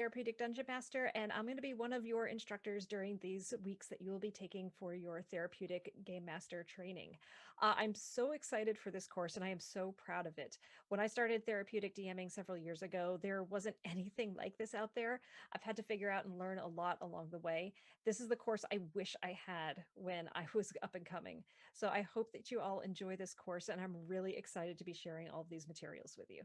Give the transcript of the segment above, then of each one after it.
Therapeutic Dungeon Master, and I'm going to be one of your instructors during these weeks that you will be taking for your Therapeutic Game Master training. I'm so excited for this course, and I am so proud of it. When I started Therapeutic DMing several years ago, there wasn't anything like this out there. I've had to figure out and learn a lot along the way. This is the course I wish I had when I was up and coming. So I hope that you all enjoy this course, and I'm really excited to be sharing all of these materials with you.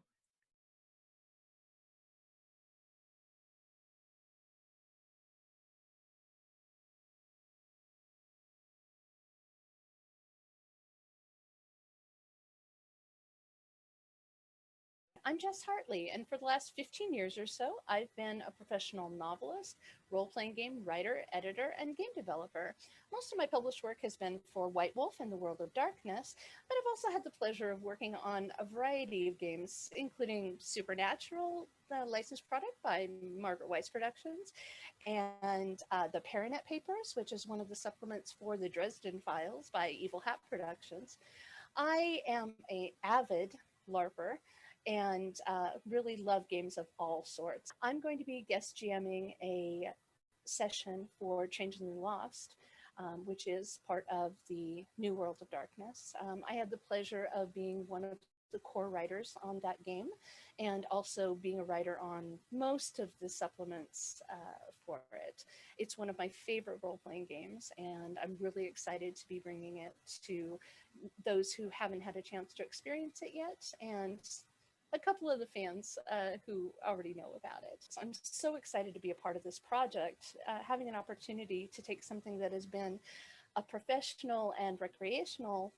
I'm Jess Hartley, and for the last 15 years or so, I've been a professional novelist, role playing game writer, editor, and game developer. Most of my published work has been for White Wolf and the World of Darkness, but I've also had the pleasure of working on a variety of games, including Supernatural, the licensed product by Margaret Weis Productions, and the Paranet Papers, which is one of the supplements for the Dresden Files by Evil Hat Productions. I am an avid LARPer and really love games of all sorts. I'm going to be guest GMing a session for Changeling Lost, which is part of the New World of Darkness. I had the pleasure of being one of the core writers on that game, and also being a writer on most of the supplements for it. It's one of my favorite role-playing games, and I'm really excited to be bringing it to those who haven't had a chance to experience it yet, and a couple of the fans who already know about it. So I'm so excited to be a part of this project, having an opportunity to take something that has been a professional and recreational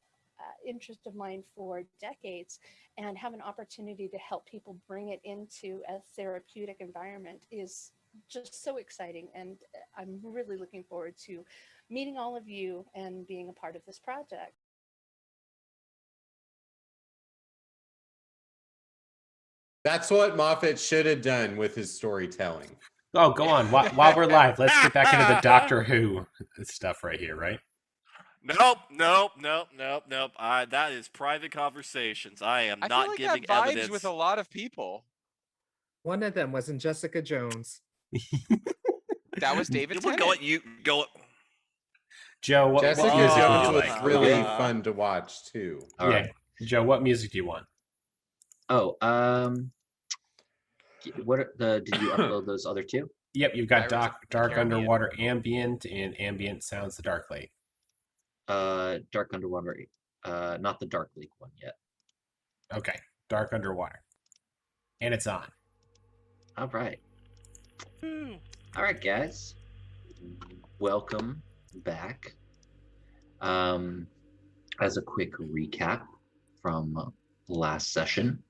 interest of mine for decades and have an opportunity to help people bring it into a therapeutic environment is just so exciting. And I'm really looking forward to meeting all of you and being a part of this project. That's what Moffat should have done with his storytelling. Oh, go on. While we're live, let's get back into the Doctor Who stuff right here, right? Nope. That is private conversations. I am I not feel like giving that vibes evidence. with a lot of people. One of them wasn't Jessica Jones. That was David We'll Tennant. go. Joe, what Jessica music Jones would you was like? really fun to watch too. All right, Joe, what music do you want? Oh, did you upload those other two? Yep, you've got dark underwater ambient and ambient sounds the Dark Lake. Dark underwater, not the Dark Lake one yet. Okay, dark underwater, and it's on. All right. All right, guys. Welcome back. As a quick recap from last session,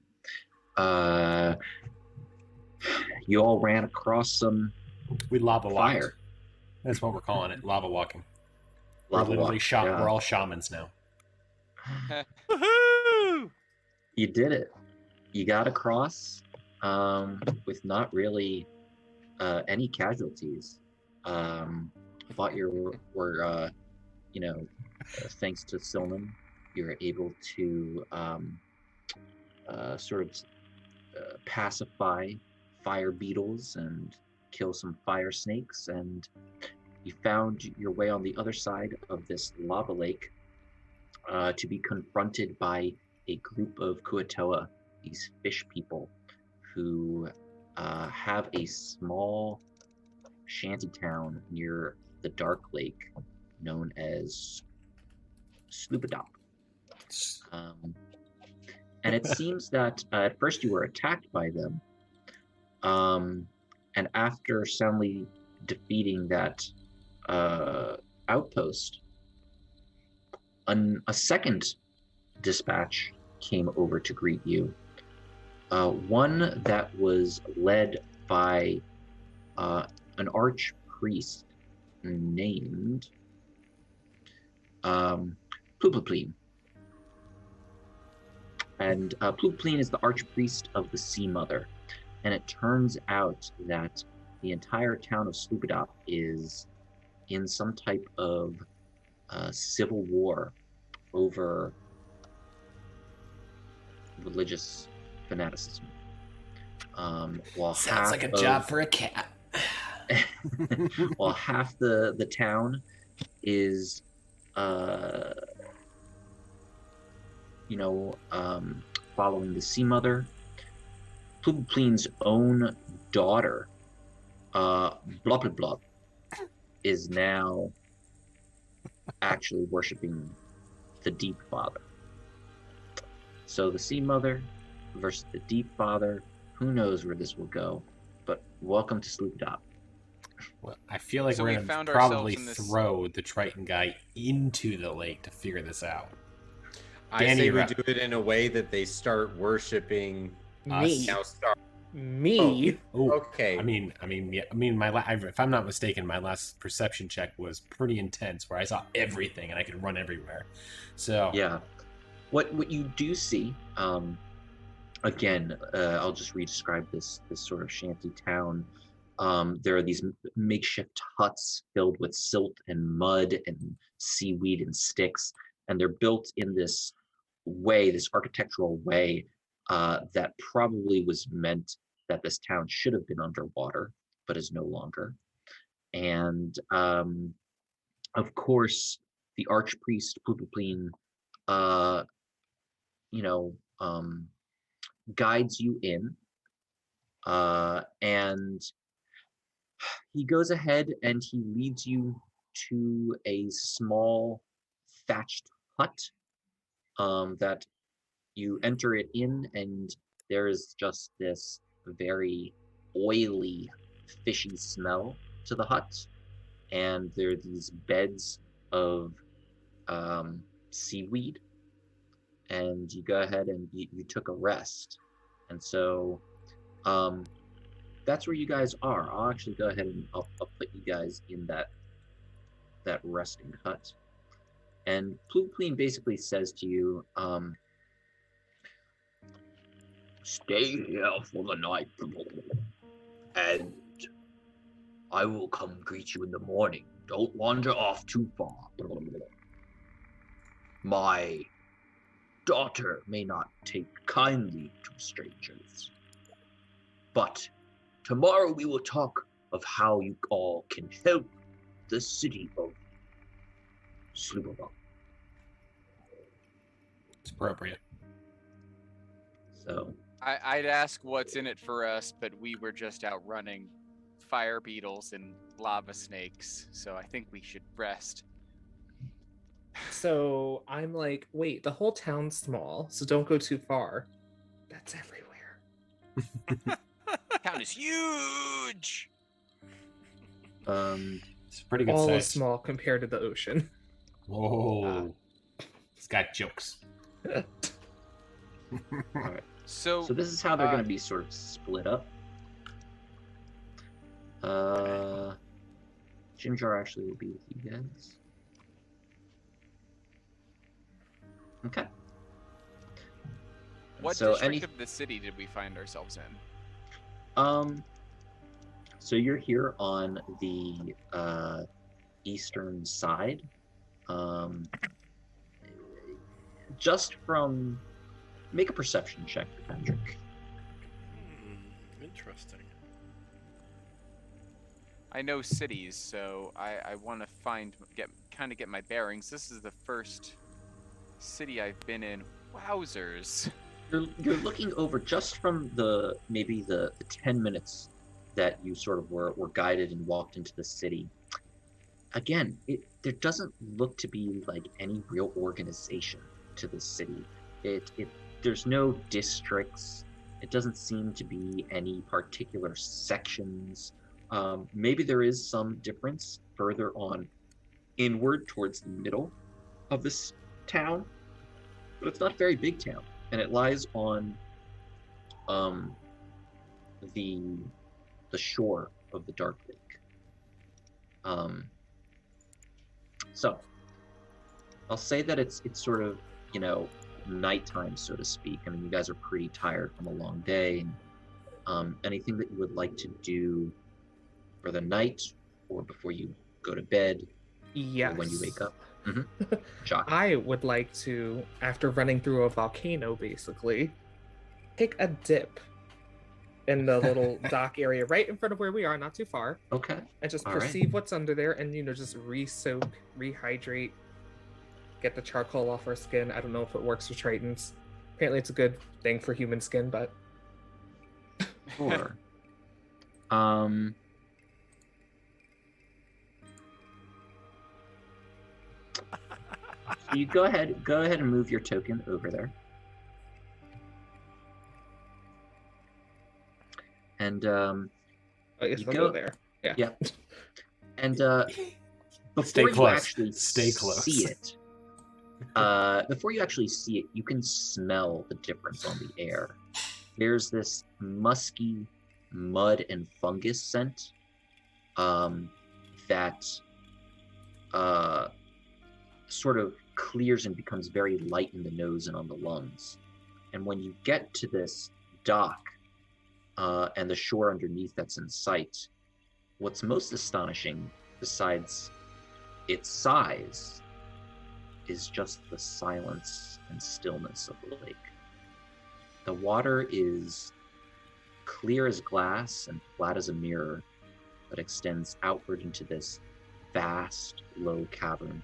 you all ran across some lava fire. walked. That's what we're calling it, lava walking. Lava we're literally walk, We're all shamans now. You did it. You got across with not really any casualties. Thought you were thanks to Silnan, you were able to sort of pacify fire beetles and kill some fire snakes, and you found your way on the other side of this lava lake to be confronted by a group of Kuatoa, these fish people, who have a small shanty town near the Dark Lake known as Sloopidop. And it seems that at first you were attacked by them, and after soundly defeating that outpost, a second dispatch came over to greet you. One that was led by an archpriest named Pluplepleen. And Pluplepleen is the archpriest of the Sea Mother. And it turns out that the entire town of Sloopidop is in some type of civil war over religious fanaticism. While Sounds like a job for a cat. while half the town is following the Sea Mother. Plupleen's own daughter, Blop, is now actually worshiping the Deep Father. So the Sea Mother versus the Deep Father, who knows where this will go, but welcome to Sloopdop. Well, I feel like So we're we going to found probably ourselves in this- throw the Triton guy into the lake to figure this out. I Danny say we Ra- do it in a way that they start worshiping Me. now. Start. Me. Oh, Okay. I mean, if I'm not mistaken, my last perception check was pretty intense, where I saw everything and I could run everywhere. So Yeah. What you do see, again, I'll just re-describe this sort of shanty town. There are these makeshift huts filled with silt and mud and seaweed and sticks, and they're built in this way, this architectural way, that probably was meant that this town should have been underwater, but is no longer. And of course, the archpriest Plupopleen, guides you in, and he goes ahead and he leads you to a small thatched hut that you enter it in, and there is just this very oily, fishy smell to the hut, and there are these beds of seaweed, and you go ahead and you took a rest, and so that's where you guys are. I'll actually go ahead and I'll put you guys in that resting hut, and Plupleen basically says to you, stay here for the night, and I will come greet you in the morning. Don't wander off too far. My daughter may not take kindly to strangers, but tomorrow we will talk of how you all can help the city of Sloopdop. it's appropriate. So I'd ask what's in it for us, but we were just out running fire beetles and lava snakes, so I think we should rest. So I'm like, wait, the whole town's small, so don't go too far. That's everywhere. Town is huge. It's a pretty good All is size. small compared to the ocean. Whoa. It's got jokes. all right. So So this is how they're going to be sort of split up. Jimjar actually will be with you guys. Okay. what so district of the city did we find ourselves in? So you're here on the eastern side. Just from, make a perception check, Patrick. Interesting. I know cities, so I want to get my bearings. This is the first city I've been in. Wowzers. You're looking over just from maybe the 10 minutes that you sort of were guided and walked into the city. Again, there doesn't look to be like any real organization to the city. There's no districts. It doesn't seem to be any particular sections. Maybe there is some difference further on inward towards the middle of this town, but it's not a very big town, and it lies on the shore of the Dark Lake. So I'll say that it's sort of, nighttime, so to speak. I mean, you guys are pretty tired from a long day. And, anything that you would like to do for the night or before you go to bed Yes. or when you wake up? Jock. I would like to, after running through a volcano, basically, take a dip in the little dock area right in front of where we are, not too far, Okay. and just All right. perceive what's under there, and just re-soak, rehydrate, get the charcoal off our skin. I don't know if it works for Tritons. Apparently, it's a good thing for human skin, but Sure. You go ahead and move your token over there. And I guess You I'll go- go there. Yeah. yeah. And before Stay you close. actually Stay close. see it, before you actually see it, you can smell the difference on the air. There's this musky mud and fungus scent that sort of clears and becomes very light in the nose and on the lungs. And when you get to this dock and the shore underneath that's in sight, what's most astonishing, besides its size, is just the silence and stillness of the lake. The water is clear as glass and flat as a mirror, but extends outward into this vast, low cavern.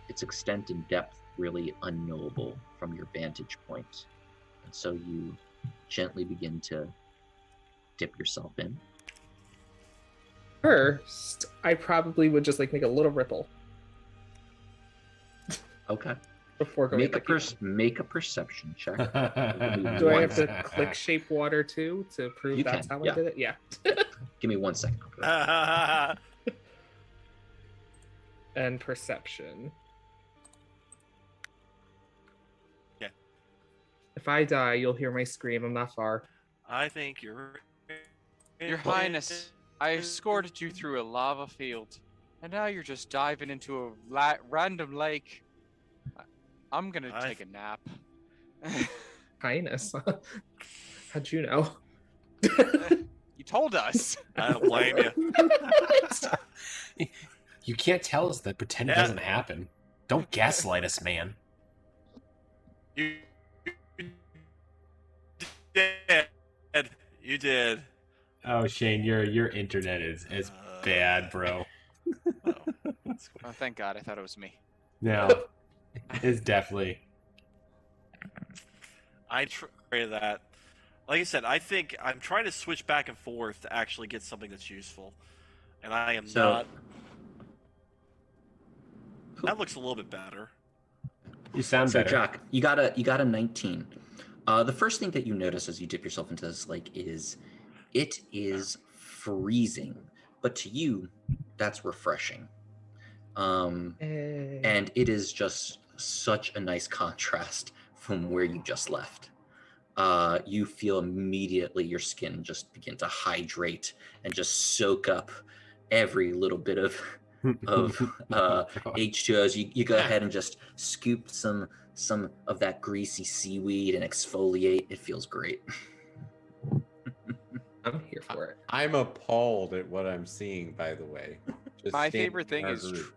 Its extent and depth really unknowable from your vantage point. And so you gently begin to dip yourself in. First, I probably would just make a little ripple Okay. before going. Make a perception check. Do I have to click shape water too to prove You that's can, how yeah. I did it? Yeah. Give me 1 second. And perception. Yeah. If I die, you'll hear my scream. I'm not far. I think you're. Your Highness, I escorted you through a lava field, and now you're just diving into a random lake. I'm gonna take a nap. Highness. How'd you know? You told us. I don't blame you. You can't tell us that pretend it doesn't happen. Don't gaslight us, man. You did. You did. Oh, Shane, your internet is bad, bro. Oh, that's cool. Oh, thank God. I thought it was me. No, it's definitely. I try that. Like I said, I think I'm trying to switch back and forth to actually get something that's useful, and I am not. That looks a little bit better. You sound So, better. Jack, you got a 19. The first thing that you notice as you dip yourself into this lake is it is freezing, but to you, that's refreshing. And it is just such a nice contrast from where you just left. You feel immediately your skin just begin to hydrate and just soak up every little bit of H2O as you go ahead and just scoop some of that greasy seaweed and exfoliate. It feels great. I'm here for it. I'm appalled at what I'm seeing, by the way. Just My standing favorite thing in our is group.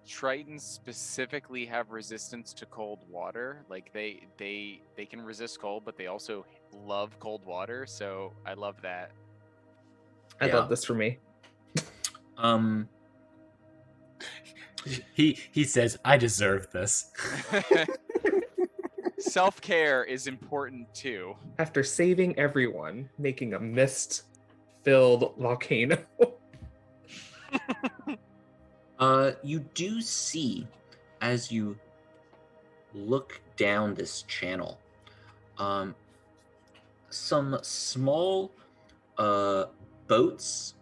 Tritons specifically have resistance to cold water. Like they can resist cold, but they also love cold water. So I love that. I Yeah. love this for me. He says, I deserve this. Self-care is important too. After saving everyone, making a mist-filled volcano. You do see, as you look down this channel, some small boats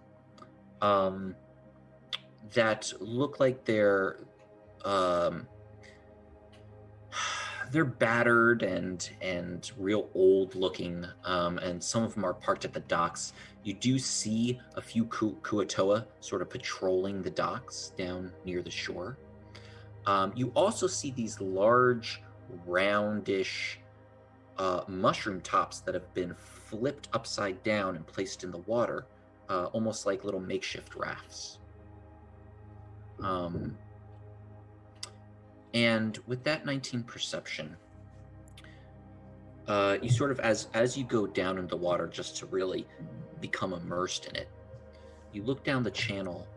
that look like they're battered and real old looking, and some of them are parked at the docks. You do see a few Kuatoa sort of patrolling the docks down near the shore. You also see these large, roundish mushroom tops that have been flipped upside down and placed in the water, almost like little makeshift rafts. And with that 19 perception, You sort of, as you go down into the water just to really become immersed in it, you look down the channel,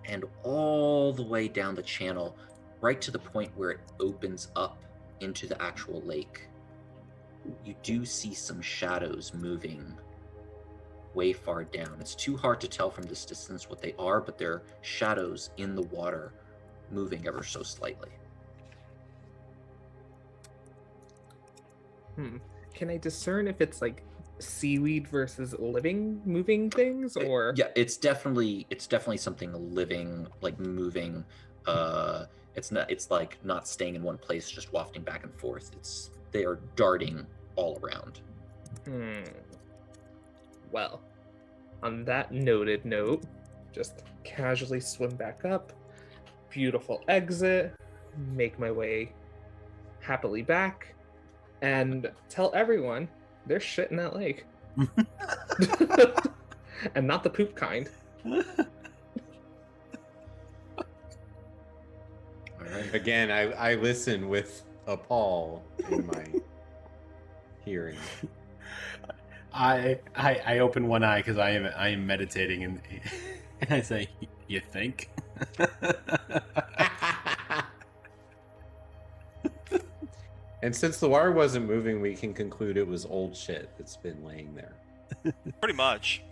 and all the way down the channel, right to the point where it opens up into the actual lake, you do see some shadows moving way far down. It's too hard to tell from this distance what they are, but they're shadows in the water moving ever so slightly. Can I discern if it's like seaweed versus living moving things, or Yeah, it's definitely something living, like moving. It's like not staying in one place, just wafting back and forth. They are darting all around. Well, on that noted note, just casually swim back up, beautiful exit, make my way happily back, and tell everyone there's shit in that lake. And not the poop kind. All right. Again, I listen with a Paul in my hearing. I open one eye because I am meditating and I say, "You think?" And since the water wasn't moving, we can conclude it was old shit that's been laying there. Pretty much.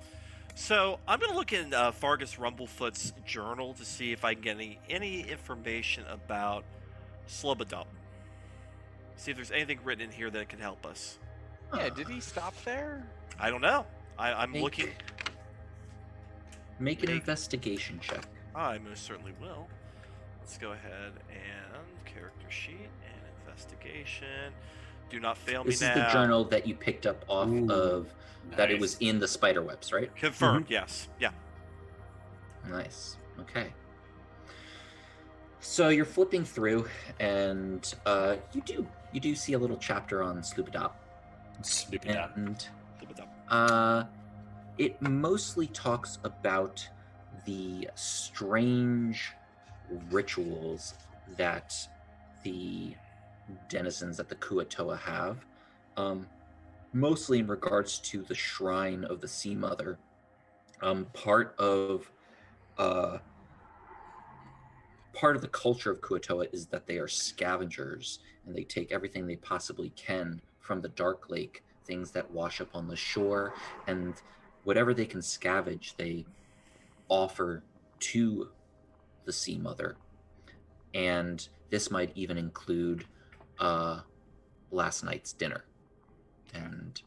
So I'm gonna look in Fargus Rumblefoot's journal to see if I can get any information about Slobodum. See if there's anything written in here that can help us. Yeah, did he stop there? I don't know. I'm looking. Make an investigation check. I most certainly will. Let's go ahead and character sheet and investigation. Do not fail me This now. is the journal that you picked up off of, that it was Nice. in the spider webs, right? Confirmed. Yes. Yeah. Nice. Okay. So you're flipping through, and you do see a little chapter on Sloopidop. Sloopidop. And Slobodum. it mostly talks about the strange rituals that the denizens at the Kuatoa have, mostly in regards to the shrine of the Sea Mother. Part of the culture of Kuatoa is that they are scavengers, and they take everything they possibly can from the Dark Lake, things that wash up on the shore, and whatever they can scavenge, they offer to the Sea Mother. And this might even include last night's dinner. And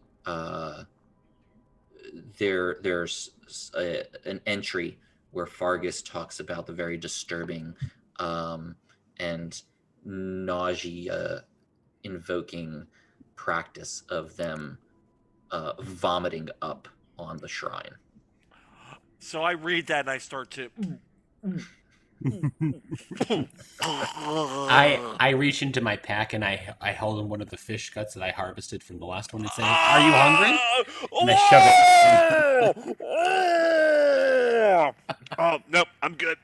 there's an entry where Fargus talks about the very disturbing and nausea invoking practice of them vomiting up on the shrine. So I read that and I start to. I reach into my pack and I hold in one of the fish guts that I harvested from the last one and say, "Are you hungry?" And I shove it. Oh, nope, I'm good.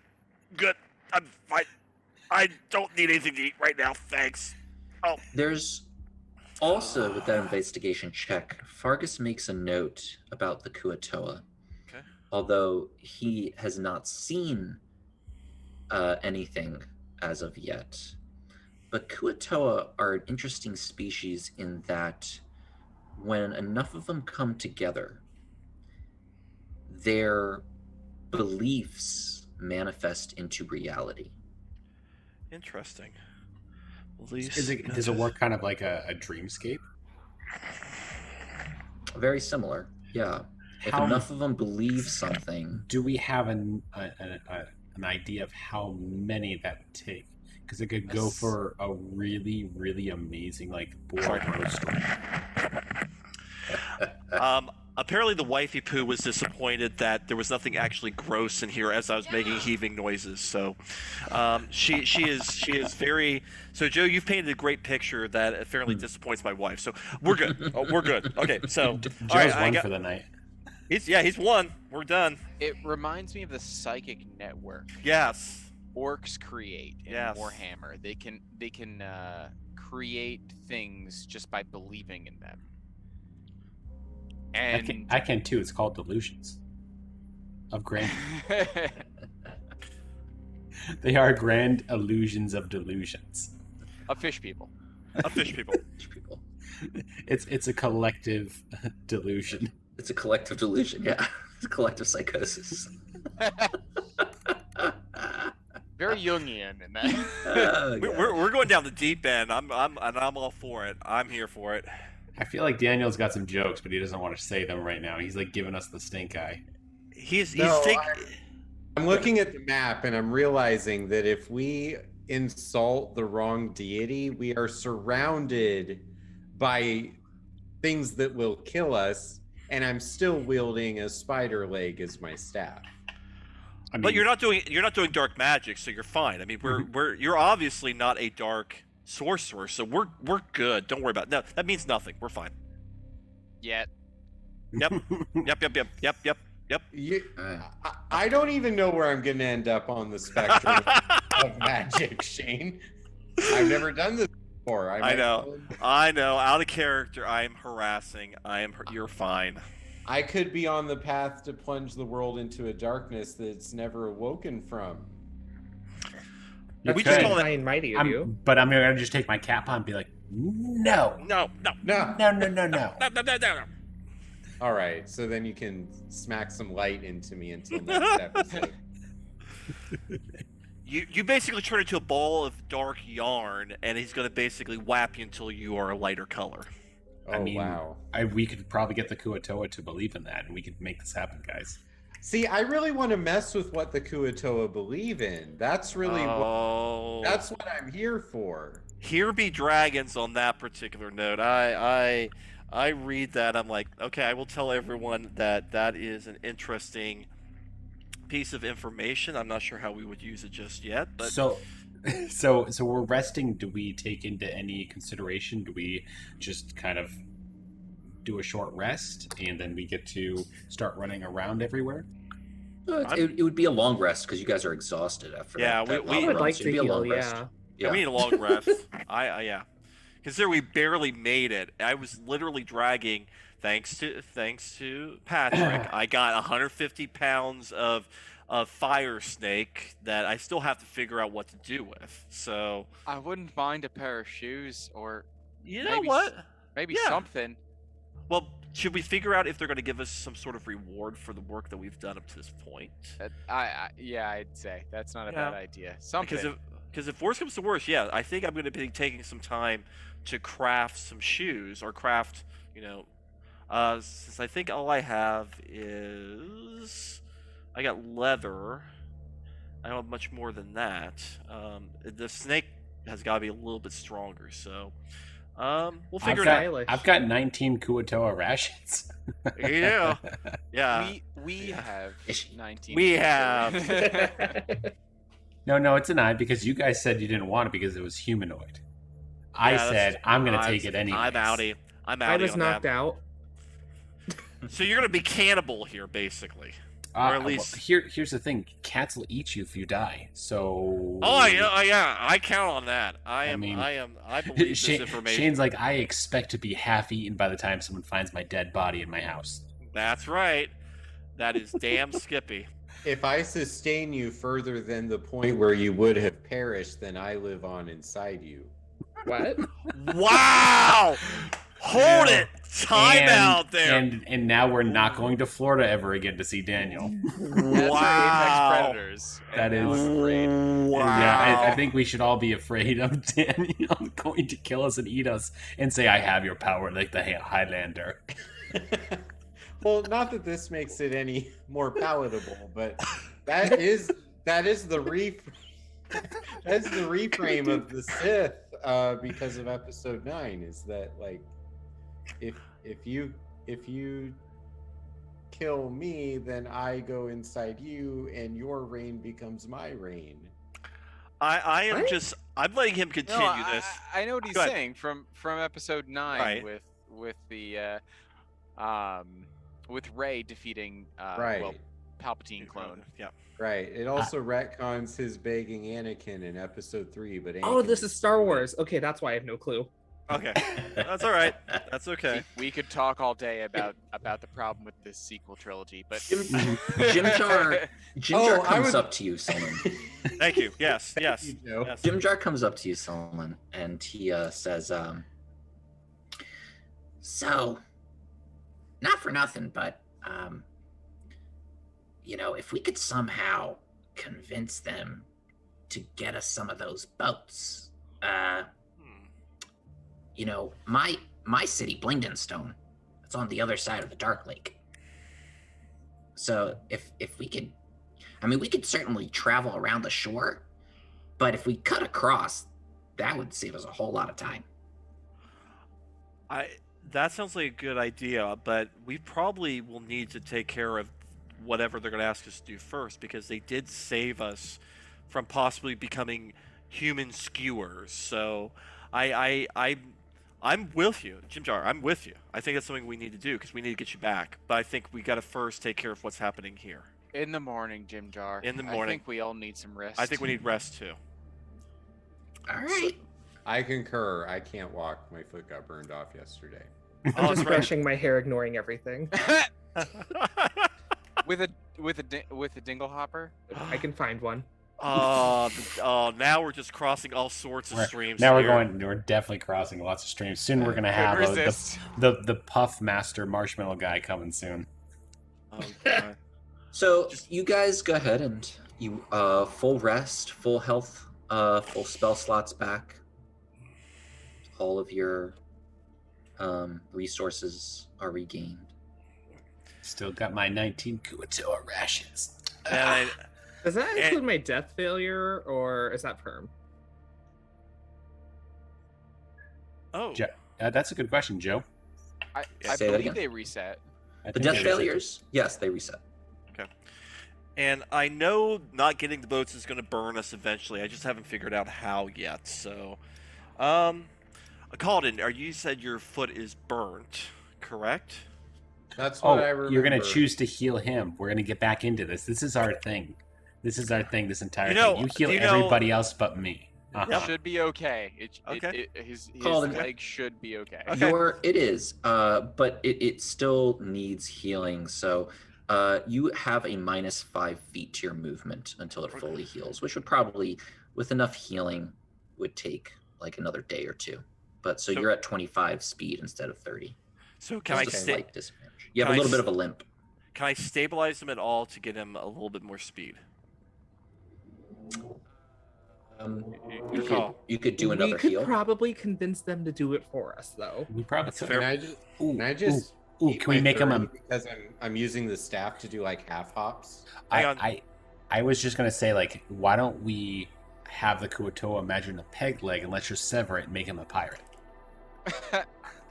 Good. I'm fine. I don't need anything to eat right now, thanks. Oh. There's also, with that investigation check, Fargus makes a note about the Kuatoa. Okay. Although he has not seen anything as of yet. But Kuatoa are an interesting species in that when enough of them come together, their beliefs manifest into reality. Interesting. Does it work kind of like a dreamscape? Very similar, yeah. If How- enough of them believe something, Do we have an idea of how many that would take? Because it could go for a really, really amazing boiled roast. Apparently the wifey poo was disappointed that there was nothing actually gross in here as I was making heaving noises. So, she is very. So Joe, you've painted a great picture that fairly disappoints my wife. So we're good. We're good. Okay. So Joe's all right, won for the night. He's won. We're done. It reminds me of the psychic network Yes. orcs create in Yes. Warhammer. They can create things just by believing in them. And I can too. It's called delusions of grand. They are grand illusions of delusions. of fish people. Of fish people. People. It's a collective delusion. It's a collective delusion, yeah. It's a collective psychosis. Very Jungian in that. Oh, God. We're going down the deep end. I'm all for it. I'm here for it. I feel like Daniel's got some jokes, but he doesn't want to say them right now. He's like giving us the stink eye. I'm looking at the map and I'm realizing that if we insult the wrong deity, we are surrounded by things that will kill us, and I'm still wielding a spider leg as my staff. I mean, But you're not doing dark magic, so you're fine. I mean, you're obviously not a dark sorcerer, so we're good. Don't worry about it. No, that means nothing. We're fine. Yet. Yep. Yep. I don't even know where I'm going to end up on the spectrum of magic, Shane. I've never done this before. I know. Out of character. I am harassing. You're fine. I could be on the path to plunge the world into a darkness that's never awoken from. That's We just very call it- high and mighty of you. But I'm gonna just take my cap on and be like, no. No. All right, so then you can smack some light into me until next episode. You basically turn into a ball of dark yarn, and he's going to basically whap you until you are a lighter color. Oh, I mean, wow. We could probably get the Kuatoa to believe in that, and we could make this happen, guys. See, I really want to mess with what the Kuatoa believe in. That's really that's what I'm here for. Here be dragons on that particular note. I read that. I'm like, okay, I will tell everyone that is an interesting piece of information. I'm not sure how we would use it just yet, but So we're resting. Do we take into any consideration? Do we just kind of do a short rest and then we get to start running around everywhere? It would be a long rest because you guys are exhausted after Yeah, that. we I would like so to it'd be a long heal, rest. yeah. we need a long rest. Yeah. Consider we barely made it. I was literally dragging, thanks to Patrick. I got 150 pounds of fire snake that I still have to figure out what to do with. So I wouldn't mind a pair of shoes or you know maybe what? maybe Yeah. something. Well, should we figure out if they're going to give us some sort of reward for the work that we've done up to this point? Yeah, I'd say that's not a bad idea. Something. Because if worse comes to worse, yeah, I think I'm going to be taking some time to craft some shoes or craft, since I think all I have is I got leather. I don't have much more than that. The snake has got to be a little bit stronger, so we'll figure it out. I've got 19 Kuatoa rations. Yeah. We have 19. We have. No, it's an I because you guys said you didn't want it because it was humanoid. I said I'm going to take it anyway. I'm outie. I was knocked out. So you're going to be cannibal here, basically. Or at least here's the thing: cats will eat you if you die. So. Oh yeah, I count on that. I believe this information. Shane's like, I expect to be half eaten by the time someone finds my dead body in my house. That's right. That is damn Skippy. If I sustain you further than the point where you would have perished, then I live on inside you. What? Wow! Hold it! Time out there! And now we're not going to Florida ever again to see Daniel. Wow! Predators. That is afraid. Wow! Yeah, I think we should all be afraid of Daniel going to kill us and eat us and say, I have your power like the Highlander. Well, not that this makes it any more palatable, but that is the that's the reframe of the Sith because of episode 9 is that like if you kill me, then I go inside you and your reign becomes my reign. I'm letting him continue this. I know what he's saying from episode 9 Right. with the with Rey defeating Palpatine clone. Yeah. Right. It also retcons his begging Anakin in Episode 3, but Oh, Anakin this is Star screwed Wars. Okay, that's why I have no clue. Okay. That's all right. That's okay. See, we could talk all day about the problem with this sequel trilogy, but Jim Jar Oh, I comes would- up to you, Silnan. Thank you. Yes. Yes. You, Joe. Yes. Jim Jar comes up to you, Silnan, and he says, "So, not for nothing, but if we could somehow convince them to get us some of those boats, my city, Blingdenstone, it's on the other side of the Dark Lake. So if we could, we could certainly travel around the shore, but if we cut across, that would save us a whole lot of time." That sounds like a good idea, but we probably will need to take care of whatever they're going to ask us to do first, because they did save us from possibly becoming human skewers. So I'm with you, Jim Jar. I'm with you. I think that's something we need to do because we need to get you back. But I think we got to first take care of what's happening here. in the morning, Jim Jar. In the I morning. think we all need some rest. I think we need rest too. All right. I concur. I can't walk. My foot got burned off yesterday. I'm Oh, just that's right. brushing my hair, ignoring everything. with a dingle hopper. I can find one. Oh, now we're just crossing all sorts of streams. Now here. we're definitely crossing lots of streams. Soon we're gonna have Couldn't resist. the Puff Master Marshmallow guy coming soon. Oh, God. So you guys go ahead and you full rest, full health, full spell slots back. All of your resources are regained. Still got my 19 Kuatoa rations. And Does that include my death failure, or is that perm? That's a good question, Joe. I Say that believe again. they reset. I The think death it is. failures, yes, they reset. And I know not getting the boats is going to burn us eventually. I just haven't figured out how yet. So, Calden, you said your foot is burnt, correct? That's what I remember. You're gonna choose to heal him. We're gonna get back into this. This is our thing. This entire thing. You heal everybody else but me. It should be okay. Okay. His Calden. leg should be okay. Okay. It is, but it still needs healing. So you have a -5 feet to your movement until it fully heals, which would probably, with enough healing, would take like another day or two. But so you're at 25 speed instead of 30. So can I Just a stay? slight disadvantage. You have a little bit of a limp. Can I stabilize him at all to get him a little bit more speed? You call. could do another We could heal. probably convince them to do it for us, though. We probably That's could. fair. Can I just Ooh, eat can we my make him 30 a? because I'm using the staff to do like half hops? Hang on. I was just gonna say, like, why don't we have the Kuatoa imagine a peg leg and let's just sever it and make him a pirate?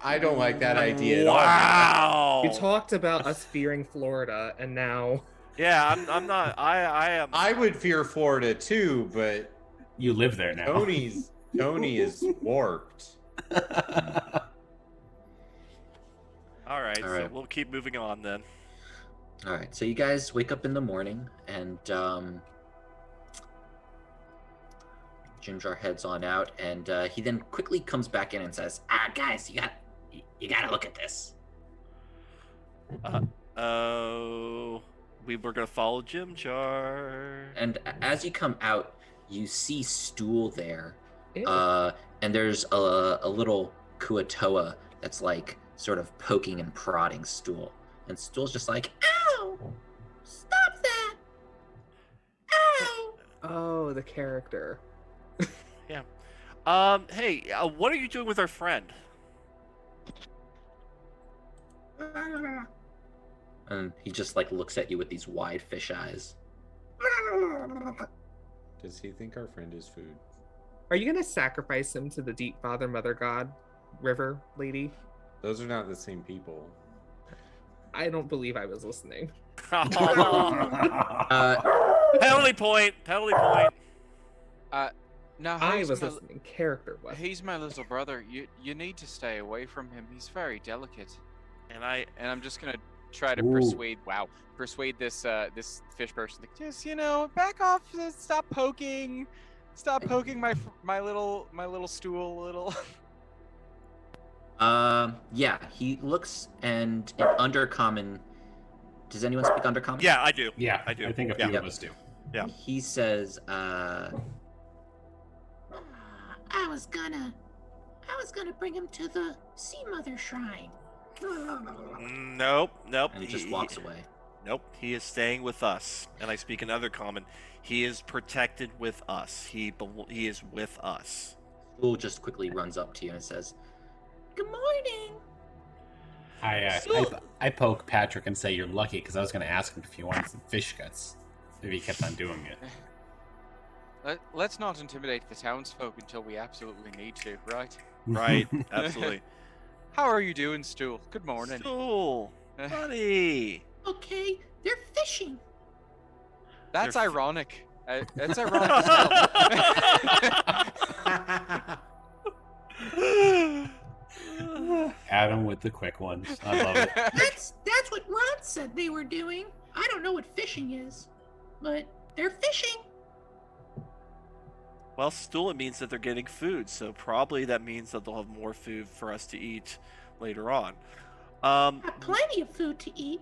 I don't like that idea at all. Wow. You talked about us fearing Florida, and now Yeah, I'm not. I am. I would fear Florida too, but You live there now. Tony is warped. All right. So right. we'll keep moving on then. All right, so you guys wake up in the morning, and Jim Jar heads on out, and he then quickly comes back in and says, guys, you gotta look at this." We were gonna follow Jim Jar. And as you come out, you see Stool there, Ew. and there's a little Kuatoa that's like sort of poking and prodding Stool, and Stool's just like, "Ow! Stop that! Ow!" oh, the character. Hey, what are you doing with our friend? And he just like looks at you with these wide fish eyes. Does he think our friend is food? Are you gonna sacrifice him to the deep father, mother, god, river lady? Those are not the same people. I don't believe I was listening. Penalty point. Penalty point. Now I he's was my, listening. Character was. he's my little brother. You need to stay away from him. He's very delicate. And And I'm just gonna try to Ooh. persuade this this fish person to just back off, stop poking my little stool a little. Yeah, he looks and in Undercommon. Does anyone speak Undercommon? Yeah, I do. Yeah, I do. I think a few Yeah. of us do. Yeah. He says, I was gonna bring him to the Sea Mother Shrine. Nope. and he just walks away. Nope. He is staying with us, and I speak in other common. He is protected with us. He is with us. Stool just quickly runs up to you and says, Good morning. I poke Patrick and say you're lucky because I was going to ask him if he wanted some fish guts. If he kept on doing it. Let's not intimidate the townsfolk until we absolutely need to, right? Right. Absolutely. How are you doing, Stool? Good morning. Stool, buddy. Okay, they're fishing. That's They're ironic. That's ironic as well. Adam with the quick ones. I love it. That's what Ron said they were doing. I don't know what fishing is, but they're fishing. Well, Stool, it means that they're getting food, so probably that means that they'll have more food for us to eat later on. Got plenty of food to eat.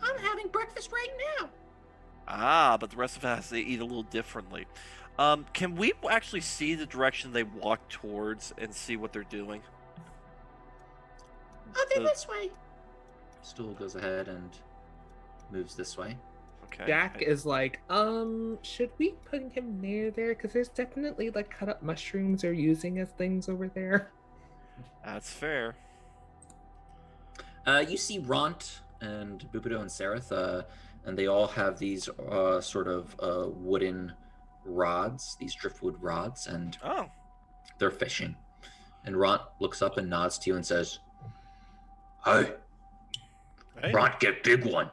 I'm having breakfast right now. But the rest of us, they eat a little differently. Can we actually see the direction they walk towards and see what they're doing? Oh, they're this way. Stool goes ahead and moves this way. Okay. Jack is like, should we put him near there? Because there's definitely like cut up mushrooms they're using as things over there. That's fair. You see Ront and Bubido and Sereth, and they all have these sort of wooden rods, these driftwood rods, and Oh. they're fishing. And Ront looks up and nods to you and says, Hey, Hey. Ront, get big one.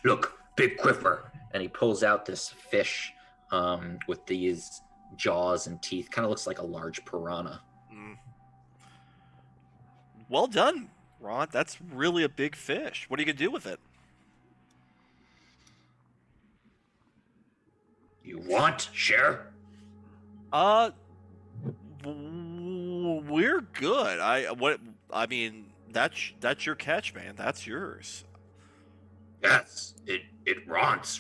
Look, big quiffer. And he pulls out this fish with these jaws and teeth. Kind of looks like a large piranha. Mm. Well done, Ron. That's really a big fish. What are you going to do with it? You want? Share? We're good. I mean, that's your catch, man. That's yours. Yes, it Ront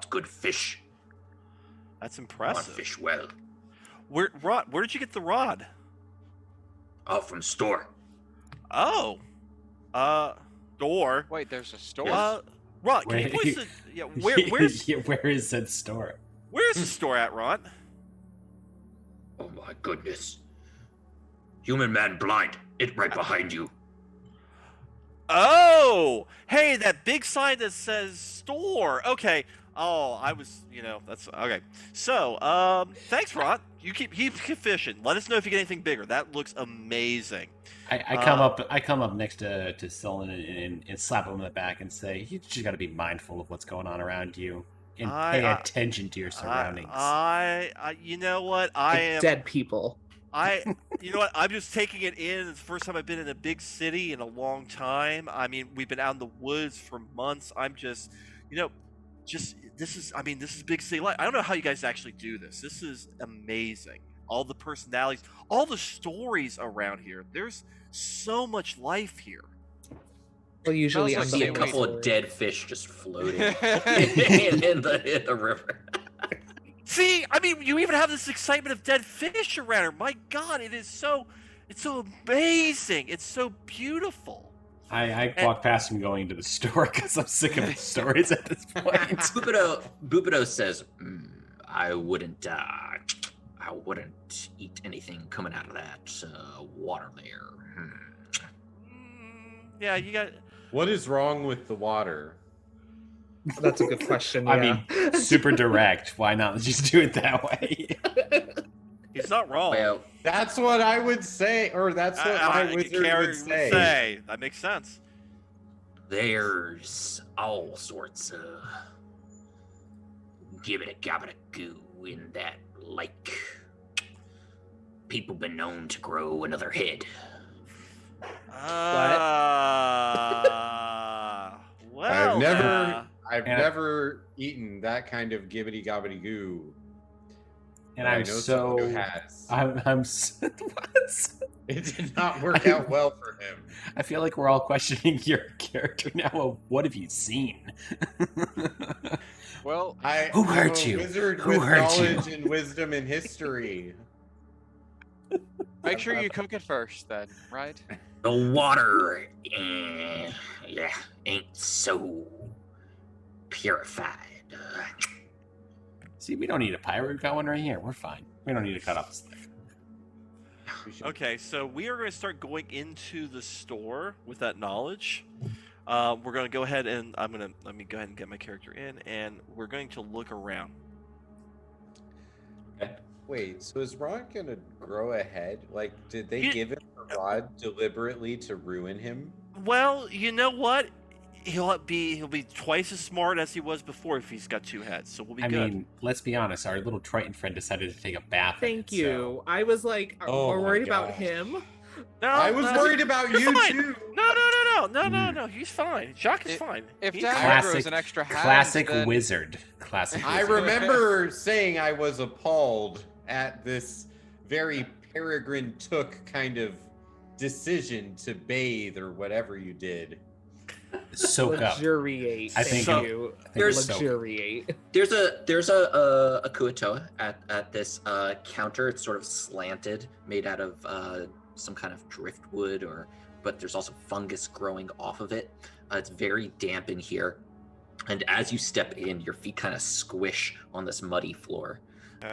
good fish. That's Ront impressive. fish well. Where did you get the rod? Oh, from store. Oh. Door. Wait, there's a store? Yes. Ron, can you voice it? Yeah, where's Where is that store? where's the store at, Ron? Oh my goodness. Human man blind. It right behind you. Oh, hey, that big sign that says store. Okay. Oh, I was, that's okay. So, thanks, Ron. You keep fishing. Let us know if you get anything bigger. That looks amazing. I come up next to Silnan and slap him on the back and say, "You just got to be mindful of what's going on around you and pay attention to your surroundings." You know what? Dead people. You know what? I'm just taking it in. It's the first time I've been in a big city in a long time. I mean, we've been out in the woods for months. I'm just, this is big city life. I don't know how you guys actually do this. This is amazing. All the personalities, all the stories around here. There's so much life here. Well, usually Smells You like see a seaweed. couple of dead fish just floating in the river. See, I mean, you even have this excitement of dead fish around here. My God, it's so amazing. It's so beautiful. I walk past him going to the store because I'm sick of the stories at this point. Bubido says, I wouldn't eat anything coming out of that water there. Yeah, you got. What is wrong with the water? That's a good question. I Yeah. mean, super direct. Why not just do it that way? He's not wrong. Well, That's what I would say, or that's what my wizard Carrie would say. That makes sense. there's all sorts of gibbet-a goo in that lake. People been known to grow another head. Well, I've never eaten that kind of gibbity gobbity goo. And I know someone who has. What? It did not work out well for him. I feel like we're all questioning your character now. Of what have you seen? Well, Who hurt I'm you? a wizard Who with hurt you? knowledge and wisdom and history. make sure you cook it first, then, right? The water, ain't so purified. See, we don't need a pirate. We've got one right here. We're fine. We don't need to cut off this thing. okay, so we are going to start going into the store with that knowledge. We're going to go ahead and let me go ahead and get my character in, and we're going to look around. Okay. Wait, so is Rod going to grow a head? Like, did they give him a rod deliberately to ruin him? Well, you know what? He'll be twice as smart as he was before if he's got 2 heads, so we'll be good. I mean, let's be honest. Our little Triton friend decided to take a bath. Thank you. I was like, we're worried about him. No, I was worried about you fine. too. No. He's fine. Jacques is fine. If He's Dad grows an extra hand, classic then... wizard. Classic. I Wizard. remember saying I was appalled at this very Peregrine Took kind of decision to bathe or whatever you did. Soak up. Luxuriate. I think Thank you. There's Luxuriate. There's a kuatoa at this counter. It's sort of slanted, made out of some kind of driftwood, but there's also fungus growing off of it. It's very damp in here, and as you step in, your feet kind of squish on this muddy floor. Okay.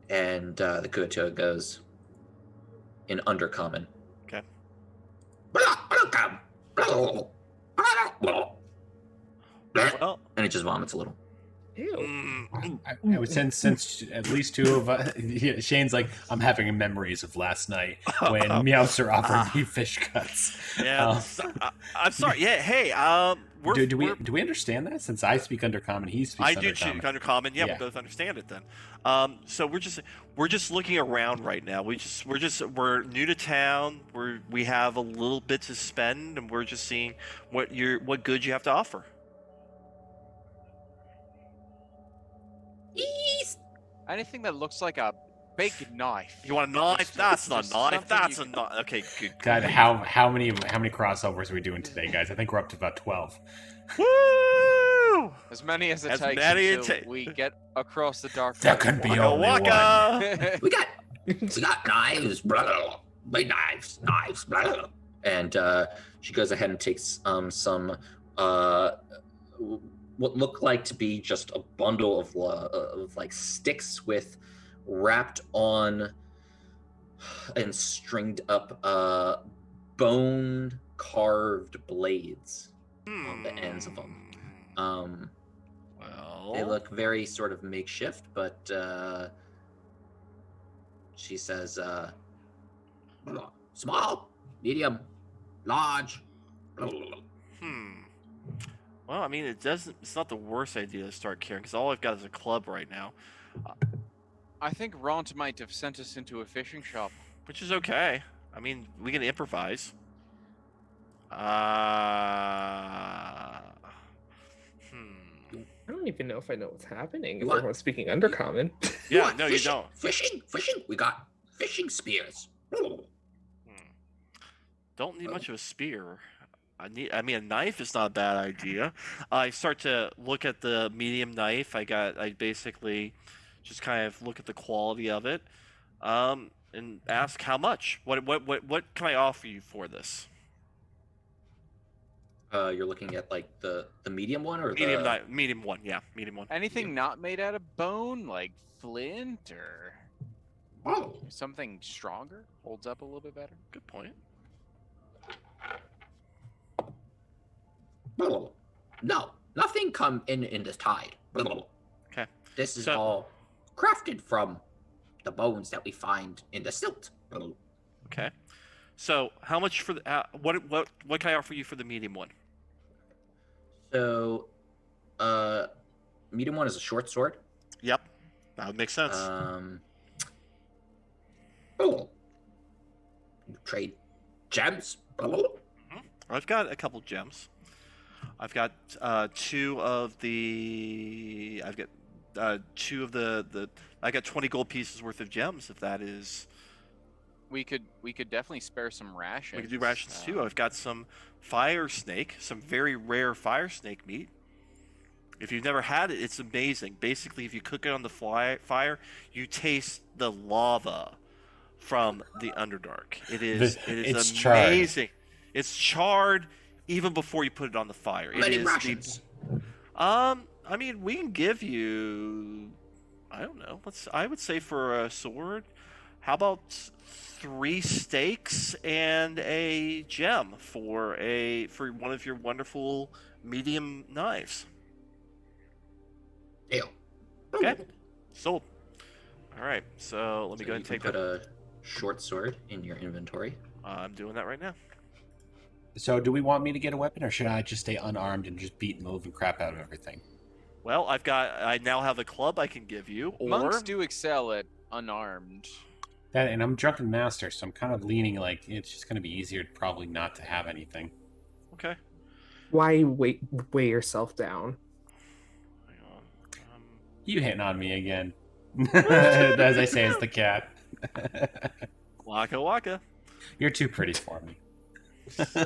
And the kuatoa goes in Undercommon. Okay. Well, And it just vomits a little. Ew. I would since at least 2 of us. Shane's like, I'm having memories of last night when Meowster offered me fish cuts. yeah. I'm sorry. Yeah. Hey. Do we understand that? Since I speak Undercommon, he speaks I do Undercommon. speak Undercommon. Yeah, Yeah. we both understand it then. So we're just looking around right now. We're new to town. We have a little bit to spend, and we're just seeing what goods you have to offer. Anything that looks like a big knife. You want a knife? That's not a Just knife. something That's you a knife. Okay, good. God, how many crossovers are we doing today, guys? I think we're up to about 12. Woo! As many as it As takes many until we get across the dark. There can be Waka only waka. we got knives, big knives, blah, blah. And she goes ahead and takes some what look like to be just a bundle of like sticks with wrapped on and stringed up bone carved blades on the ends of them. Well, They look very sort of makeshift, but she says small, medium, large. Well, I mean, it's not the worst idea to start carrying, because all I've got is a club right now. I think Ront might have sent us into a fishing shop. Which is okay. I mean, we can improvise. I don't even know if I know what's happening. If What? everyone's speaking Undercommon. Yeah, want no, you fishing? don't. Fishing. We got fishing spears. Don't need much of a spear. I mean, a knife is not a bad idea. I start to look at the medium knife. I basically just kind of look at the quality of it, and ask how much. What can I offer you for this? You're looking at like the medium one or Medium the knife, medium one, yeah, medium one. Anything not made out of bone, like flint or something stronger, holds up a little bit better. Good point. No, nothing come in this tide. Okay. This is So- all crafted from the bones that we find in the silt. Okay. So, how much for the what can I offer you for the medium one? So, medium one is a short sword. Yep, that would make sense. Trade Gems. I've got a couple gems. I've got two of the. I've got two of the. I got 20 gold pieces worth of gems. If that is. We could definitely spare some rations. We could do rations too. I've got some fire snake, some very rare fire snake meat. If you've never had it, it's amazing. Basically, if you cook it on the fire, you taste the lava from the Underdark. It's amazing. Charred. It's charred even before you put it on the fire. Many rations. I mean, we can give you. I don't know. I would say for a sword, how about 3 steaks and a gem for one of your wonderful medium knives. Deal. Okay. Sold. All right. So let me go ahead and take put that. a short sword in your inventory. I'm doing that right now. So, do we want me to get a weapon, or should I just stay unarmed and just beat and move and crap out of everything? Well, I now have a club I can give you, or Monks do excel at unarmed. And I'm drunken master, so I'm kind of leaning like it's just going to be easier probably not to have anything. Okay. Why weigh yourself down? Hang on. You hitting on me again. As I say, it's the cat. Waka waka. You're too pretty for me. Yeah,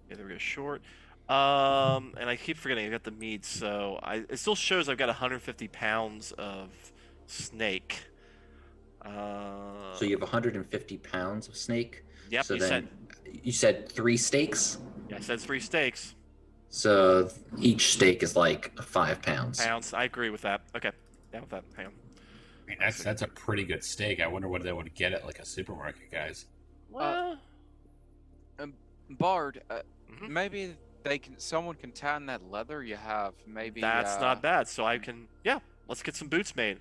there we go. Short. And I keep forgetting I got the meat, so it still shows I've got 150 pounds of snake. So you have 150 pounds of snake. Yep. So you said 3 steaks. Yeah, I said 3 steaks. So each steak is like 5 pounds. I agree with that. Okay, down with that. Hang on. I mean, that's a pretty good steak. I wonder what they would get at like a supermarket, guys. Well, Bard, Mhm. maybe someone can tan that leather you have. Maybe that's not bad. So I can. Yeah, let's get some boots made.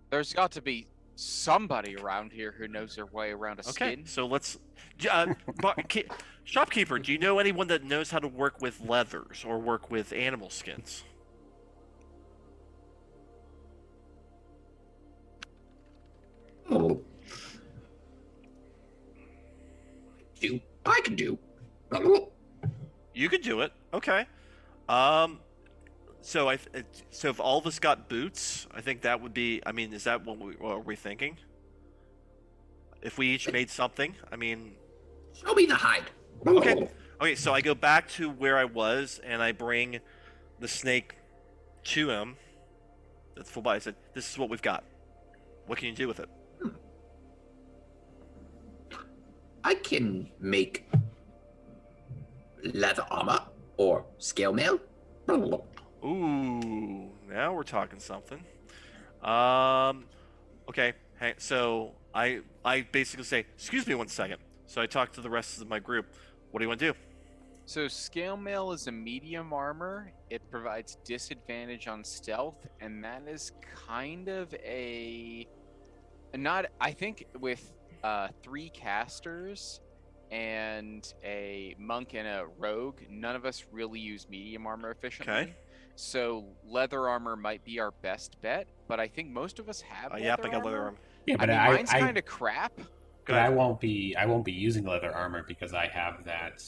There's got to be somebody around here who knows their way around a Okay, skin. so let's. Shopkeeper, do you know anyone that knows how to work with leathers or work with animal skins? Oh. I can do. You could do it. Okay. So if all of us got boots, I think that would be. I mean, is that what we're thinking? If we each made something, I mean. Show me the hide. Okay. Okay. So I go back to where I was, and I bring the snake to him. That's full body. I said, "This is what we've got. What can you do with it?" I can make leather armor or scale mail. Ooh, now we're talking something. Okay. So I basically say, "Excuse me one second." So I talk to the rest of my group. What do you want to do? So scale mail is a medium armor. It provides disadvantage on stealth, and that is kind of I think with 3 casters and a monk and a rogue, none of us really use medium armor efficiently. Okay. So leather armor might be our best bet, but I think most of us have leather Yep, I got leather armor. Yeah, but mine's kind of crap. But I won't be using leather armor because I have that.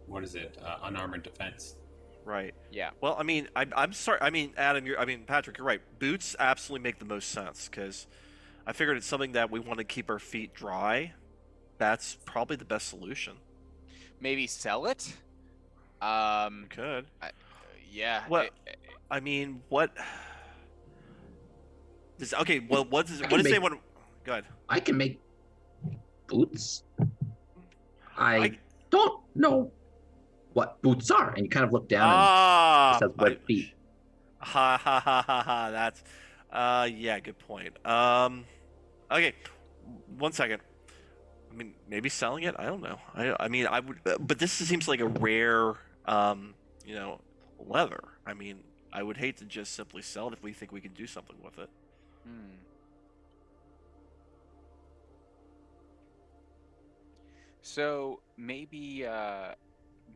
What is it? Unarmored defense. Right. Yeah. Well, I mean, I'm sorry. I mean, Adam, Patrick, you're right. Boots absolutely make the most sense because I figured it's something that we want to keep our feet dry. That's probably the best solution. Maybe sell it. We could. Yeah. What? I mean, what? Okay. Well, what does anyone? Go ahead. I can make boots. I don't know what boots are, and you kind of look down and it says wet feet. Ha ha ha ha ha. That's yeah, good point. Okay, 1 second. I mean, maybe selling it. I don't know. I mean, I would, but this seems like a rare, leather. I mean, I would hate to just simply sell it if we think we can do something with it. So maybe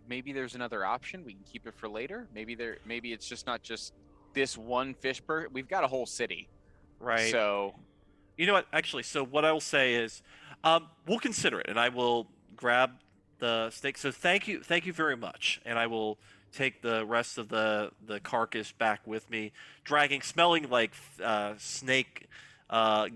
there's another option. We can keep it for later. Maybe it's just not just this one fish we've got a whole city. Right. So you know what? Actually, so what I will say is, We'll consider it, and I will grab the steak. So thank you very much, and I will take the rest of the carcass back with me, smelling like snake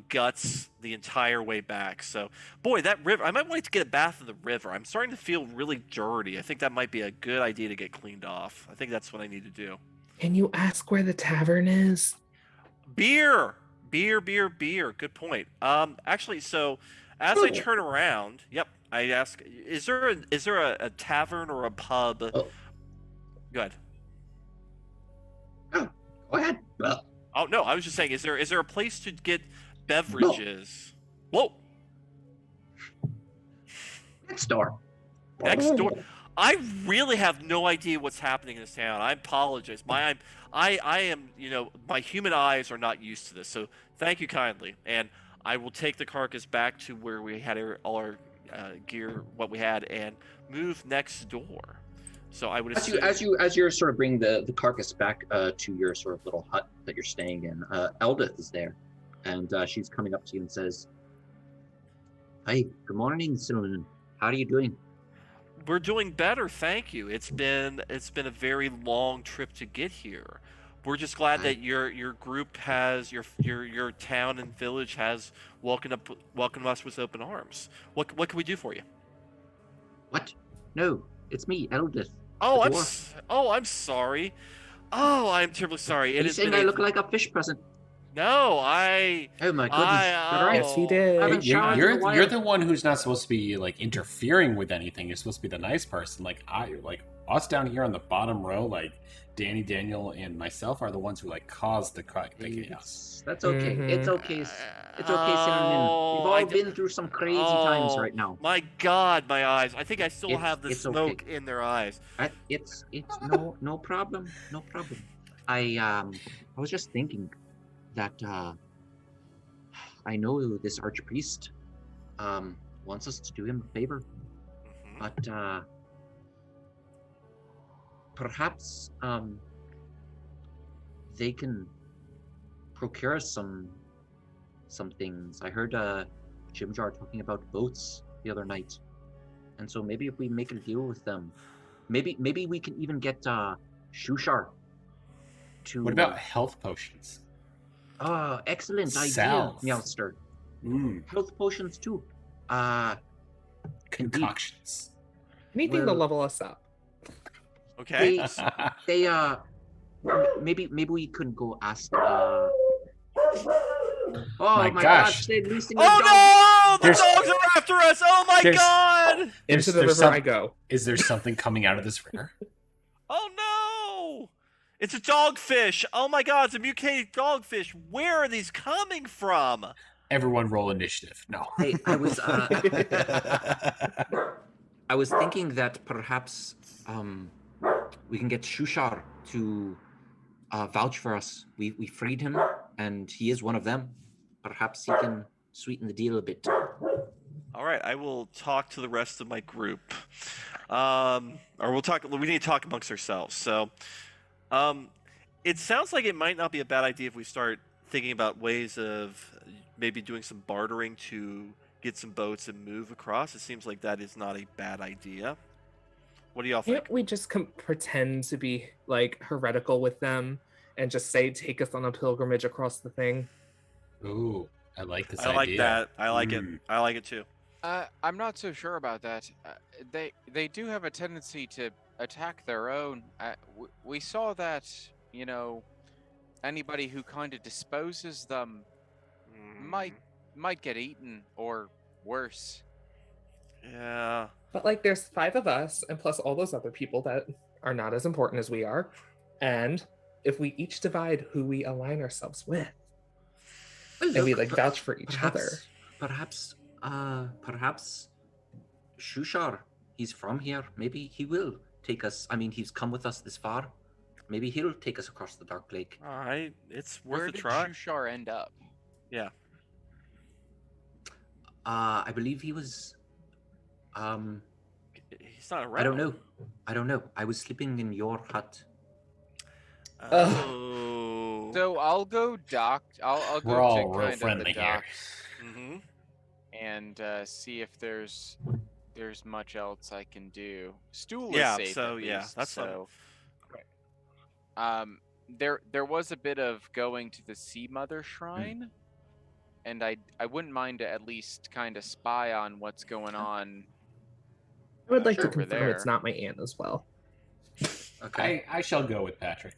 guts the entire way back. So, boy, that river, I might want to get a bath in the river. I'm starting to feel really dirty. I think that might be a good idea to get cleaned off. I think that's what I need to do. Can you ask where the tavern is? Beer. Good point. Actually, so as I turn around, I ask, is there a tavern or a pub? Oh. Go ahead. Oh, go ahead. Well, Oh no, I was just saying, is there a place to get beverages? Whoa. next door. Next door. I really have no idea what's happening in this town. I apologize. I am, my human eyes are not used to this. So thank you kindly, and I will take the carcass back to where we had all our gear, what we had, and move next door. So I would assume... as you're sort of bringing the carcass back to your sort of little hut that you're staying in, Eldith is there, and she's coming up to you and says, "Hi, good morning, Silnan. How are you doing?" We're doing better, thank you. It's been a very long trip to get here. We're just glad that your group has your town and village has welcomed us with open arms. What can we do for you? What? No, it's me, Eldith. Oh, I'm sorry. Oh, I'm terribly sorry. Are you saying I look like a fish present? No, Oh my goodness! You're right. Yes, he did. You're the one who's not supposed to be like interfering with anything. You're supposed to be the nice person. Like us down here on the bottom row, like Danny, Daniel, and myself are the ones who like caused the chaos. That's okay. It's okay. It's okay, Silnan. We've all been through some crazy times right now. My God, my eyes! I think I still have the smoke in their eyes. It's no problem. No problem. I was just thinking that I know this archpriest wants us to do him a favor, but perhaps they can procure us some things. I heard Jimjar talking about boats the other night, and so maybe if we make a deal with them, maybe we can even get Shushar to. What about health potions? Excellent Salve. idea, Meowster. Health potions too. Concoctions. Anything to level us up. Okay. They maybe we could go ask. Oh my gosh! They're loosing the dog. No! The dogs are after us! Oh my God! Into the river I go. Is there something coming out of this river? Oh no! It's a dogfish! Oh my God, it's a mutated dogfish! Where are these coming from? Everyone roll initiative. No. Hey, I was thinking that perhaps we can get Shushar to vouch for us. We freed him, and he is one of them. Perhaps he can sweeten the deal a bit. All right, I will talk to the rest of my group. Or we'll talk. We need to talk amongst ourselves. So, it sounds like it might not be a bad idea if we start thinking about ways of maybe doing some bartering to get some boats and move across. It seems like that is not a bad idea. What do y'all think? Can't we just pretend to be like heretical with them and just say, take us on a pilgrimage across the thing? Ooh, I like this idea. I like that. I like it. I like it too. I'm not so sure about that. They do have a tendency to attack their own. We saw that, anybody who kind of disposes them might get eaten or worse. Yeah. But like, there's 5 of us, and plus all those other people that are not as important as we are. And if we each divide who we align ourselves with, and we like vouch for each other. Perhaps Shushar, he's from here. Maybe he will take us. I mean, he's come with us this far. Maybe he'll take us across the Dark Lake. All right, it's worth Where a try. did Shushar end up? Yeah. I believe he was. He's not around. I don't know. I was sleeping in your hut. Oh. So I'll go dock. I'll We're go all to real kind of friendly the here. docks. and see if there's much else I can do. Stool is Yeah, safe. so, at yeah, least, that's so. There was a bit of going to the Sea Mother Shrine, and I wouldn't mind to at least kind of spy on what's going on. I would like to over confirm there. it's not my aunt as well. Okay. I shall go with Patrick.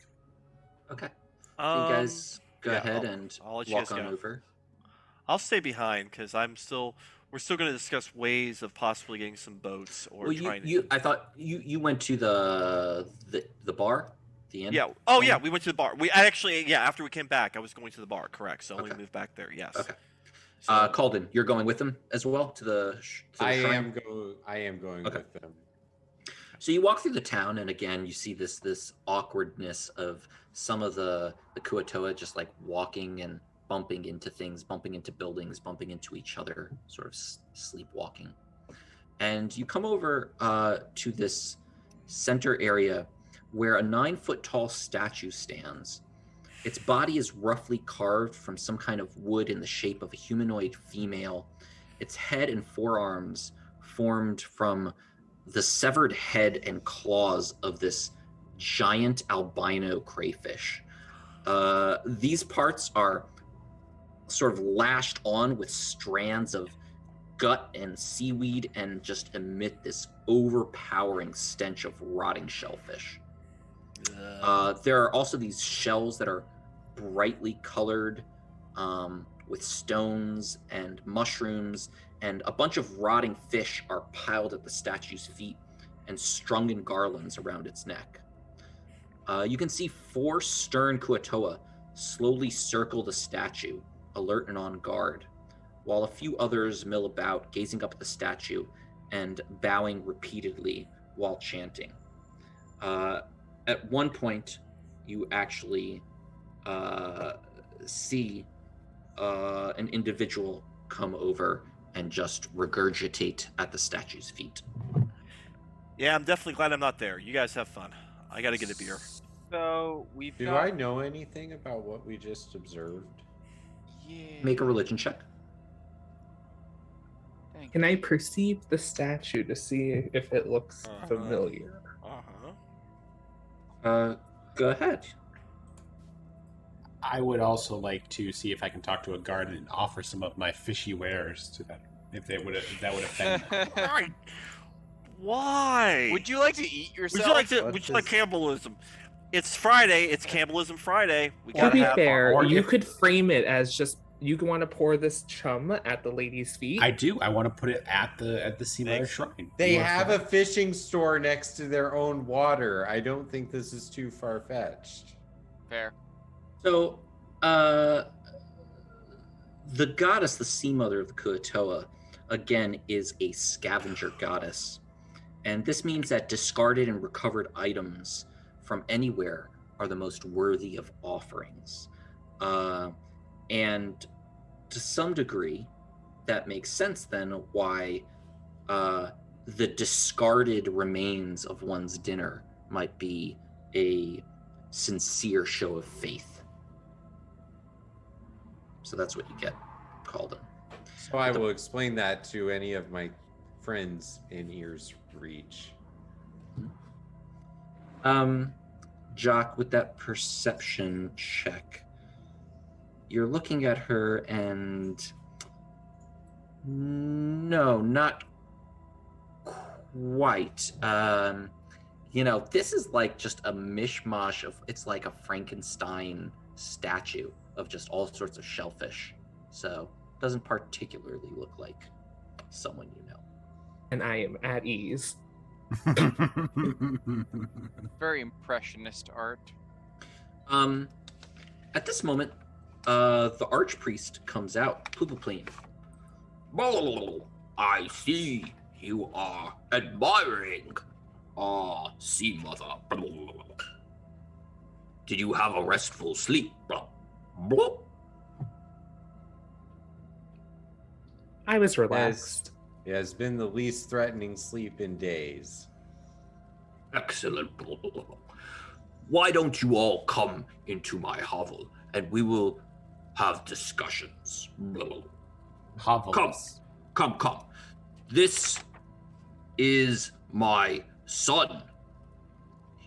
Okay. You guys go yeah, ahead and I'll let you walk guys on go. over. I'll stay behind because we're still going to discuss ways of possibly getting some boats or Well, trying. I thought you went to the bar, the inn. Yeah. Oh, yeah. We went to the bar. After we came back, I was going to the bar. Correct. So we moved back there. Yes. Okay. So, Calden, you're going with them as well to the. I shrine? am going with them. So you walk through the town, and again, you see this awkwardness of some of the Kuatoa just like walking and bumping into things, bumping into buildings, bumping into each other, sort of sleepwalking. And you come over to this center area where a 9-foot tall statue stands. Its body is roughly carved from some kind of wood in the shape of a humanoid female. Its head and forearms formed from the severed head and claws of this giant albino crayfish. These parts are sort of lashed on with strands of gut and seaweed and just emit this overpowering stench of rotting shellfish. There are also these shells that are brightly colored with stones and mushrooms, and a bunch of rotting fish are piled at the statue's feet and strung in garlands around its neck. You can see 4 stern Kuatoa slowly circle the statue, alert and on guard, while a few others mill about, gazing up at the statue and bowing repeatedly while chanting. At one point, you actually see an individual come over and just regurgitate at the statue's feet. Yeah, I'm definitely glad I'm not there. You guys have fun. I got to get a beer. So Do I know anything about what we just observed? Yeah. Make a religion check. Can I perceive the statue to see if it looks familiar? Go ahead. I would also like to see if I can talk to a guard and offer some of my fishy wares to them, if that would offend them. Why? Would you like to eat yourself? Would you like cannibalism? It's Friday. It's Cannibalism Friday. We To gotta be have fair, or you if- could frame it as just you want to pour this chum at the lady's feet. I do. I want to put it at the Sea Mother Shrine. They You want have to- a fishing store next to their own water. I don't think this is too far-fetched. Fair. So, the goddess, the sea mother of the Kuatoa, again, is a scavenger goddess. And this means that discarded and recovered items from anywhere are the most worthy of offerings. And to some degree, that makes sense then why the discarded remains of one's dinner might be a sincere show of faith. So that's what you get called in. So I will explain that to any of my friends in ear's reach. Jock, with that perception check, you're looking at her and no, not quite. This is like just a mishmash of, it's like a Frankenstein statue of just all sorts of shellfish. So it doesn't particularly look like someone you know. And I am at ease. Very impressionist art. At this moment, the archpriest comes out, Poopapleen. I see you are admiring our sea mother. Did you have a restful sleep? I was relaxed. It has been the least threatening sleep in days. Excellent. Why don't you all come into my hovel and we will have discussions. Hovels. Come. come. This is my son.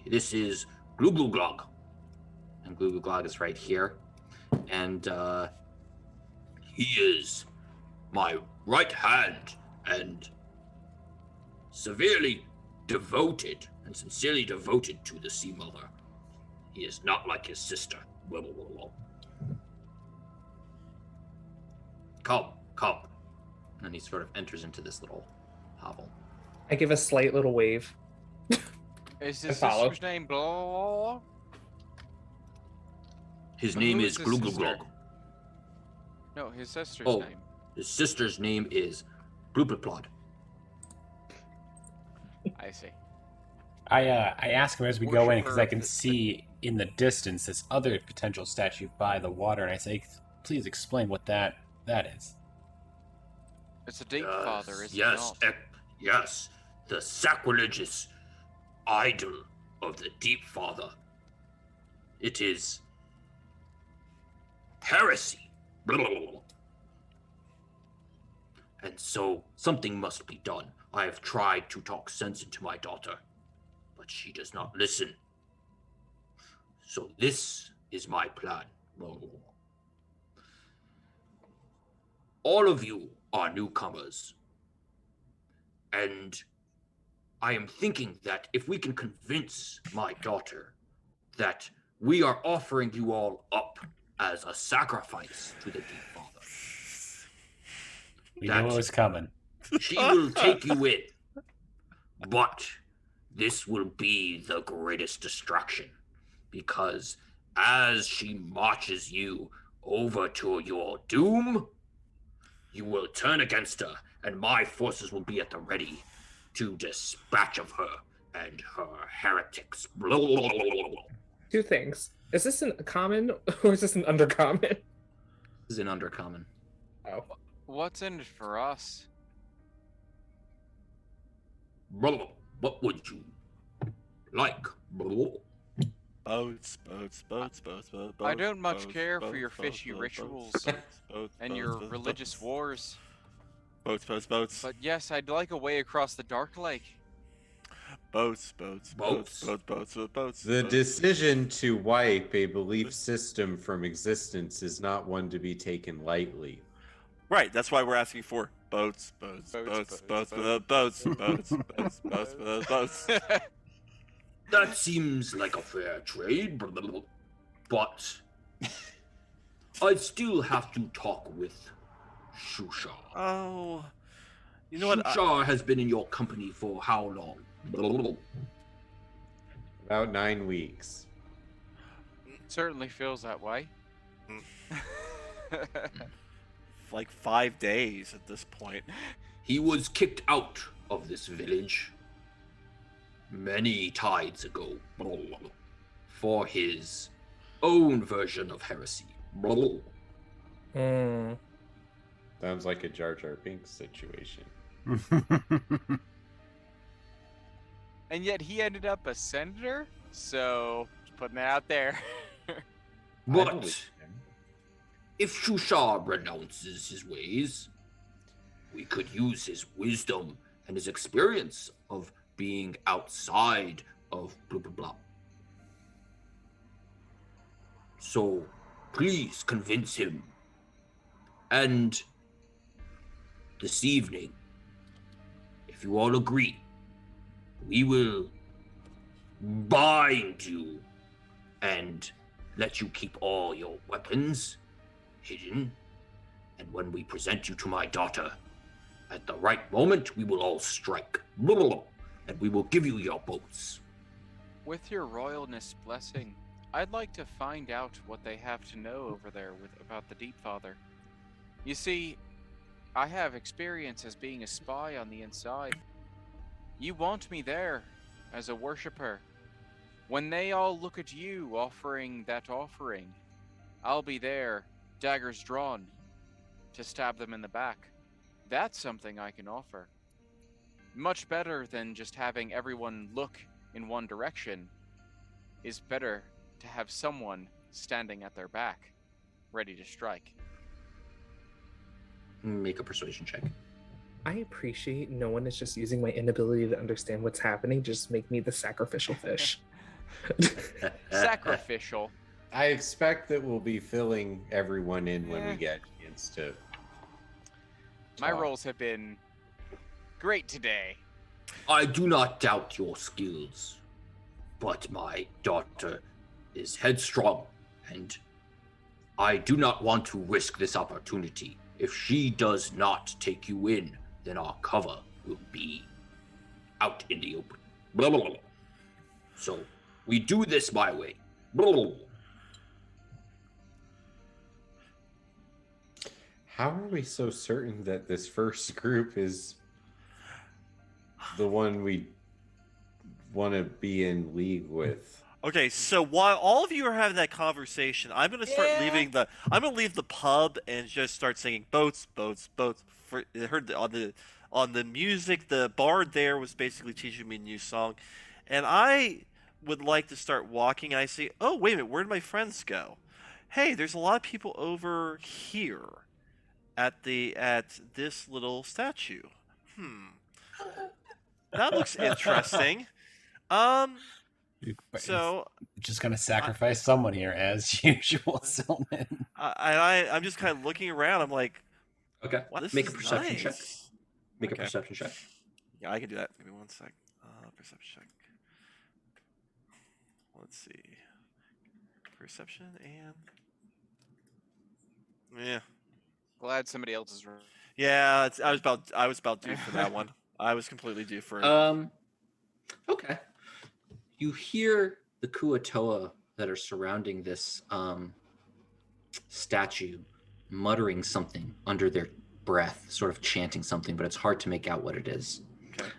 This is Glug. And Glug is right here. And he is my right hand and severely devoted and sincerely devoted to the Sea Mother. He is not like his sister. Come. and he sort of enters into this little hovel. I give a slight little wave. Is his follow. sister's name blah? His But name who is is his Glug. sister? No, his sister's Oh, name. his sister's name is Blooperplod. I see. I ask him as we go in because I Worshipper can of the- see in the distance this other potential statue by the water, and I say, "Please explain what that is." It's a deep father, is it yes, not? yes. The sacrilegious idol of the Deep Father. It is heresy. And so something must be done. I have tried to talk sense into my daughter, but she does not listen. So this is my plan. All of you are newcomers. And I am thinking that if we can convince my daughter that we are offering you all up as a sacrifice to the Deep Father, We knew it was coming. she will take you in. But this will be the greatest distraction, because as she marches you over to your doom, you will turn against her, and my forces will be at the ready to dispatch of her and her heretics. Two things. Is this a common or is this an undercommon? This is an undercommon. Oh. What's in it for us? What would you like? Boats. I don't much care for your fishy rituals and your religious wars. Boats. But yes, I'd like a way across the Dark Lake. Boats. The decision to wipe a belief system from existence is not one to be taken lightly. Right, that's why we're asking for boats. That seems like a fair trade, but I still have to talk with Shusha. Oh, you know what? Shusha has been in your company for how long? About 9 weeks. Certainly feels that way. Like 5 days at this point. He was kicked out of this village many tides ago for his own version of heresy. Sounds like a Jar Jar Binks situation. And yet he ended up a senator? So, just putting that out there. But if Shusha renounces his ways, we could use his wisdom and his experience of being outside of blah blah blah. So please convince him. And this evening, if you all agree, we will bind you and let you keep all your weapons hidden. And when we present you to my daughter, at the right moment, we will all strike. And we will give you your boats. With your royalness blessing, I'd like to find out what they have to know over there about the Deep Father. You see, I have experience as being a spy on the inside. You want me there as a worshipper. When they all look at you offering that offering, I'll be there, daggers drawn, to stab them in the back. That's something I can offer. Much better than just having everyone look in one direction. Is better to have someone standing at their back, ready to strike. Make a persuasion check. I appreciate no one is just using my inability to understand what's happening just make me the sacrificial fish. Sacrificial. I expect that we'll be filling everyone in when we get a chance to. My talk. rolls have been great today. I do not doubt your skills, but my daughter is headstrong, and I do not want to risk this opportunity. If she does not take you in, then our cover will be out in the open. Blah, blah, blah. So we do this my way. Blah, blah, blah. How are we so certain that this first group is the one we want to be in league with? Okay, so while all of you are having that conversation, I'm gonna start leaving the. I'm gonna leave the pub and just start singing boats, boats, boats. I heard on the music, the bard there was basically teaching me a new song, and I would like to start walking. And I say, oh wait a minute, where did my friends go? Hey, there's a lot of people over here at this little statue. That looks interesting. So just gonna sacrifice someone here as usual, Silnan. I'm just kind of looking around. I'm like, Okay, wow, this make a is perception check. nice. Make Okay. a perception check. Yeah, I can do that. Give me one sec. Perception check. Let's see. Perception and yeah, Glad somebody else is. yeah. I was about due for that one. I was completely due for it. Okay. You hear the Kuatoa that are surrounding this statue muttering something under their breath, sort of chanting something, but it's hard to make out what it is. Okay.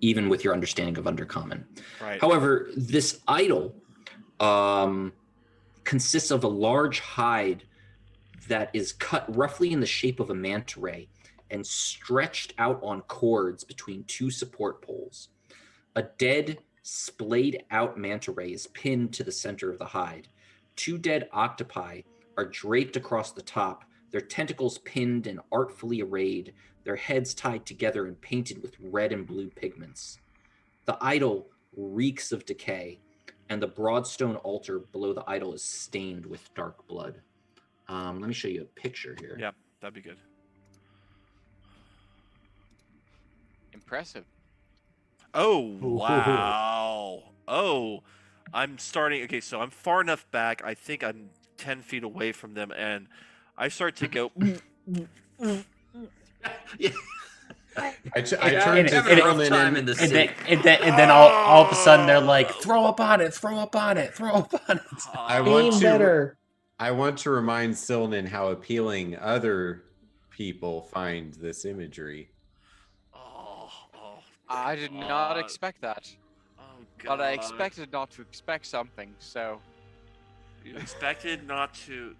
Even with your understanding of Undercommon. Right. However, this idol consists of a large hide that is cut roughly in the shape of a manta ray and stretched out on cords between two support poles. A dead, splayed out manta ray is pinned to the center of the hide. Two dead octopi are draped across the top, their tentacles pinned and artfully arrayed, their heads tied together and painted with red and blue pigments. The idol reeks of decay, and the broad stone altar below the idol is stained with dark blood. Let me show you a picture here. Yeah, that'd be good. Impressive. Oh, wow. Oh, I'm starting. Okay, so I'm far enough back. I think I'm 10 feet away from them, and I start to go. I turn to Silnan and then all of a sudden they're like, throw up on it, throw up on it, throw up on it. I want to remind Silnan how appealing other people find this imagery. I did not expect that. Oh, God. But I expected not to expect something, so. You expected not to.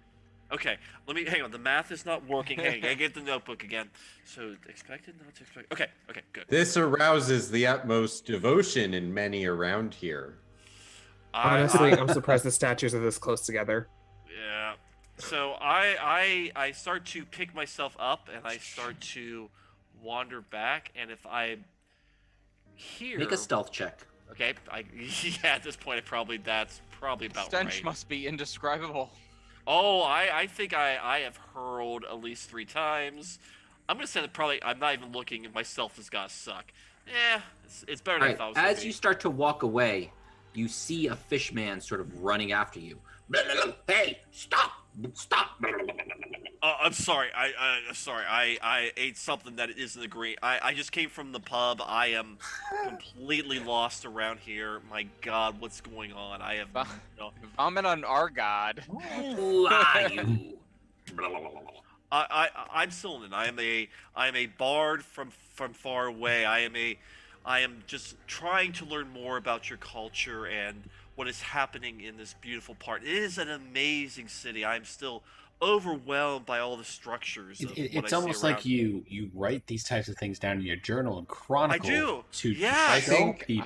Okay, let me hang on. The math is not working. Hang on, I get the notebook again. So expected not to expect. Okay, good. This arouses the utmost devotion in many around here. Honestly, I'm surprised the statues are this close together. Yeah. So I start to pick myself up and I start to wander back, and if I hear, make a stealth check. Okay, yeah. At this point, that's probably about Stench right. must be indescribable. Oh, I think I have hurled at least 3 times. I'm gonna say that probably I'm not even looking. My stealth has got to suck. Yeah, it's better than I thought it was gonna As be. you start to walk away, you see a fish man sort of running after you. Hey, stop! I'm sorry. I ate something that isn't a green. I just came from the pub. I am completely lost around here. My God, what's going on? I have no. Vomit on our god. Who are you? I'm Silnan. I am a bard from far away. I am just trying to learn more about your culture and what is happening in this beautiful part. It is an amazing city. I am still overwhelmed by all the structures. It's almost like you write these types of things down in your journal and chronicle. I do. Yeah. I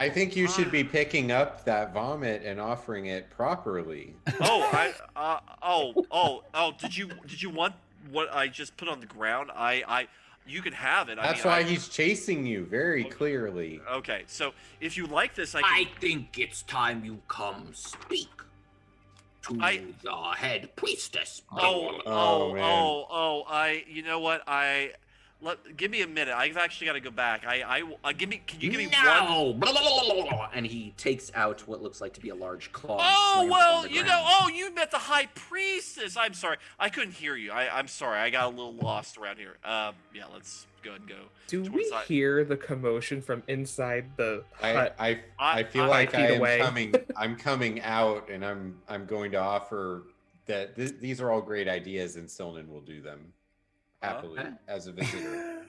think you should be picking up that vomit and offering it properly. Did you want what I just put on the ground? you can have it. That's why he's chasing you very clearly. Okay, so if you like this, I think it's time you come speak to the head priestess. You know what? Give me a minute. I've actually got to go back. Can you give me one? And he takes out what looks like to be a large claw. Oh, well, you met the high priestess. I'm sorry. I couldn't hear you. I'm sorry. I got a little lost around here. Yeah, let's go ahead and go. Do we hear the commotion from inside the hut? I feel like I'm coming out, and I'm going to offer that these are all great ideas, and Silnan will do them happily as a visitor.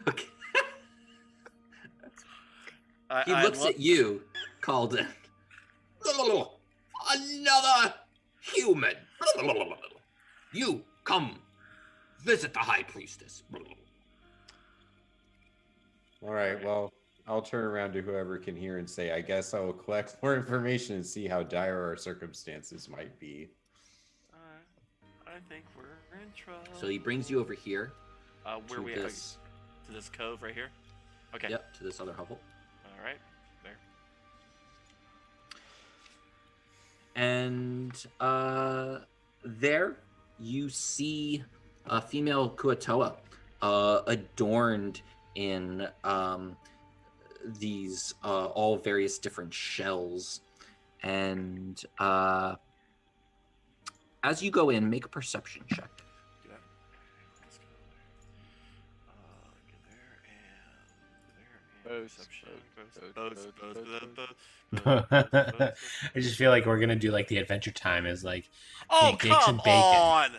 Okay. He looks at you, Calden. Another human. You come visit the high priestess. All right, well, I'll turn around to whoever can hear and say, I guess I will collect more information and see how dire our circumstances might be. I think we're in trouble. So he brings you over here. Where we to this cove right here? Okay. Yep, to this other hovel. All right, there. And there you see a female Kuatoa adorned in these all various different shells. And as you go in, make a perception check. I just feel like we're gonna do like the Adventure Time is like pancakes and bacon.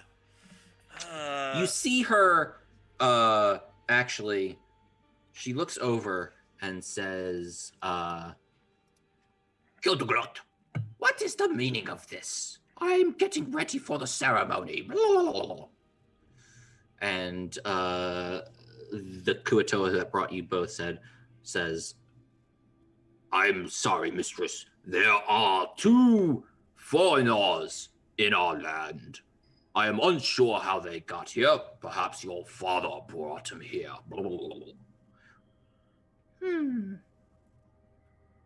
On! You see her actually she looks over and says Gildegrot, what is the meaning of this? I'm getting ready for the ceremony. And the Kuatoa that brought you both says, I'm sorry, mistress. There are 2 foreigners in our land. I am unsure how they got here. Perhaps your father brought them here.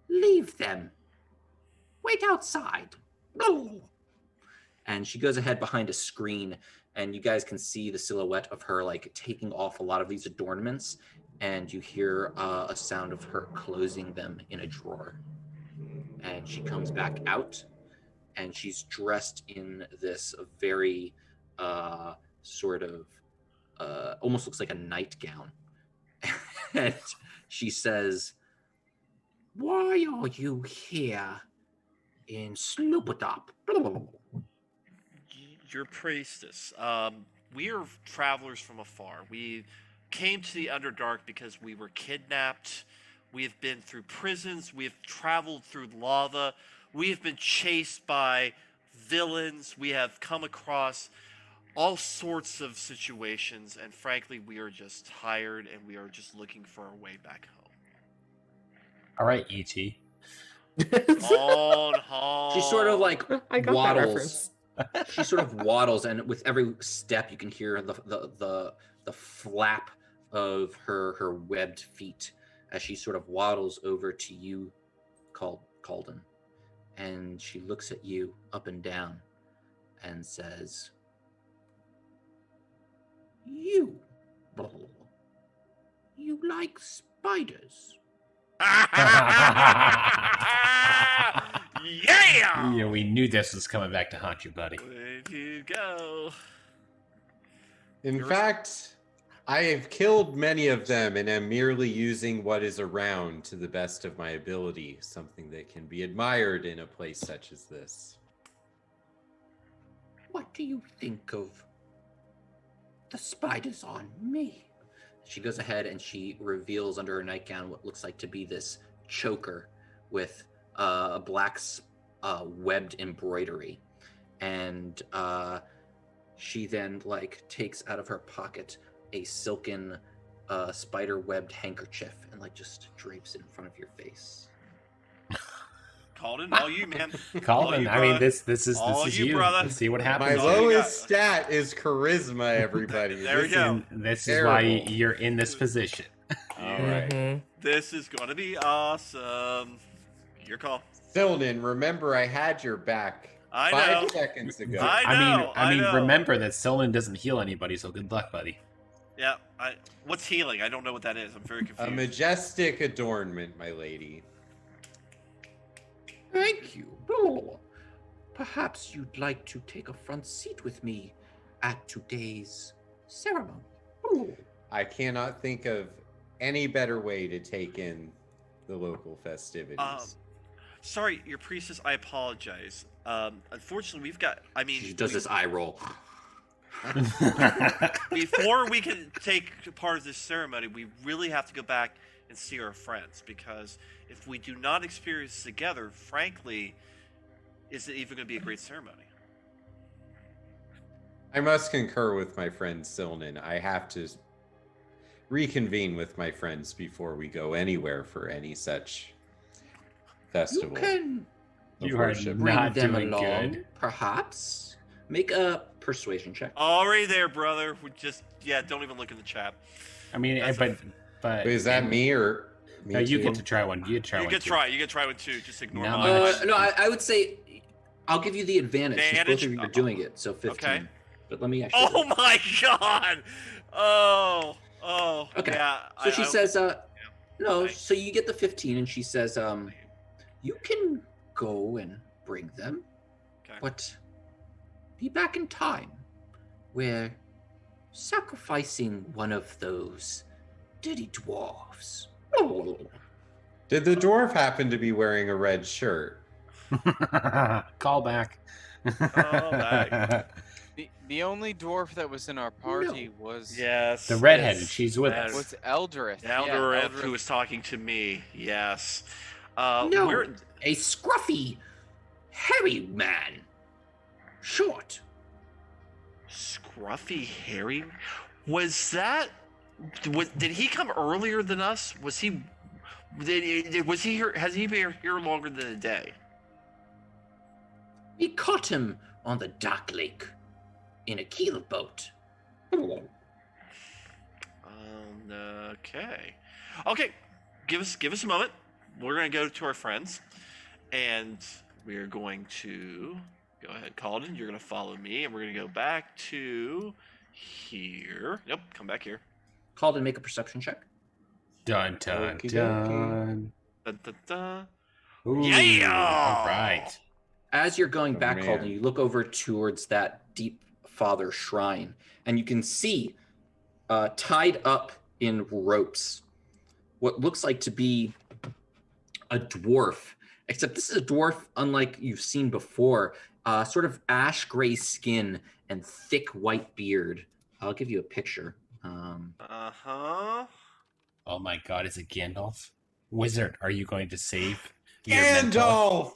Leave them. Wait outside. And she goes ahead behind a screen, and you guys can see the silhouette of her like taking off a lot of these adornments, and you hear a sound of her closing them in a drawer. And she comes back out, and she's dressed in this very sort of almost looks like a nightgown. And she says, why are you here in Sloopatop? Your priestess. We are travelers from afar. We came to the Underdark because we were kidnapped. We have been through prisons. We have traveled through lava. We have been chased by villains. We have come across all sorts of situations. And frankly, we are just tired and we are just looking for our way back home. All right, E.T. On home. She sort of like I got that reference. She sort of waddles, and with every step, you can hear the flap of her webbed feet as she sort of waddles over to you, Calden, and she looks at you up and down, and says, "You like spiders?" Yeah! Yeah, we knew this was coming back to haunt you, buddy. Where'd you go? In fact, I have killed many of them and am merely using what is around to the best of my ability, something that can be admired in a place such as this. What do you think of the spiders on me? She goes ahead and she reveals under her nightgown what looks like to be this choker with a black webbed embroidery. And she then like takes out of her pocket a silken spider webbed handkerchief and like just drapes it in front of your face. Calden, all you, man. Calden, I mean, this is you. brother. Let's see what My happens. lowest stat is charisma, everybody. There we go. This is why terrible. you're in this position. All right. Mhm. This is going to be awesome. Your call. Silnan, remember I had your back I 5 know. seconds ago. I know. remember that Silnan doesn't heal anybody, so good luck, buddy. Yeah. What's healing? I don't know what that is. I'm very confused. A majestic adornment, my lady. Thank you. Perhaps you'd like to take a front seat with me at today's ceremony. I cannot think of any better way to take in the local festivities. Sorry, your priestess. I apologize. Unfortunately, we've got. I mean, She does this eye roll. before we can take part of this ceremony, we really have to go back and see our friends, because if we do not experience this together, frankly, is it even going to be a great ceremony? I must concur with my friend Silnan. I have to reconvene with my friends before we go anywhere for any such festival. You can You are worship. bring not them doing along, good. perhaps. Make a persuasion check. Already there, brother. We just don't even look in the chat. I mean, That's but Wait, is that me or me? you too? get to try one. You get to try You one. can too. try. You can try one too. Just ignore No, mine. No, I would say I'll give you the advantage, since both of you are Advantage? doing it, so 15. Okay. But let me actually. Oh my god! Oh. Okay. Yeah. So she says, no, Right. so you get the 15, and she says, you can go and bring them, Okay. but be back in time. We're sacrificing one of those dirty dwarves. Did the dwarf happen to be wearing a red shirt? Call back. back. The only dwarf that was in our party was Yes. The redheaded, yes, she's with yes. us. was Eldrith. Yeah, Eldereth, who was talking to me. Yes. No, We're, a scruffy, hairy man. Short. Scruffy Harry? Was that? Did he come earlier than us? Was he? Was he here? Has he been here longer than a day? We caught him on the Dark Lake in a keel boat. Okay. Okay. Give us a moment. We're gonna go to our friends, and we're going to go ahead, Calden. You're gonna follow me, and we're gonna go back to here. Nope. Come back here. Called and make a perception check. Dun dun Okey dun. Da, da, da. Ooh, Yeah! All right. As you're going Oh, back, man. Calden, you look over towards that deep father shrine, and you can see tied up in ropes what looks like to be a dwarf, except this is a dwarf unlike you've seen before. Sort of ash gray skin and thick white beard. I'll give you a picture. Uh-huh. Oh my God, is it Gandalf? Wizard, are you going to save your mentor? Gandalf!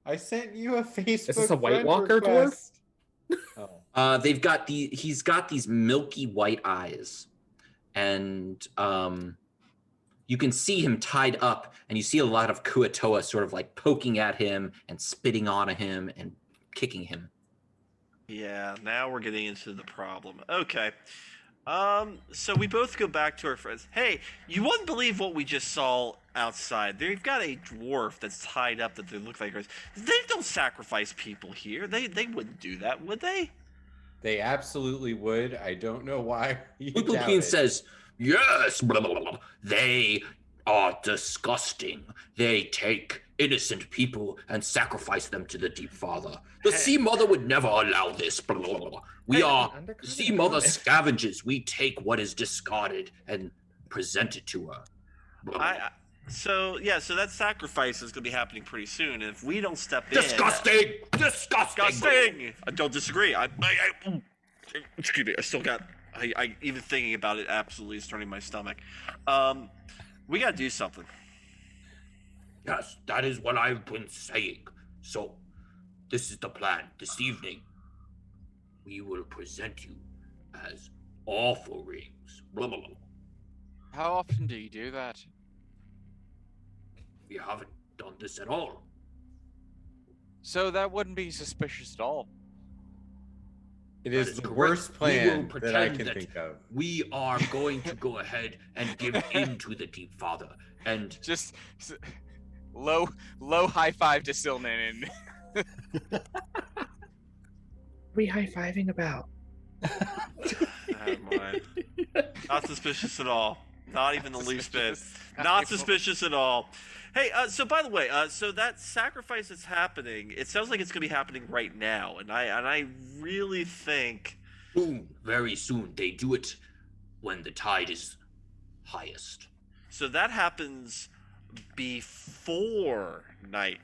I sent you a Facebook. this a White friend Walker dwarf? request. Oh. He's got these milky white eyes, and you can see him tied up, and you see a lot of Kuatoa sort of like poking at him and spitting on him and kicking him. Yeah, now we're getting into the problem. Okay. So we both go back to our friends. Hey, you wouldn't believe what we just saw outside. They've got a dwarf that's tied up that they look like. They don't sacrifice people here. They wouldn't do that, would they? They absolutely would. I don't know why. You Little doubt Queen it. says, yes, blah, blah, blah, blah. They are disgusting. They take innocent people and sacrifice them to the Deep Father. The Sea Mother would never allow this. Blah, blah, blah, blah. We are Undercut Sea it. Mother scavengers. We take what is discarded and present it to her. Blah, blah, blah. So that sacrifice is going to be happening pretty soon. And if we don't step in, Disgusting! Disgusting! disgusting. I don't disagree. Excuse me. I still got. I even thinking about it absolutely is turning my stomach. We got to do something. Yes, that is what I've been saying. So, this is the plan. This evening, we will present you as offerings. Blah, blah, blah. How often do you do that? We haven't done this at all. So that wouldn't be suspicious at all. It That is is the correct. worst We will plan that I pretend can that think of. We are going to go ahead and give in to the Deep Father. And Just low high five to Silnan. What are we high-fiving about? Not suspicious at all. Not even the least bit. Not suspicious at all. Hey, so by the way, so that sacrifice that's happening, it sounds like it's going to be happening right now, and I really think soon, very soon, they do it when the tide is highest. so. That happens before night.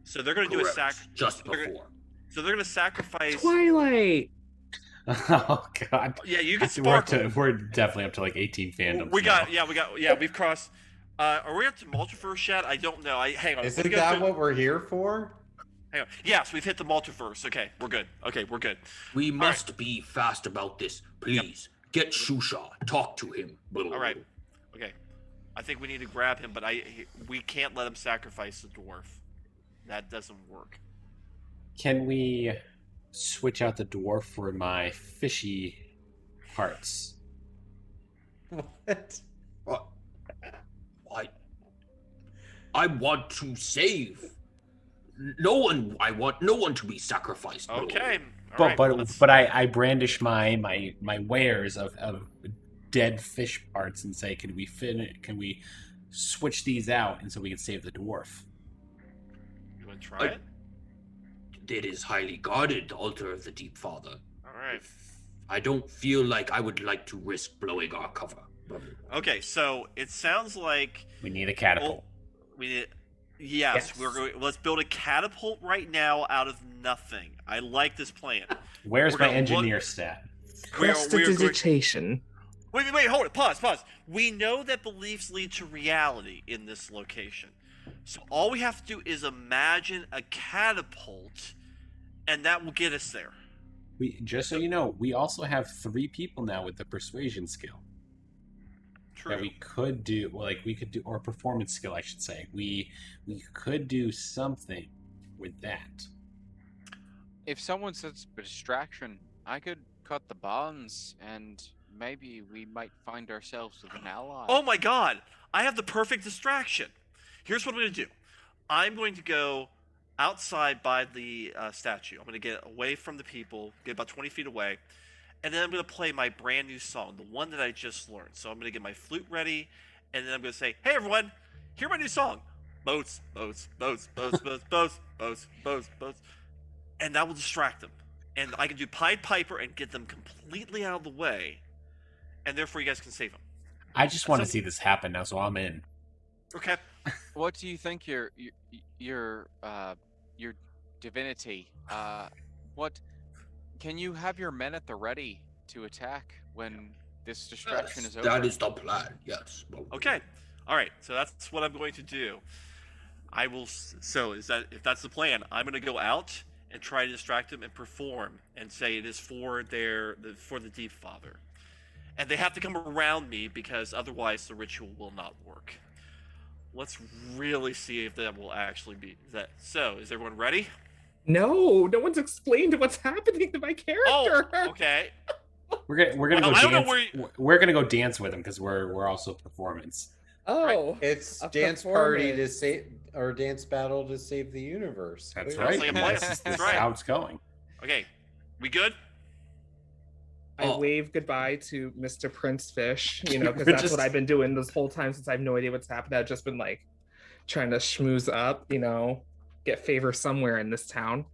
So they're going to do a Correct. Just before. So they're going to sacrifice. Twilight. Oh god. Yeah, you can We're, sparkle. we're definitely up to like 18 fandoms. We've crossed. Are we up to multiverse yet? I don't know. Hang on. Isn't that what we're here for? Hang on. Yes, we've hit the multiverse. Okay, we're good. We must be fast about this. Please, get Shusha. Talk to him. All right. Okay. I think we need to grab him, but we can't let him sacrifice the dwarf. That doesn't work. Can we switch out the dwarf for my fishy parts? What? I want to save. I want no one to be sacrificed. Okay. But I brandish my wares of dead fish parts and say, can we switch these out and so we can save the dwarf? You want to try it? It is highly guarded, the altar of the Deep Father. All right. I don't feel like I would like to risk blowing our cover. Okay, so it sounds like we need a catapult. Yes. Let's build a catapult right now out of nothing. I like this plan. Where's my engineer stat? Prestidigitation. Wait, hold it. Pause. We know that beliefs lead to reality in this location. So all we have to do is imagine a catapult, and that will get us there. Just so you know, we also have 3 people now with the persuasion skill. True. That we could do, or performance skill, I should say. We could do something with that. If someone sets a distraction, I could cut the bonds, and maybe we might find ourselves with an ally. Oh my god! I have the perfect distraction. Here's what I'm going to do. I'm going to go outside by the statue. I'm going to get away from the people, get about 20 feet away, and then I'm going to play my brand new song, the one that I just learned. So I'm going to get my flute ready, and then I'm going to say, hey everyone, hear my new song. Boats, boats, boats, boats, boats, boats, boats, boats, boats. And that will distract them. And I can do Pied Piper and get them completely out of the way, and therefore you guys can save them. I just want to see this happen now, so I'm in. Okay. What do you think your divinity? What can you have your men at the ready to attack when this distraction is over? That is the plan. Yes. Okay. All right. So that's what I'm going to do. I will. So if that's the plan, I'm going to go out and try to distract them and perform and say it is for the Deep Father, and they have to come around me because otherwise the ritual will not work. Let's really see if that will actually be that. So, is everyone ready? No one's explained what's happening to my character. Oh, okay. We're gonna go dance. We're gonna go dance with him because we're also performance. Oh, it's dance party to save, or dance battle to save the universe. That's Sounds right. like a plan. That's right. How it's going. Okay, we good? I wave goodbye to Mr. Prince Fish, because that's what I've been doing this whole time since I have no idea what's happened. I've just been trying to schmooze up, get favor somewhere in this town.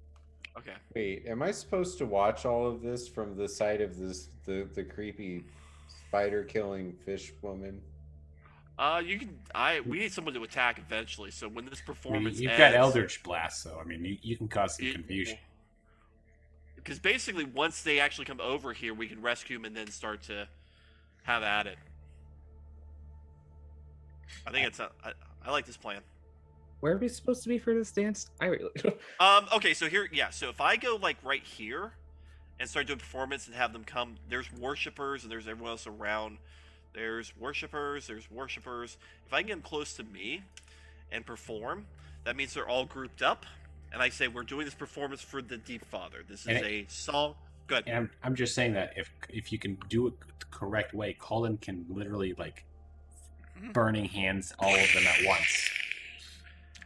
Okay. Wait, am I supposed to watch all of this from the side of the creepy spider killing fish woman? You can. We need someone to attack eventually. So when this performance you've ends, got Eldritch Blast, so you can cause some confusion. Because basically, once they actually come over here, we can rescue them and then start to have at it. I think I like this plan. Where are we supposed to be for this dance? I really don't. Okay, so here, yeah. So if I go right here and start doing performance and have them come, there's worshippers and there's everyone else around. There's worshippers. If I can get them close to me, and perform. That means they're all grouped up, and I say we're doing this performance for the Deep Father. This is a song. Good. And I'm just saying that if you can do it the correct way, Colin can literally like burning hands all of them at once.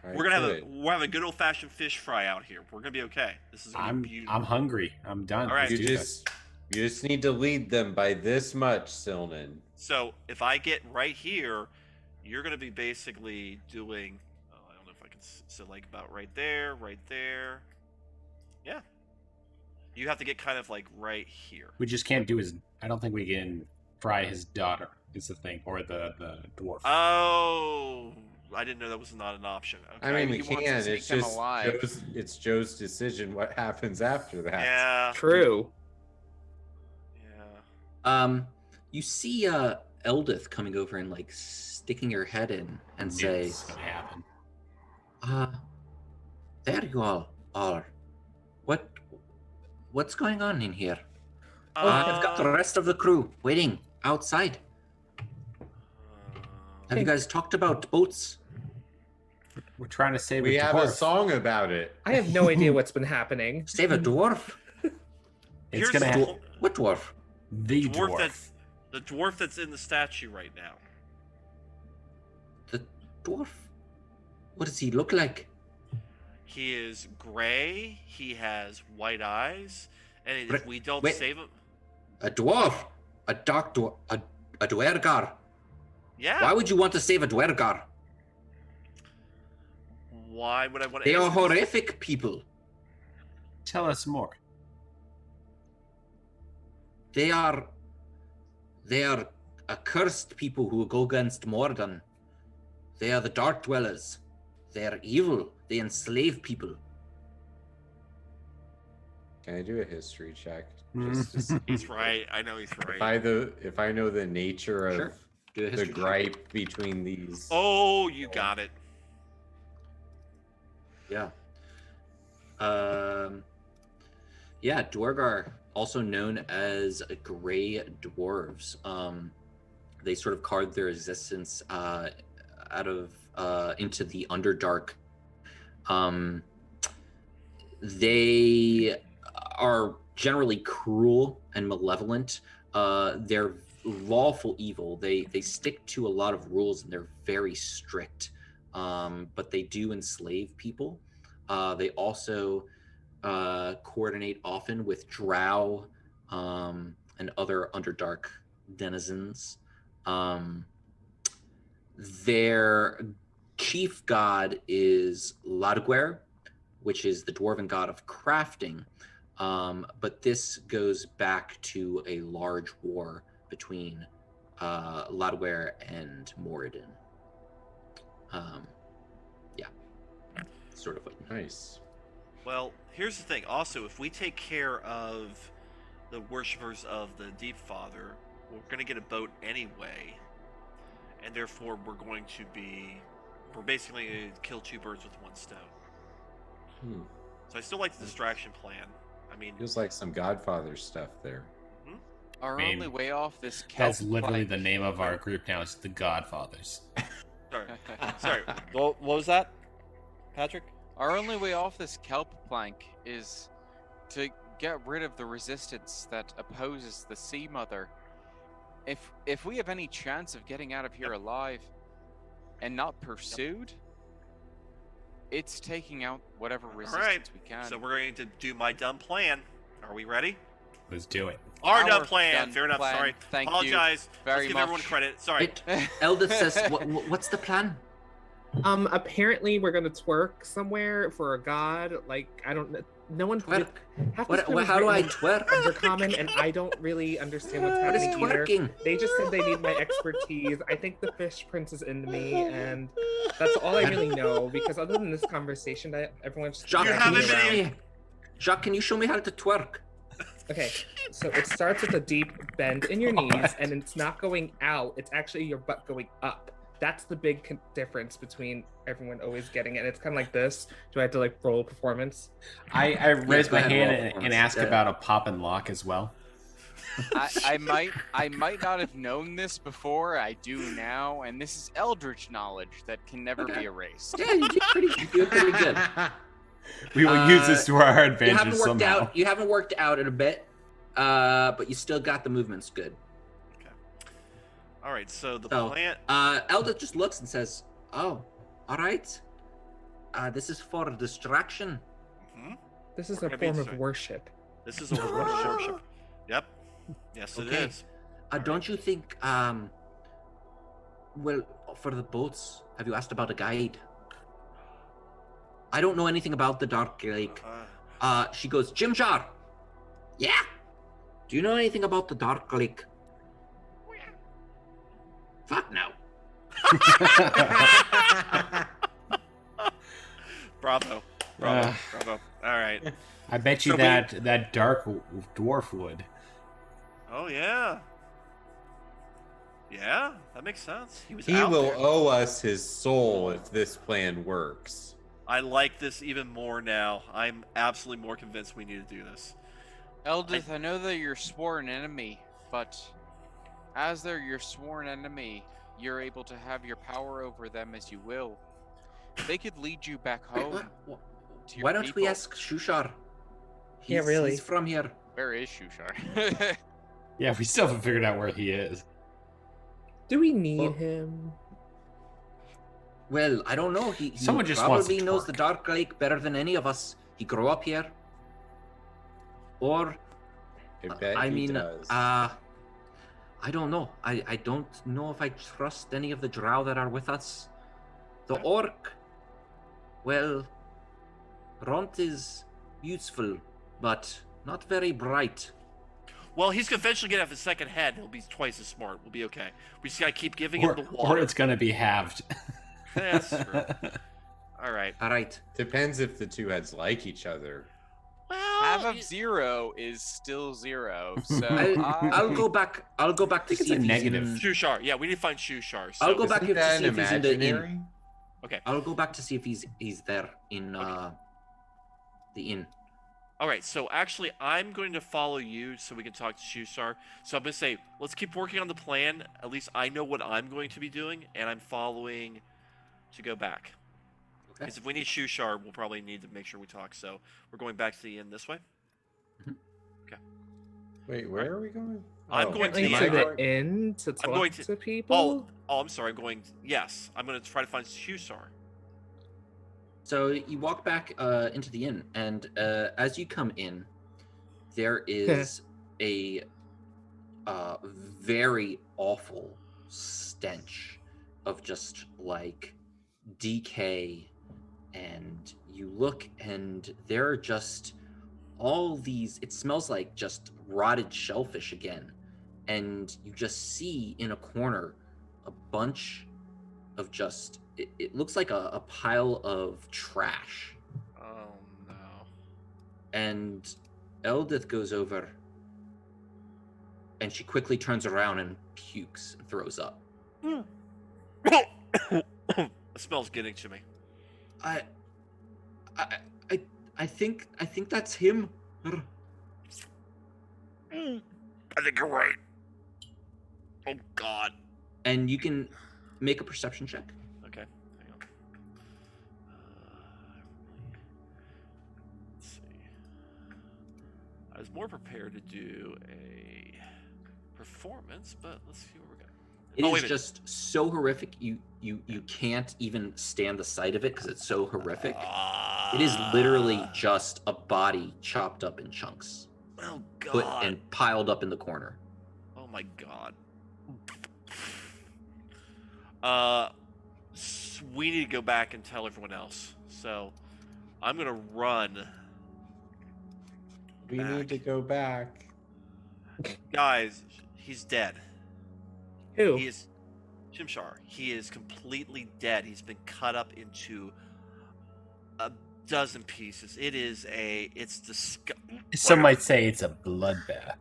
Right, We're having a good old fashioned fish fry out here. We're gonna be okay. This is gonna be beautiful. I'm hungry. I'm done. All right. You just need to lead them by this much, Silnan. So if I get right here, you're gonna be basically doing. Oh, I don't know if I can. So like about right there. Yeah. You have to get kind of like right here. We just can't do his. I don't think we can fry his daughter. Is the thing, or the dwarf. Oh, I didn't know that was not an option. Okay. I mean, we He wants to can. take It's them just alive. It's Joe's decision what happens after that. Yeah. True. Yeah. You see Eldith coming over and like sticking her head in and say, It's gonna happen. there you all are. What's going on in here? I've got the rest of the crew waiting outside. Have you guys talked about boats? We're trying to save We a have a dwarf. song about it. I have no idea what's been happening. Save a dwarf? It's Here's gonna the happen. whole- What dwarf? The dwarf dwarf. that's the dwarf that's in the statue right now. The dwarf? What does he look like? He is gray. He has white eyes, and Wait, if we don't wait. save him, A dwarf? A dark dwarf? A dwergar? yeah. Why would you want to save a dwergar? Why would I want to? They are horrific people. Tell us more. They are accursed people who go against Mordon. They are the Dark Dwellers. They are evil. They enslave people. Can I do a history check? Just to see He's right. I know he's right. if I know the nature of Sure. Do a the history check. gripe between these. Oh, you got it. Yeah. Yeah, Dwargar, also known as Gray Dwarves. They sort of carved their existence out of into the Underdark. They are generally cruel and malevolent. They're lawful evil. They stick to a lot of rules and they're very strict. But they do enslave people. They also coordinate often with Drow and other Underdark denizens. Their chief god is Lodestar, which is the dwarven god of crafting. But this goes back to a large war between Lodestar and Moradin. Yeah, sort of like Nice. Well, here's the thing. Also, if we take care of the worshippers of the Deep Father, we're going to get a boat anyway, and therefore we're basically going to kill two birds with one stone. So I still like the distraction plan. I mean, Feels like some Godfather stuff there. Our Maybe. only way off this kelp That's literally plank- the name of our group now. It's the Godfathers. sorry. What was that, Patrick? Our only way off this kelp plank is to get rid of the resistance that opposes the Sea Mother. If we have any chance of getting out of here alive and not pursued, it's taking out whatever resistance we can. So we're going to do my dumb plan. Are we ready? Let's do it. Our dumb Our plan. dumb Fair enough. plan. Sorry. Thank you Apologize. very Let's give much. everyone credit. Sorry. Eldith says, what's the plan? Apparently we're gonna twerk somewhere for a god. Like, I don't know. No one Twerk? half What, this room is how do I written twerk? Undercommon, and I don't really understand what's What is happening either. twerking? They just said they need my expertise. I think the fish prince is into me, and that's all I really know. Because other than this conversation, that everyone's just Jacques, You dragging can me you haven't show around. me? Jacques, can you show me how to twerk? Okay, so it starts with a deep bend in your knees, and it's not going out. It's actually your butt going up. That's the big difference between everyone always getting it. It's kind of like this. Do I have to like roll a performance? I raise go my ahead, hand roll and performance. ask Yeah. about a pop and lock as well. I might not have known this before. I do now, and this is eldritch knowledge that can never be erased. Yeah, you did pretty good. We will use this to our advantage You haven't worked somehow. out. You haven't worked out in a bit, but you still got the movements good. Okay. All right. So the plan. Eldith just looks and says, "Oh, all right. This is for distraction." Mm-hmm. This is We're a gonna be form of sorry. worship. This is a worship. Yep. Yes, it Okay. is. Don't you think? Well, for the boats, have you asked about a guide? I don't know anything about the Dark Lake. She goes, Jimjar. Yeah. Do you know anything about the Dark Lake? Fuck no. Bravo. Bravo. All right. I bet you So that dark dwarf would. Oh yeah. Yeah, that makes sense. He was. He out will there. owe us his soul if this plan works. I like this even more now. I'm absolutely more convinced we need to do this. Eldith, I know they're your sworn enemy, but as they're your sworn enemy, you're able to have your power over them as you will. They could lead you back home. To your Why don't we people. ask Shushar? Yeah, really. He's from here. Where is Shushar? Yeah, we still haven't figured out where he is. Do we need him? Well, I don't know. He Someone just wants probably to knows twerk. the Dark Lake better than any of us. He grew up here. Or, I bet I he mean, does. I don't know. I don't know if I trust any of the Drow that are with us. The orc, well, Ront is useful, but not very bright. Well, he's eventually gonna have a second head. He'll be twice as smart. We'll be okay. We just gotta keep giving Or, him the or water. it's gonna be halved. That's true. All right. All right. Depends if the two heads like each other. Half of 0 is still 0, so I'll go back. I'll go back to I think it's see a if he's negative. in- Shushar. Yeah, we need to find Shushar. So I'll go back Isn't to that see an if he's in the imaginary? inn. Okay. I'll go back to see if he's there in the inn. All right. So actually, I'm going to follow you so we can talk to Shushar. So I'm gonna say, let's keep working on the plan. At least I know what I'm going to be doing, and I'm following to go back. Okay. Because if we need Shushar, we'll probably need to make sure we talk. So we're going back to the inn this way. Wait, where are we going? I'm going to Like the am to I the going- inn to I'm talk going to to- people? Oh, I'm sorry. I'm going. Yes, I'm going to try to find Shushar. So you walk back into the inn, and as you come in, there is a very awful stench of just like decay, and you look, and there are just all these. It smells like just rotted shellfish again, and you just see in a corner a bunch of just. It looks like a pile of trash. Oh no. And Eldith goes over and she quickly turns around and pukes and throws up. The smell's getting to me. I think that's him. I think you're right. Oh God. And you can make a perception check. Okay. Hang on. Let's see. I was more prepared to do a performance, but let's see what we got. It Oh, is wait a minute. just so horrific. You can't even stand the sight of it because it's so horrific. It is literally just a body chopped up in chunks, Oh put God. and piled up in the corner. Oh my God. We need to go back and tell everyone else. So, I'm gonna run. We need to go back. Guys, he's dead. Who? He is Shimshar. He is completely dead. He's been cut up into a dozen pieces. It's disgusting. Some might say it's a bloodbath.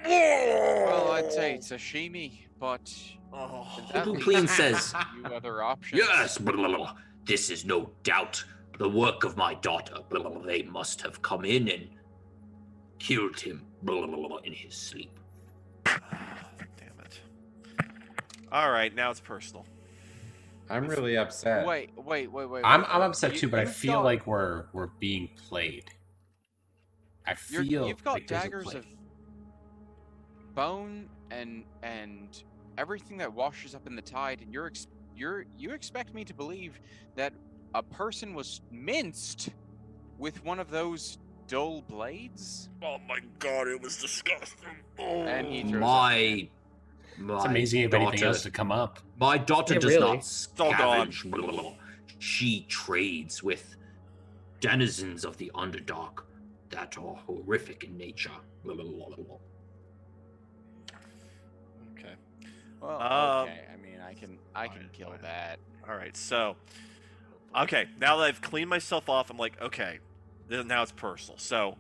well, I'd say it's a sashimi, but Oh. that Who leaves Queen says, you other options. Yes, blah, blah, blah. This is no doubt the work of my daughter. Blah, blah, blah. They must have come in and killed him blah, blah, blah, blah, in his sleep. Damn it. All right, now it's personal. I'm really upset. Wait. I'm upset You- too, but I you've feel got- like we're being played. I feel You've got like there's a daggers play. of bone and everything that washes up in the tide, and you expect me to believe that a person was minced with one of those dull blades? Oh my god, it was disgusting. And he throws My It's amazing if anything daughter- else to come up. My daughter Yeah, does really. not all gone. scavenge. She trades with denizens of the Underdark that are horrific in nature. Okay. Well, Um, okay. I mean, I can kill that. All right. So, okay. Now that I've cleaned myself off, I'm like, okay. Then now it's personal. So,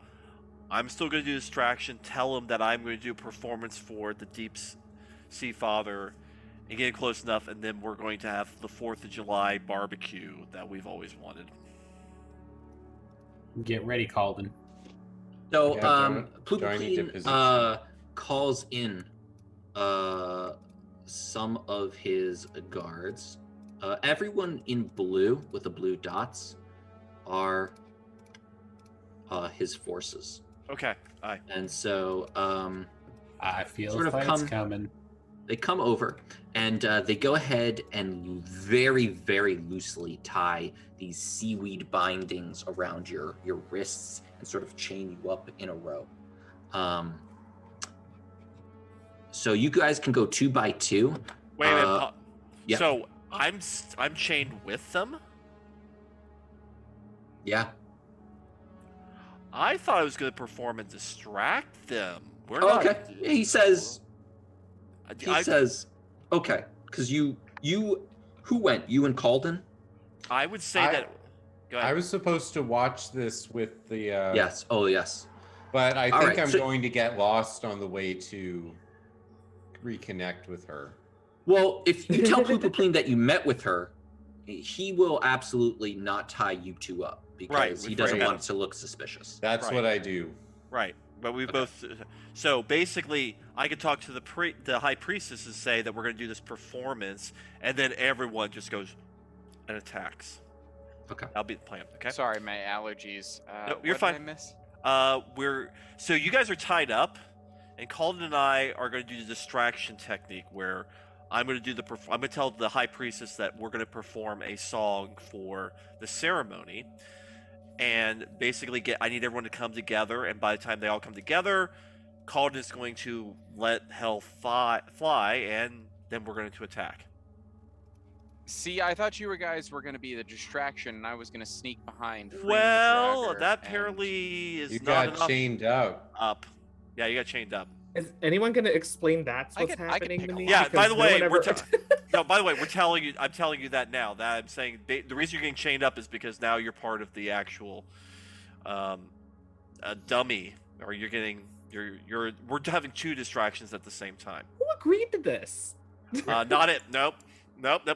I'm still going to do distraction. Tell him that I'm going to do a performance for the Deep Sea Father, and get close enough, and then we're going to have the 4th of July barbecue that we've always wanted. Get ready, Calden. So, Yeah, do I need to Plupacline position? calls in some of his guards. Everyone in blue with the blue dots are his forces. Okay. Aye. And so I feel Sort a of fight's come- coming. they come over and they go ahead and very, very loosely tie these seaweed bindings around your wrists and sort of chain you up in a row. So you guys can go 2 by 2. Wait a minute. yeah. So I'm chained with them. Yeah. I thought I was going to perform and distract them. We're Oh, not. okay. He says. He I, says, okay, because you, who went? You and Calden? I would say I- that. Go ahead. I was supposed to watch this with the. Yes. Oh, yes. But I All think right, I'm so- going to get lost on the way to reconnect with her. Well, if you tell Plupacline that you met with her, he will absolutely not tie you two up because Right, he we doesn't forget want it to look suspicious. That's Right. what I do. Right, but we Okay. both. So basically, I could talk to the high priestess and say that we're going to do this performance, and then everyone just goes and attacks. Okay. That'll be the plan. Okay. Sorry, my allergies. No, you're what fine. Did I miss? So you guys are tied up, and Calden and I are going to do the distraction technique where I'm going to do I'm going to tell the high priestess that we're going to perform a song for the ceremony, and basically I need everyone to come together, and by the time they all come together, Calden is going to let hell fly, and then we're going to attack. See, I thought you guys were going to be the distraction, and I was going to sneak behind. free the Well, driver, that and- apparently is You not got enough. chained up. Up. Yeah, you got chained up. Is anyone going to explain that's I what's could- I could happening pick to a me? lock. Yeah, by Because the no way, one ever- No, by the way, I'm telling you that now. That I'm saying the reason you're getting chained up is because now you're part of the actual dummy, or we're having 2 distractions at the same time. Who agreed to this? Not it. Nope.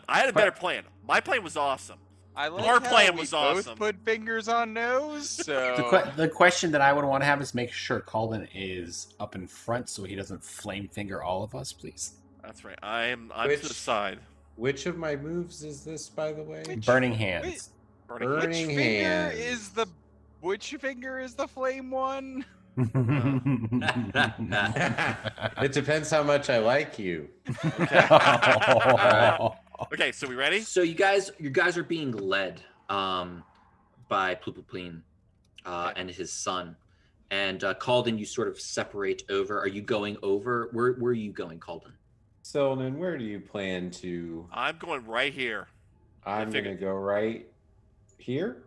I had a better plan. My plan was awesome. I like Our how plan we was both awesome. put fingers on nose. So The question that I would want to have is make sure Calden is up in front so he doesn't flame finger all of us, please. That's right. I'm to the Which- side. Which of my moves is this, by the way? Burning hands. Burning. which Burning finger hands. is the flame one? It depends how much I like you. Okay, so we ready? So you guys are being led by Plupacline and his son. And Calden, you sort of separate over. Are you going over? Where are you going, Calden? Silnan, where do you plan to? I'm going right here. I'm going to go right here.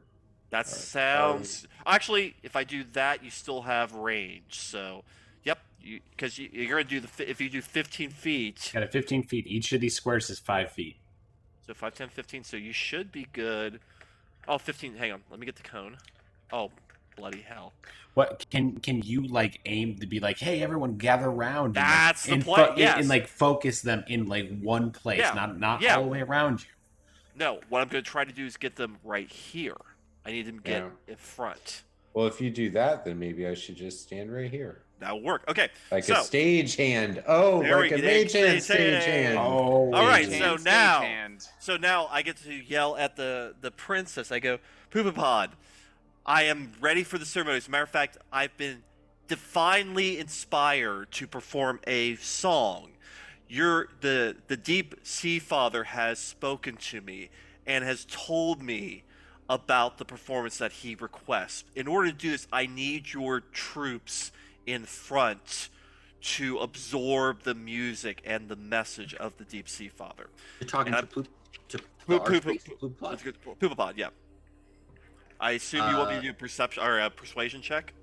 That Alright. sounds. Actually, if I do that, you still have range. So, yep, because you're going to do if you do 15 feet. Got it, 15 feet. Each of these squares is 5 feet. So 5, 10, 15. So you should be good. Oh, 15. Hang on. Let me get the cone. Oh, bloody hell. What can you like aim to be like, hey, everyone gather around? That's the and plan, yes. and like focus them in like one place, Yeah, not yeah. all the way around you. No, what I'm going to try to do is get them right here. I need them to get Yeah. in front. Well, if you do that, then maybe I should just stand right here. That'll work. Okay. Like so, a stage hand. Oh, there like we a go. mage hand stage hand. Oh, All right. Stage So hand, stage now, hand. I get to yell at the princess. I go, Poopapod, I am ready for the ceremony. As a matter of fact, I've been divinely inspired to perform a song. The deep sea father has spoken to me and has told me about the performance that he requests. In order to do this, I need your troops in front to absorb the music and the message of the deep sea father. You're talking And to the archpriest, Poopapod? Poopapod, yeah. I assume you want me to do a perception or a persuasion check?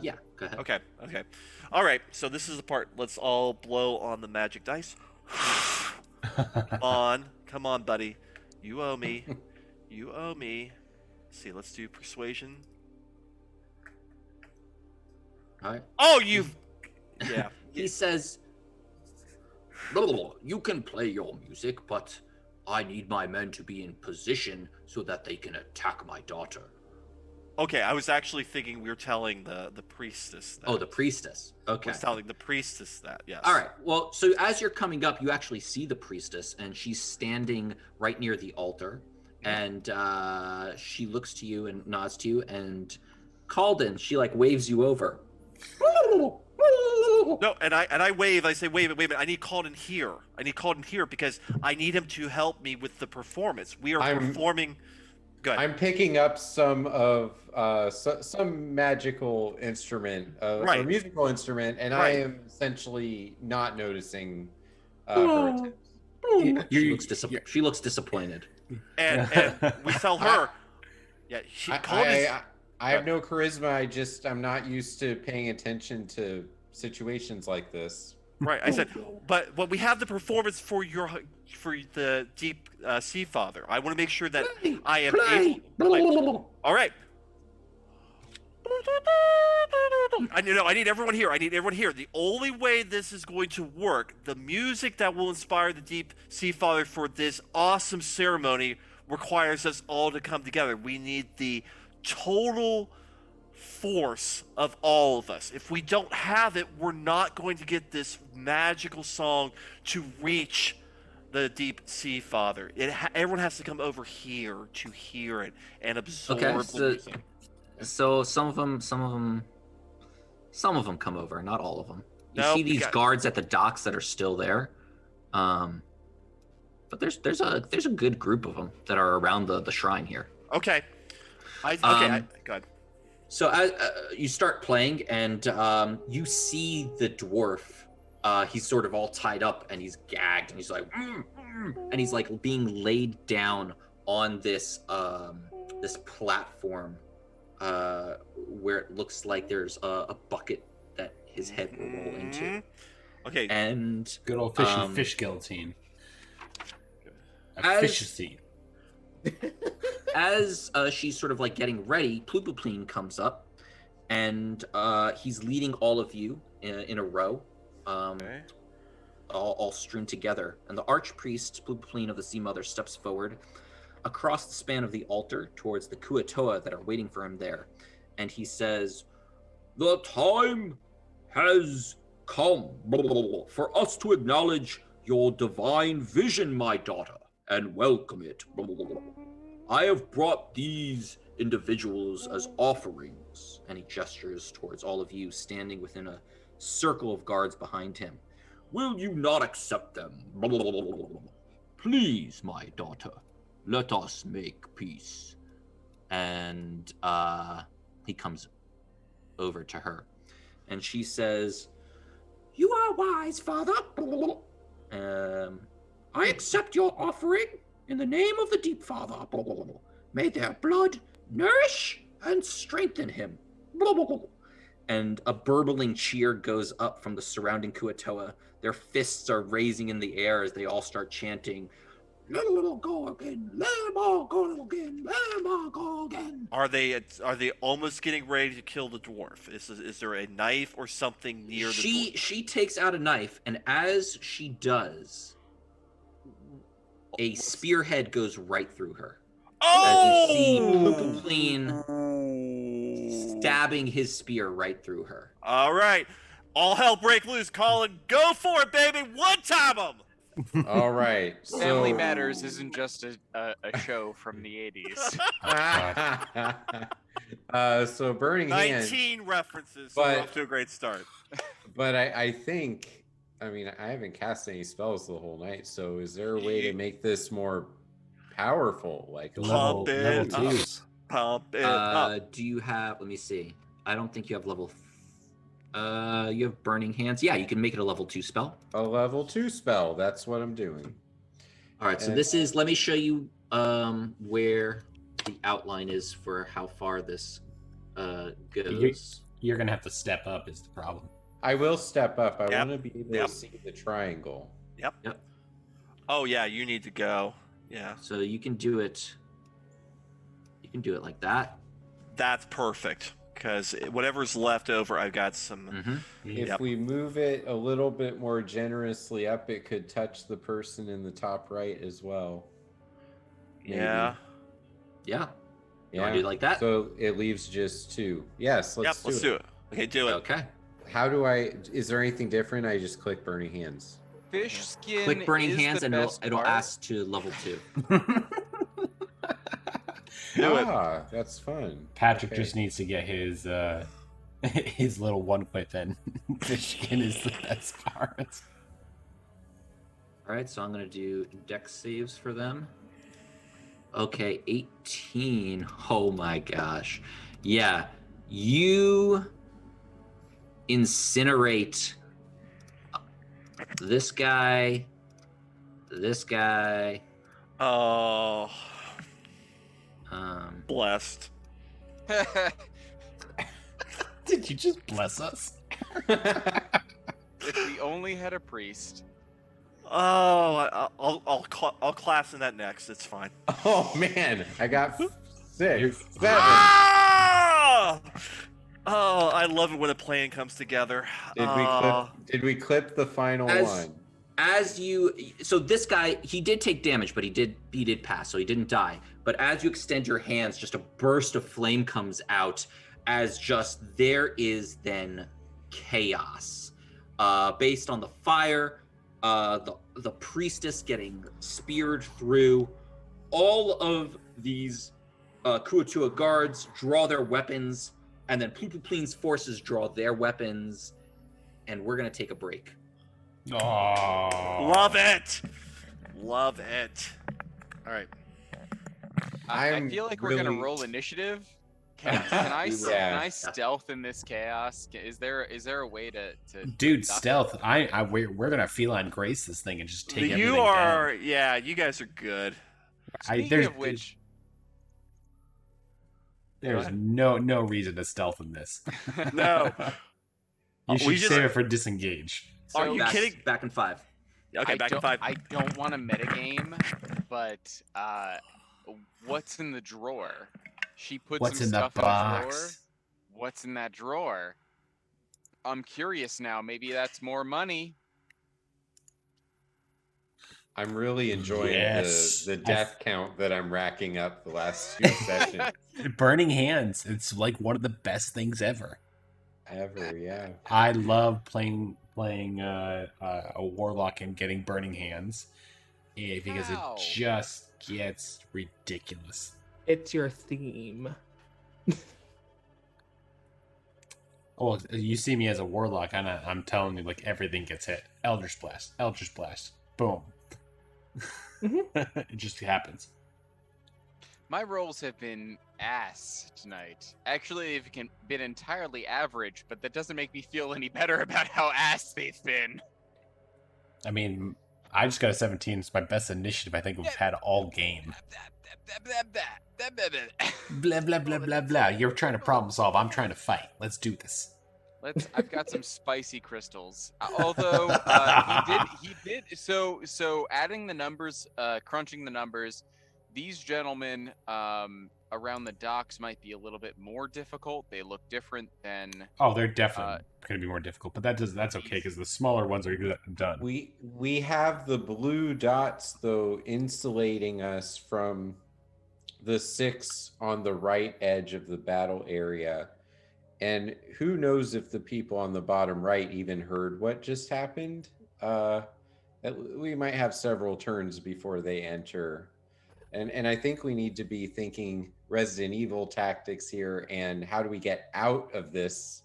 Yeah, go ahead. Okay. All right, so this is the part. Let's all blow on the magic dice. Come on, buddy. You owe me. Let's see, let's do persuasion. All right. Oh, yeah. He says, you can play your music, but I need my men to be in position so that they can attack my daughter. Okay, I was actually thinking we were telling the priestess that. Oh, the priestess. Okay. I was telling the priestess that, yes. All right. Well, so as you're coming up, you actually see the priestess, and she's standing right near the altar. And she looks to you and nods to you, and Calden, she like waves you over. No, and I wave. I say, wait a minute. I need Calden here because I need him to help me with the performance. We are performing. Good. I'm picking up some of some magical instrument, or musical instrument, and I am essentially not noticing her attempts. She looks disappointed. And we tell her. I have no charisma. I'm not used to paying attention to situations like this. Right. I said, but we have the performance for the deep sea father. I want to make sure that I am able. All right. I need everyone here. The only way this is going to work, the music that will inspire the deep sea father for this awesome ceremony requires us all to come together. We need the total force of all of us. If we don't have it, we're not going to get this magical song to reach the deep sea father. Everyone has to come over here to hear it and absorb the music. So some of them come over, not all of them. You see these guards at the docks that are still there, but there's a good group of them that are around the shrine here. Okay. Go ahead. So as you start playing, and you see the dwarf. He's sort of all tied up, and he's gagged, and he's like, and he's like being laid down on this this platform, where it looks like there's a bucket that his head will roll into. Okay. And good old fish guillotine. Fish seat. As she's sort of like getting ready, Plupapleen comes up, and he's leading all of you in a row, all strewn together. And the archpriest, Plupapleen of the Sea Mother, steps forward across the span of the altar towards the Kuatoa that are waiting for him there. And he says, "The time has come for us to acknowledge your divine vision, my daughter, and welcome it. I have brought these individuals as offerings," and he gestures towards all of you standing within a circle of guards behind him. "Will you not accept them? Please, my daughter, let us make peace." And he comes over to her, and she says, "You are wise, father. I accept your offering in the name of the Deep Father. May their blood nourish and strengthen him." And a burbling cheer goes up from the surrounding Kuatoa. Their fists are raising in the air as they all start chanting, "Let him go again, let him go again, let him go again." Are they almost getting ready to kill the dwarf? Is there a knife or something near the dwarf? She takes out a knife, and as she does, a spearhead goes right through her. Oh! As you see Plupapleen stabbing his spear right through her. All right. All hell break loose, Colin. Go for it, baby. One time them. All right. Family So, Matters isn't just a show from the 80s. so Burning Hands. 19 references. So we're off to a great start. But I think, I mean, I haven't cast any spells the whole night. So is there a way to make this more powerful? Like level it up. twos. Pump it up. Do you have? Let me see. I don't think you have level. You have Burning Hands. Yeah, you can make it a level 2 spell. A level 2 spell. That's what I'm doing. All right. So this is. Let me show you where the outline is for how far this goes. You're gonna have to step up. Is the problem? I will step up. I Yep. want to be able to see the triangle. Yep. Oh yeah, you need to go. Yeah. So you can do it. You can do it like that. That's perfect. Because whatever's left over, I've got some. If we move it a little bit more generously up, it could touch the person in the top right as well. Maybe. Yeah. Yeah. You want to do it like that? So it leaves just 2. Yes, let's do it. Okay, do it. Okay. How do is there anything different? I just click Burning Hands. Fish skin. Click Burning is Hands the and best it'll part. ask to level 2. That's fun. Patrick just needs to get his his little one foot then. Fish skin is the best part. All right, so I'm going to do dex saves for them. Okay, 18. Oh my gosh. Yeah, you incinerate this guy. Oh. Blessed. Did you just bless us? If we only had a priest. Oh, I'll class in that next. It's fine. Oh man, I got 6, 7. Ah! Oh, I love it when a plan comes together. Did we clip the final one? So this guy, he did take damage, but he did pass, so he didn't die. But as you extend your hands, just a burst of flame comes out as just there is then chaos. Based on the fire, the priestess getting speared through, all of these Kuatua guards draw their weapons, and then Plupleen's forces draw their weapons, and we're gonna take a break. Oh, love it. All right. I feel like we're gonna roll initiative. Can I stealth in this chaos? Is there a way to dude, stealth? We're gonna feline grace this thing and just take everything you down. Yeah, you guys are good. Speaking of which, there's no reason to stealth in this. No. You should save it for disengage. Are you kidding? Back in 5. Okay, back in 5. I don't want to metagame, but what's in the drawer? She put What's some in the stuff in the drawer. box? What's in that drawer? I'm curious now. Maybe that's more money. I'm really enjoying the death count that I'm racking up the last 2 sessions. Burning Hands. It's like one of the best things ever. Yeah. I love playing a warlock and getting Burning Hands because it just gets ridiculous. It's your theme. Oh, you see me as a warlock, and I'm telling you, like, everything gets hit. Eldritch Blast, boom. It just happens. My rolls have been ass tonight. Actually, they've been entirely average, but that doesn't make me feel any better about how ass they've been. I mean, I just got a 17. It's my best initiative I think we've had all game. Blah, blah, blah, blah, blah. You're trying to problem solve. I'm trying to fight. Let's do this. I've got some spicy crystals. Although he did. So adding the numbers, crunching the numbers, these gentlemen around the docks might be a little bit more difficult. They look different than. Oh, they're definitely going to be more difficult, but that's okay because the smaller ones are done. We have the blue dots though insulating us from the 6 on the right edge of the battle area. And who knows if the people on the bottom right even heard what just happened? We might have several turns before they enter. And I think we need to be thinking Resident Evil tactics here and how do we get out of this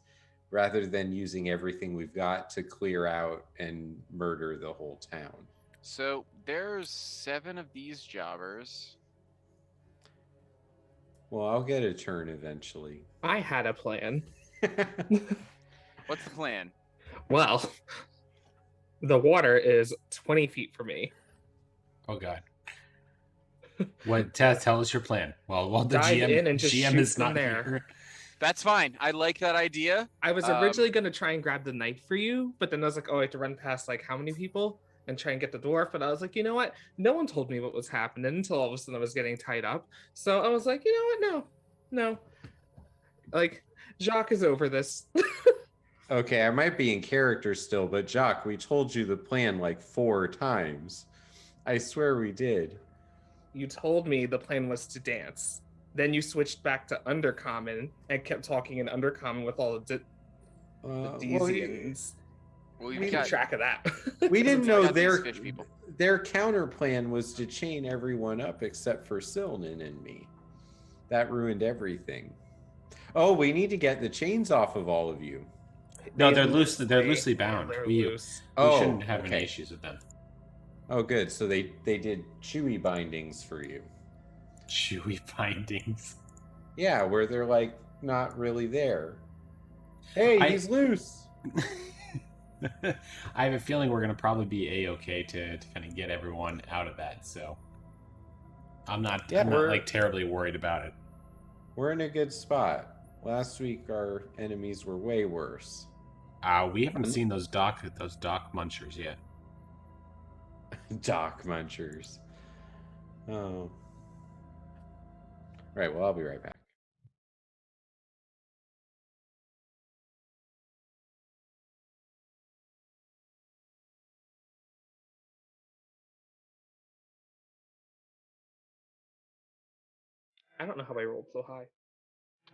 rather than using everything we've got to clear out and murder the whole town. So there's 7 of these jobbers. Well, I'll get a turn eventually. I had a plan. What's the plan? Well, the water is 20 feet from me. Oh God. What? Tell us your plan. Well, the Dive in and just GM shoot is from not there. here. That's fine. I like that idea. I was originally going to try and grab the knife for you, but then I was like, oh, I have to run past like how many people and try and get the dwarf. But I was like, you know what? No one told me what was happening until all of a sudden I was getting tied up. So I was like, you know what? No. Like, Jacques is over this. Okay, I might be in character still, but Jacques, we told you the plan like 4 times. I swear we did. You told me the plan was to dance. Then you switched back to Undercommon and kept talking in Undercommon with all the Desians. We keep got track of that. We didn't know got these their fish people. their counter plan was to chain everyone up except for Silnan and me. That ruined everything. Oh, we need to get the chains off of all of you. No, they're loose. They're loosely bound. They're We loose. shouldn't have okay. any issues with them. Oh, good. So they did chewy bindings for you. Chewy bindings. Yeah, where they're like not really there. Hey, he's loose. I have a feeling we're gonna probably be a-okay to kind of get everyone out of that. So I'm not like terribly worried about it. We're in a good spot. Last week our enemies were way worse. We haven't seen those dock munchers yet. Dock munchers. Oh. Right, well, I'll be right back. I don't know how I rolled so high.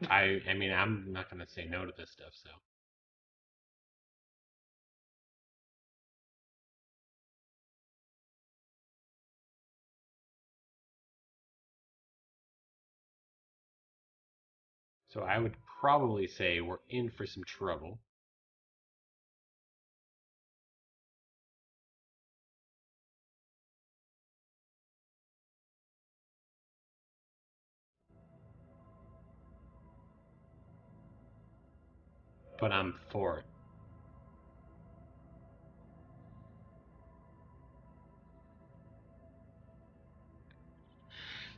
I mean, I'm not gonna say no to this stuff, so. So I would probably say we're in for some trouble. But I'm for it.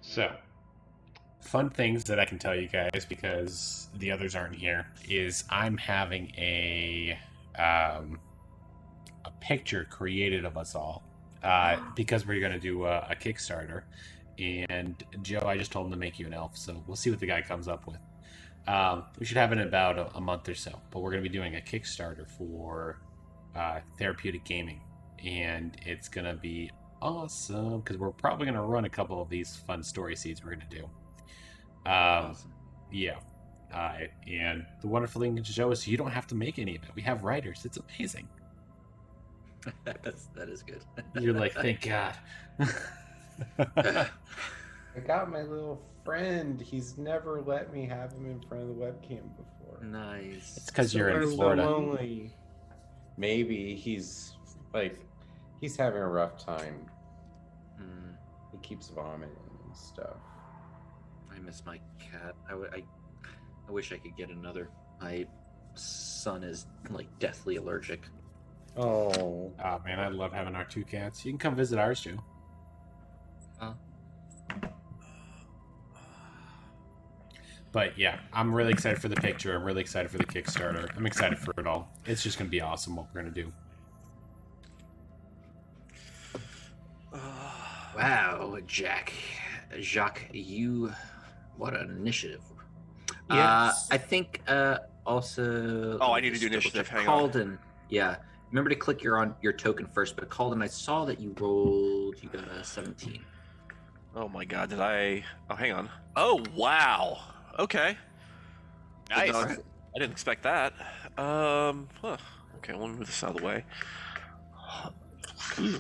So, fun things that I can tell you guys because the others aren't here is I'm having a picture created of us all because we're going to do a Kickstarter. And Joe, I just told him to make you an elf, so we'll see what the guy comes up with. We should have it in about a month or so, but we're going to be doing a Kickstarter for Therapeutic Gaming, and it's going to be awesome because we're probably going to run a couple of these fun story seeds we're going to do. Awesome. Yeah. And the wonderful thing to show is you don't have to make any of it. We have writers. It's amazing. That is good. You're like, thank God. I got my little friend. He's never let me have him in front of the webcam before. Nice. It's because you're I'm in so Florida. lonely. Maybe he's having a rough time. He keeps vomiting and stuff. I miss my cat. I wish I could get another. My son is like deathly allergic. Oh. Oh man, I love having our 2 cats. You can come visit ours, Joe. But yeah, I'm really excited for the picture. I'm really excited for the Kickstarter. I'm excited for it all. It's just going to be awesome what we're going to do. Wow, Jacques, you, what an initiative. Yes. I think also. Oh, I need to do initiative. Hang on. Calden, yeah. Remember to click your token first, but Calden, I saw that you got a 17. Oh my God, did I? Oh, hang on. Oh wow. Okay. Nice. No, I didn't expect that. Okay, we'll move this out of the way. These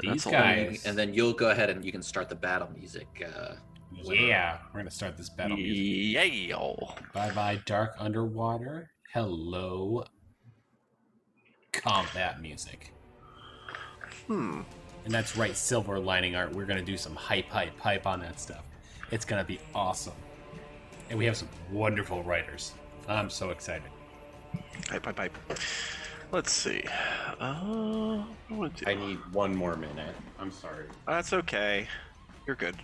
That's a lot. guys. And then you'll go ahead and you can start the battle music. Yeah, we're gonna start this battle music. Yeah. Bye, dark underwater. Hello, combat music. And that's right, silver lining art. We're gonna do some hype on that stuff. It's gonna be awesome. And we have some wonderful writers. I'm so excited. Hype. Let's see. I need one more minute. I'm sorry. That's okay. You're good.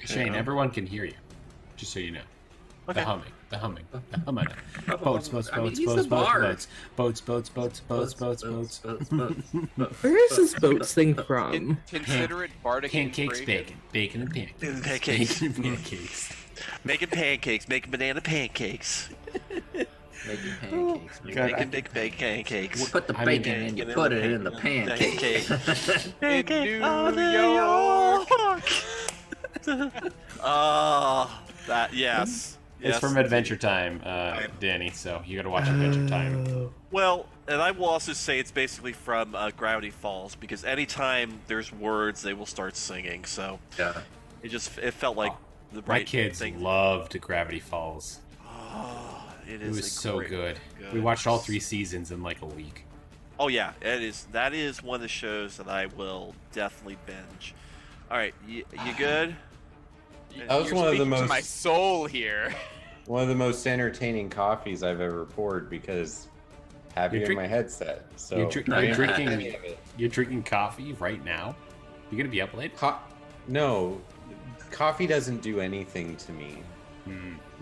Shane, everyone can hear you. Just so you know. Okay. The humming. Boats. He's the bard. Boats. Where is this boats thing from? Consider it bardic Pancakes, inspiration. bacon and pancakes. Pancakes. Bacon and pancakes. Making pancakes. Making banana pancakes. Making pancakes. Making big pancakes. We'll put the bacon in, you put it in the pancake. In New York. That yes. It's from Adventure Time, Danny, so you gotta watch Adventure Time. Well, and I will also say it's basically from Gravity Falls, because anytime there's words, they will start singing. So Yeah. it felt like the right My kids thing. loved Gravity Falls. Oh, It was so good. We watched all 3 seasons in like a week. Oh yeah, that is one of the shows that I will definitely binge. All right, you good? That was You're one of the speaking to most my soul here. one of the most entertaining coffees I've ever poured because I have You're you in drink- my headset. So You're I didn't have drinking. any of it. You're drinking coffee right now. You're gonna be up late. No, coffee doesn't do anything to me.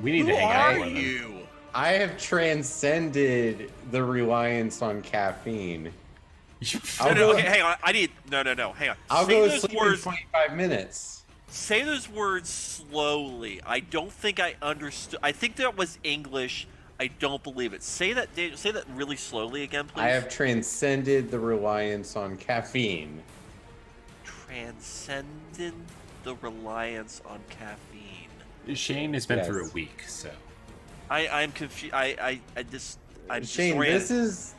We need to hang out with them. I have transcended the reliance on caffeine. Okay, hang on. Hang on. I'll Say go to those sleep words. in 25 minutes. Say those words slowly. I don't think I understood. I think that was English. I don't believe it. Say that really slowly again, please. I have transcended the reliance on caffeine. Transcended the reliance on caffeine. Shane has been through a week, so I'm confused. I'm Shane, disoriented.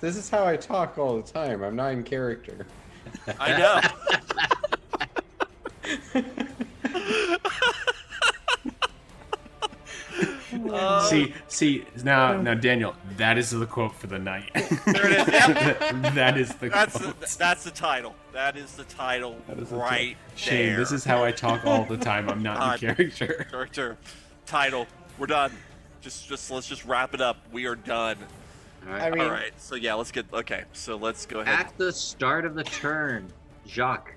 this is how I talk all the time. I'm not in character. I know. See now Daniel, that is the quote for the night. There it is. Yep. That is the quote. That's the title. That is the title right Shane, there. this is how I talk all the time. I'm not in character. Character. Title. We're done. Let's just wrap it up. We are done. All right. All right. So yeah, let's go ahead. At the start of the turn, Jacques,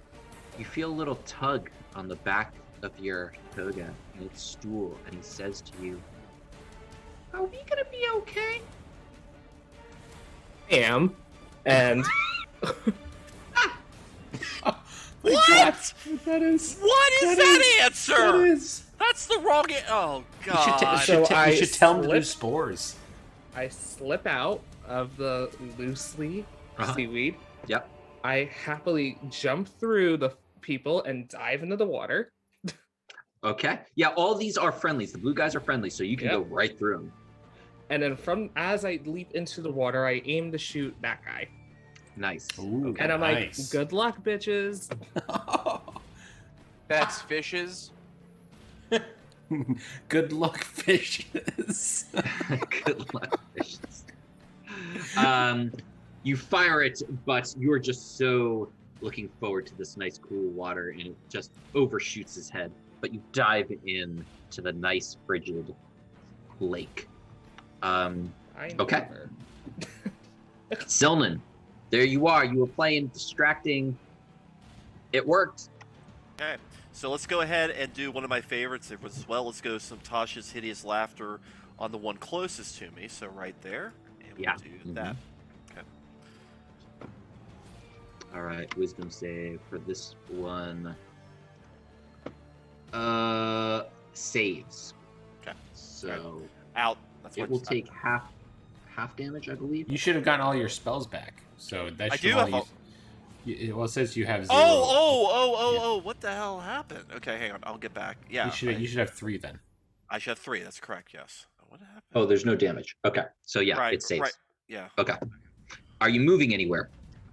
you feel a little tug on the back of your toga and its stool, and he says to you, "Are we gonna be okay?" I am. And What? That is. What is that answer? That is. That's the wrong. Oh God. You should tell them to do spores. I slip out of the loosely seaweed. Yep. I happily jump through the people and dive into the water. Okay. Yeah, all these are friendlies. The blue guys are friendly, so you can go right through them. And then as I leap into the water, I aim to shoot that guy. Nice. Ooh, And I'm nice. like, good luck, bitches. That's fishes. Good luck, fishes. Good luck, fishes. You fire it, but you're just so looking forward to this nice, cool water, and it just overshoots his head. But you dive in to the nice, frigid lake. Okay. Silnan, there you are. You were playing distracting. It worked. Okay, so let's go ahead and do one of my favorites as well. Let's go some Tasha's Hideous Laughter on the one closest to me. So right there, and we'll do that. Okay. All right, wisdom save for this one. Saves. Okay. So out. That's it will take half damage, I believe. You should have gotten all your spells back. So that I should do all have well, it says you have 0. Oh! What the hell happened? Okay, hang on. I'll get back. Yeah, You should have 3 then. I should have 3. That's correct. Yes. What happened? Oh, there's no damage. Okay, so yeah, Right, it saves. right. Yeah. Okay. Are you moving anywhere?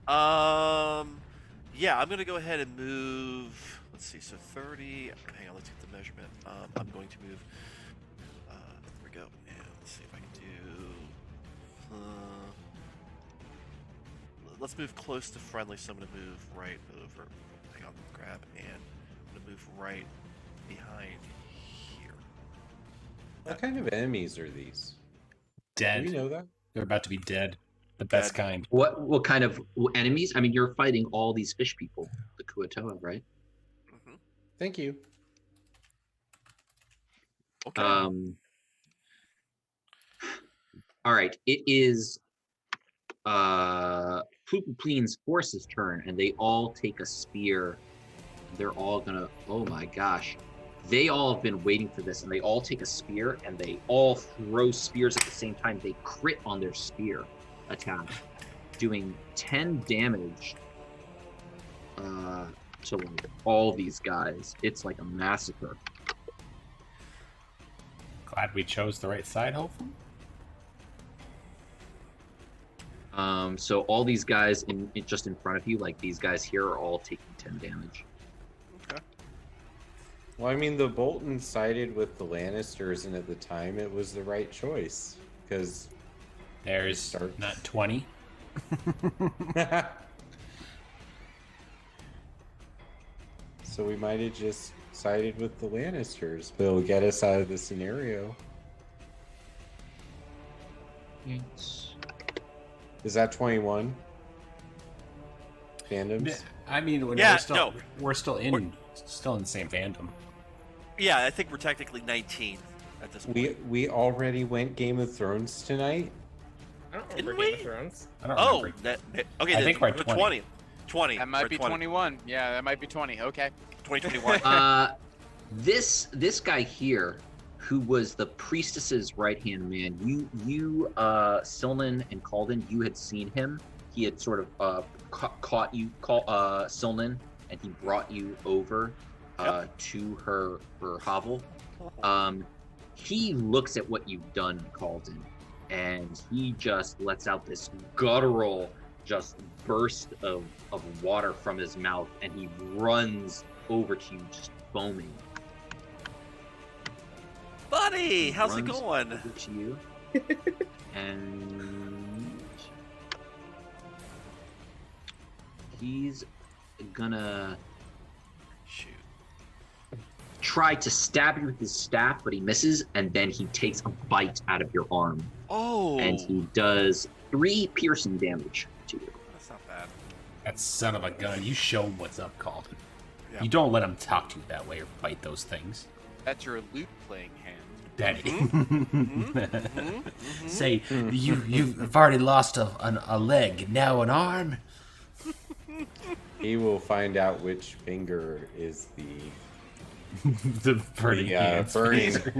Yeah, I'm gonna go ahead and move. Let's see. So 30. Hang on. Let's get the measurement. I'm going to move. There we go. And let's see if I can do. Let's move close to friendly. So I'm gonna move right over. Hang on. Grab and I'm gonna move right behind here. What kind of enemies are these? Dead. Do we know that? They're about to be dead. The best kind. What kind of enemies? I mean, you're fighting all these fish people, the Kuatoa, right? Mm-hmm. Thank you. Okay. All right. It is Plupleen's force's turn, and they all take a spear. They're all gonna. Oh my gosh. They all have been waiting for this, and they all take a spear, and they all throw spears at the same time. They crit on their spear attack, doing 10 damage to like all these guys. It's like a massacre. Glad we chose the right side, hopefully. So all these guys just in front of you, like these guys here, are all taking 10 damage. Okay. Well, I mean, the Bolton sided with the Lannisters, and at the time, it was the right choice because there's not 20. So we might have just sided with the Lannisters, but it'll get us out of the scenario. Is that 21? Fandoms? I mean, Yeah, we're still in the same fandom. Yeah, I think we're technically 19 at this point. We already went Game of Thrones tonight. I don't Didn't remember we? Game of Thrones. I don't Oh, remember. okay. I think we're at 20. 20. That might We're be 20. 21. Yeah, that might be 20. Okay. 2021. This guy here, who was the priestess's right-hand man, you Silnan and Calden, you had seen him. He had sort of caught you, Silnan, and he brought you over to her hovel. He looks at what you've done, Calden, and he just lets out this guttural just burst of water from his mouth, and he runs over to you, just foaming. Buddy, how's it going? Over to you, and he's gonna try to stab you with his staff, but he misses, and then he takes a bite out of your arm. Oh! And he does 3 piercing damage to you. That's not bad. That son of a gun. You show him what's up, Calden. Yeah. You don't let him talk to you that way or fight those things. That's your lute playing hand. Daddy. Say, you've already lost a leg, now an arm? He will find out which finger is the burning hands.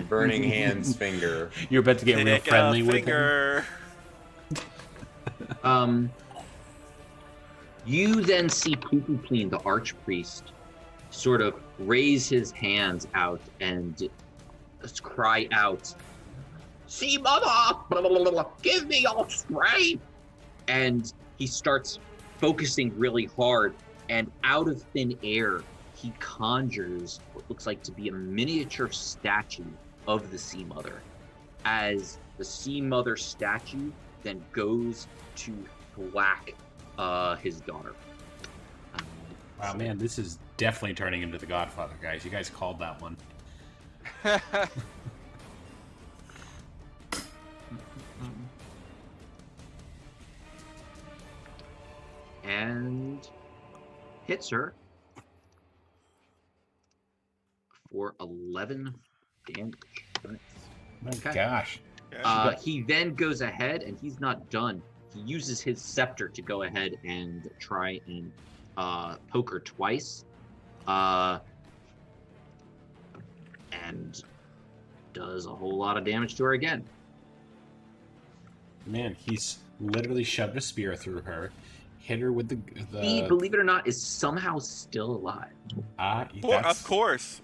Burning hands finger. You're about to get real friendly with him. You then see Pupupleen, the archpriest, sort of raise his hands out and cry out, "See, mother, give me your strength!" And he starts focusing really hard, and out of thin air, he conjures what looks like to be a miniature statue of the Sea Mother. As the Sea Mother statue then goes to whack his daughter. Wow, man, this is definitely turning into The Godfather, guys. You guys called that one. And hits her for 11 damage. My gosh. He then goes ahead, and he's not done. He uses his scepter to go ahead and try and poke her twice. And does a whole lot of damage to her again. Man, he's literally shoved a spear through her, hit her with He, believe it or not, is somehow still alive. Of course.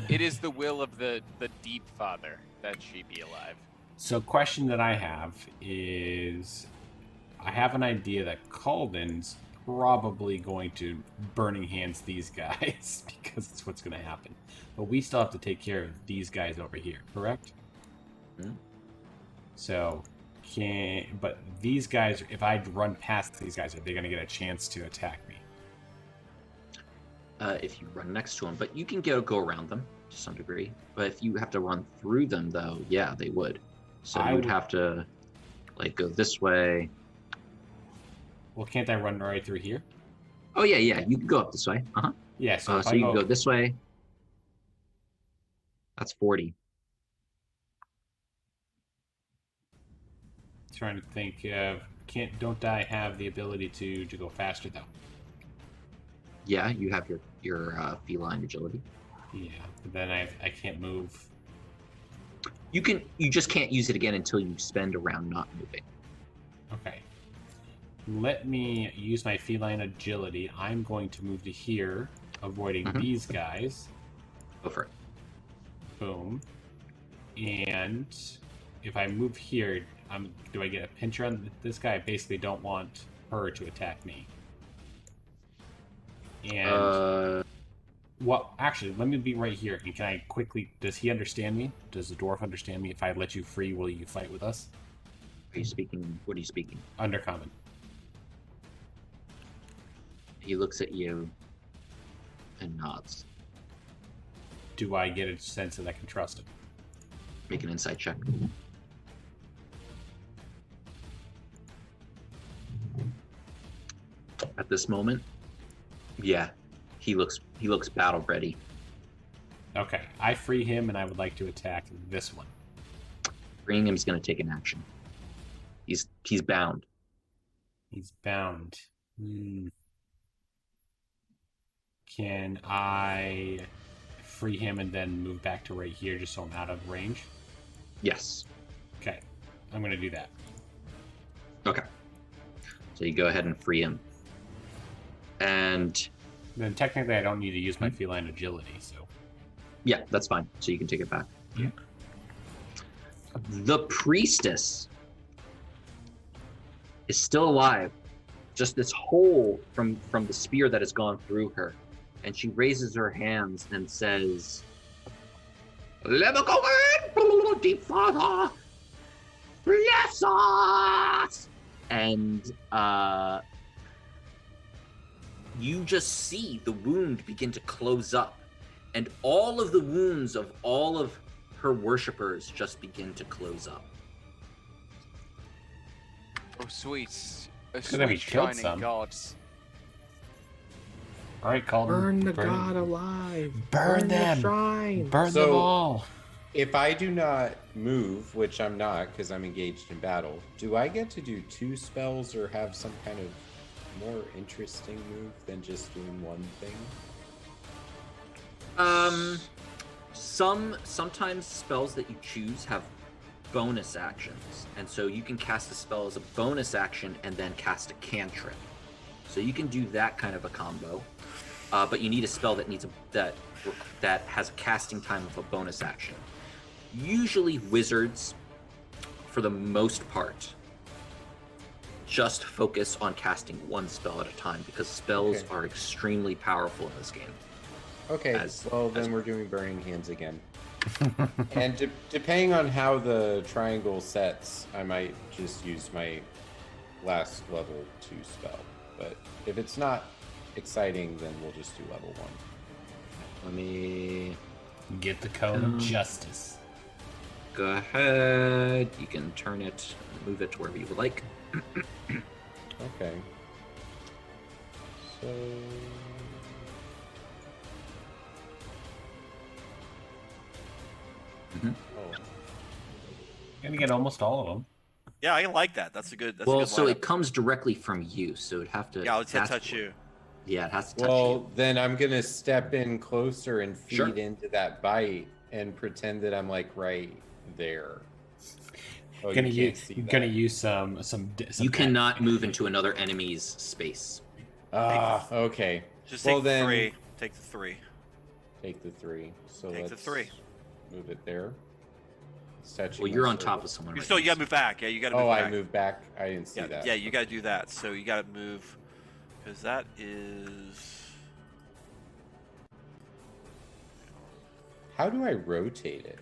It is the will of the Deep Father that she be alive. So, question that I have is, I have an idea that Calden's probably going to burning hands these guys because it's what's going to happen. But we still have to take care of these guys over here, correct? Mm-hmm. So, but these guys, if I run past these guys, are they going to get a chance to attack me? If you run next to them, but you can go around them to some degree. But if you have to run through them, though, yeah, they would. So you would have to, like, go this way. Well, can't I run right through here? Oh, yeah, you can go up this way. Uh-huh. Yeah, so you can go this way. That's 40. Trying to think of, don't I have the ability to go faster, though? Yeah, you have your feline agility. Yeah, but then I can't move. You just can't use it again until you spend a round not moving. Okay. Let me use my feline agility. I'm going to move to here, avoiding these guys. Go for it. Boom. And if I move here, do I get a pincher on this guy? I basically don't want her to attack me. And well, actually, let me be right here. And can I quickly? Does he understand me? Does the dwarf understand me? If I let you free, will you fight with us? Are you speaking? What are you speaking? Undercommon. He looks at you and nods. Do I get a sense that I can trust him? Make an insight check. At this moment, yeah, he looks battle ready. Okay, I free him, and I would like to attack this one. Freeing him is going to take an action. He's bound. He's bound. Can I free him and then move back to right here just so I'm out of range? Yes. Okay, I'm going to do that. Okay. So you go ahead and free him. And then technically I don't need to use my feline agility, so... Yeah, that's fine. So you can take it back. Yeah. The priestess is still alive. Just this hole from the spear that has gone through her. And she raises her hands and says, "Let me go in, Deep Father! Bless us!" And you just see the wound begin to close up. And all of the wounds of all of her worshippers just begin to close up. Oh, sweet. Could have Sweet killed shining some. gods. All right, Calden. Burn the god alive. Burn them. The shrine. Burn them all. If I do not move, which I'm not because I'm engaged in battle, do I get to do 2 spells or have some kind of more interesting move than just doing one thing? Sometimes spells that you choose have bonus actions, and so you can cast a spell as a bonus action and then cast a cantrip. So you can do that kind of a combo, but you need a spell that that has a casting time of a bonus action. Usually wizards, for the most part, just focus on casting one spell at a time because spells are extremely powerful in this game. Okay, then we're doing Burning Hands again. And depending on how the triangle sets, I might just use my last level 2 spell. But if it's not exciting, then we'll just do level 1. Let me get the cone of justice. Go ahead. You can turn it, move it to wherever you would like. Okay. So... Oh. Gonna get almost all of them. Yeah, I like that. That's a good. That's well, a good so lineup. it comes directly from you, so it'd have to. Yeah, let's touch you. Yeah, it has to touch you. Well, then I'm gonna step in closer and feed Sure. into that bite and pretend that I'm like right there. Oh, gonna you can't use see gonna that. use some. You cannot move into another enemy's space. Okay. Just Well, take the then- 3. Take the 3. Take the 3. So Take the let's 3. move it there. It's touching Well, my you're on circle. top of someone. You right still now, you gotta move back. Yeah, you gotta move Oh, back. I moved back. I didn't see Yeah, that. yeah, you gotta do that. So you gotta move, because that is. How do I rotate it?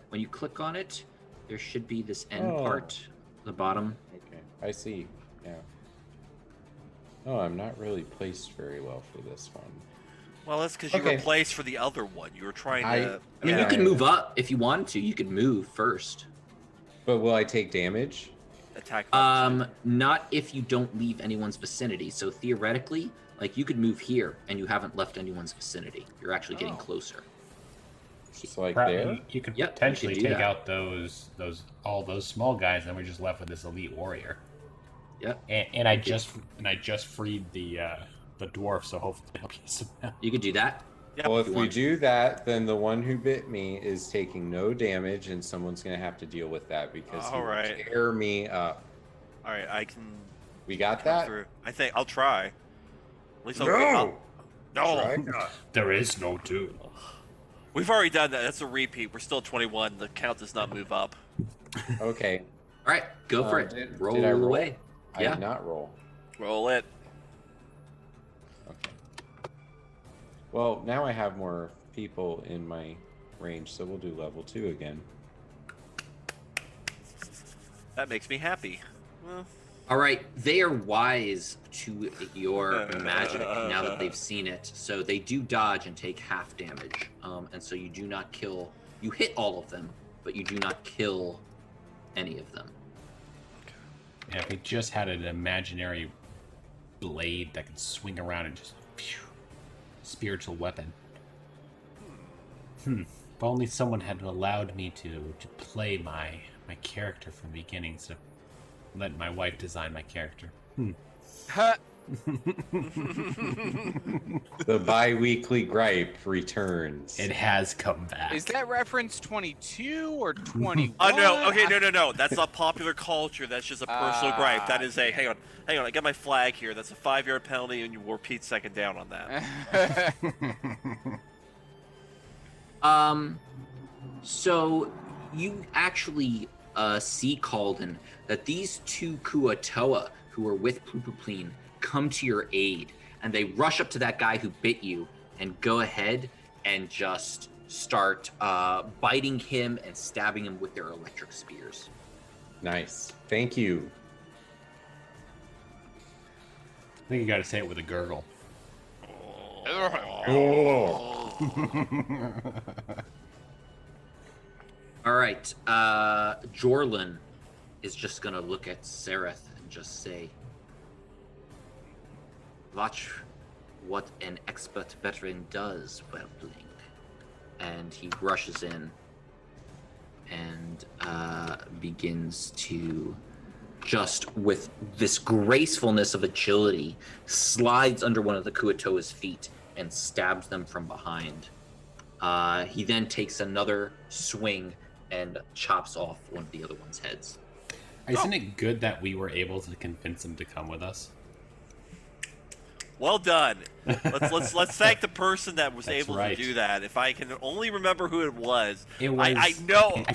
When you click on it, there should be this end Oh. part, the bottom. Okay, I see. Yeah. Oh, I'm not really placed very well for this one. Well, that's because you Okay. replaced for the other one. You were trying to. I mean, Yeah, you could I- move up if you wanted to. You could move first. But will I take damage? Attack. Not if you don't leave anyone's vicinity. So theoretically, like you could move here and you haven't left anyone's vicinity. You're actually getting Oh. closer. Just like there? You could Yep, you potentially could do take that. out all those small guys, and we're just left with this elite warrior. Yep. And I just freed the dwarf, so hopefully it'll be somehow. You could do that. Yep. Well, if You we want- do that, then the one who bit me is taking no damage, and someone's going to have to deal with that because he will Alright. tear me up. All right, I can. We got come that? through. I think I'll try. At least I'll. No! No. There is no duel. We've already done that. That's a repeat. We're still at 21. The count does not move up. Okay. All right, go for it. Did roll I roll? away. I Yeah. did not roll. Roll it. Okay. Well, now I have more people in my range, so we'll do level 2 again. That makes me happy. Well, All right, they are wise to your magic now that they've seen it. So they do dodge and take half damage. And so you do not kill. You hit all of them, but you do not kill any of them. Yeah, if we just had an imaginary blade that could swing around and just spiritual weapon. If only someone had allowed me to play my character from the beginning, so let my wife design my character. Huh. The bi-weekly gripe returns. It has come back. Is that reference 22 or 21? oh no. Okay, no. That's not popular culture. That's just a personal gripe. That is a. okay. Hang on. I got my flag here. That's a 5-yard penalty, and you will repeat second down on that. So you actually see, Calden, that these two Kuatoa who are with Pupupleen come to your aid, and they rush up to that guy who bit you and go ahead and just start biting him and stabbing him with their electric spears. Nice. Thank you. I think you gotta say it with a gurgle. Oh. All right, Jorlin is just gonna look at Sereth and just say, "Watch what an expert veteran does, Whelpling." And he rushes in and begins to, just with this gracefulness of agility, slides under one of the Kuatoa's feet and stabs them from behind. He then takes another swing and chops off one of the other one's heads. Isn't it good that we were able to convince him to come with us? Well done. Let's thank the person that was That's able right. to do that. If I can only remember who it was. It was. I know. I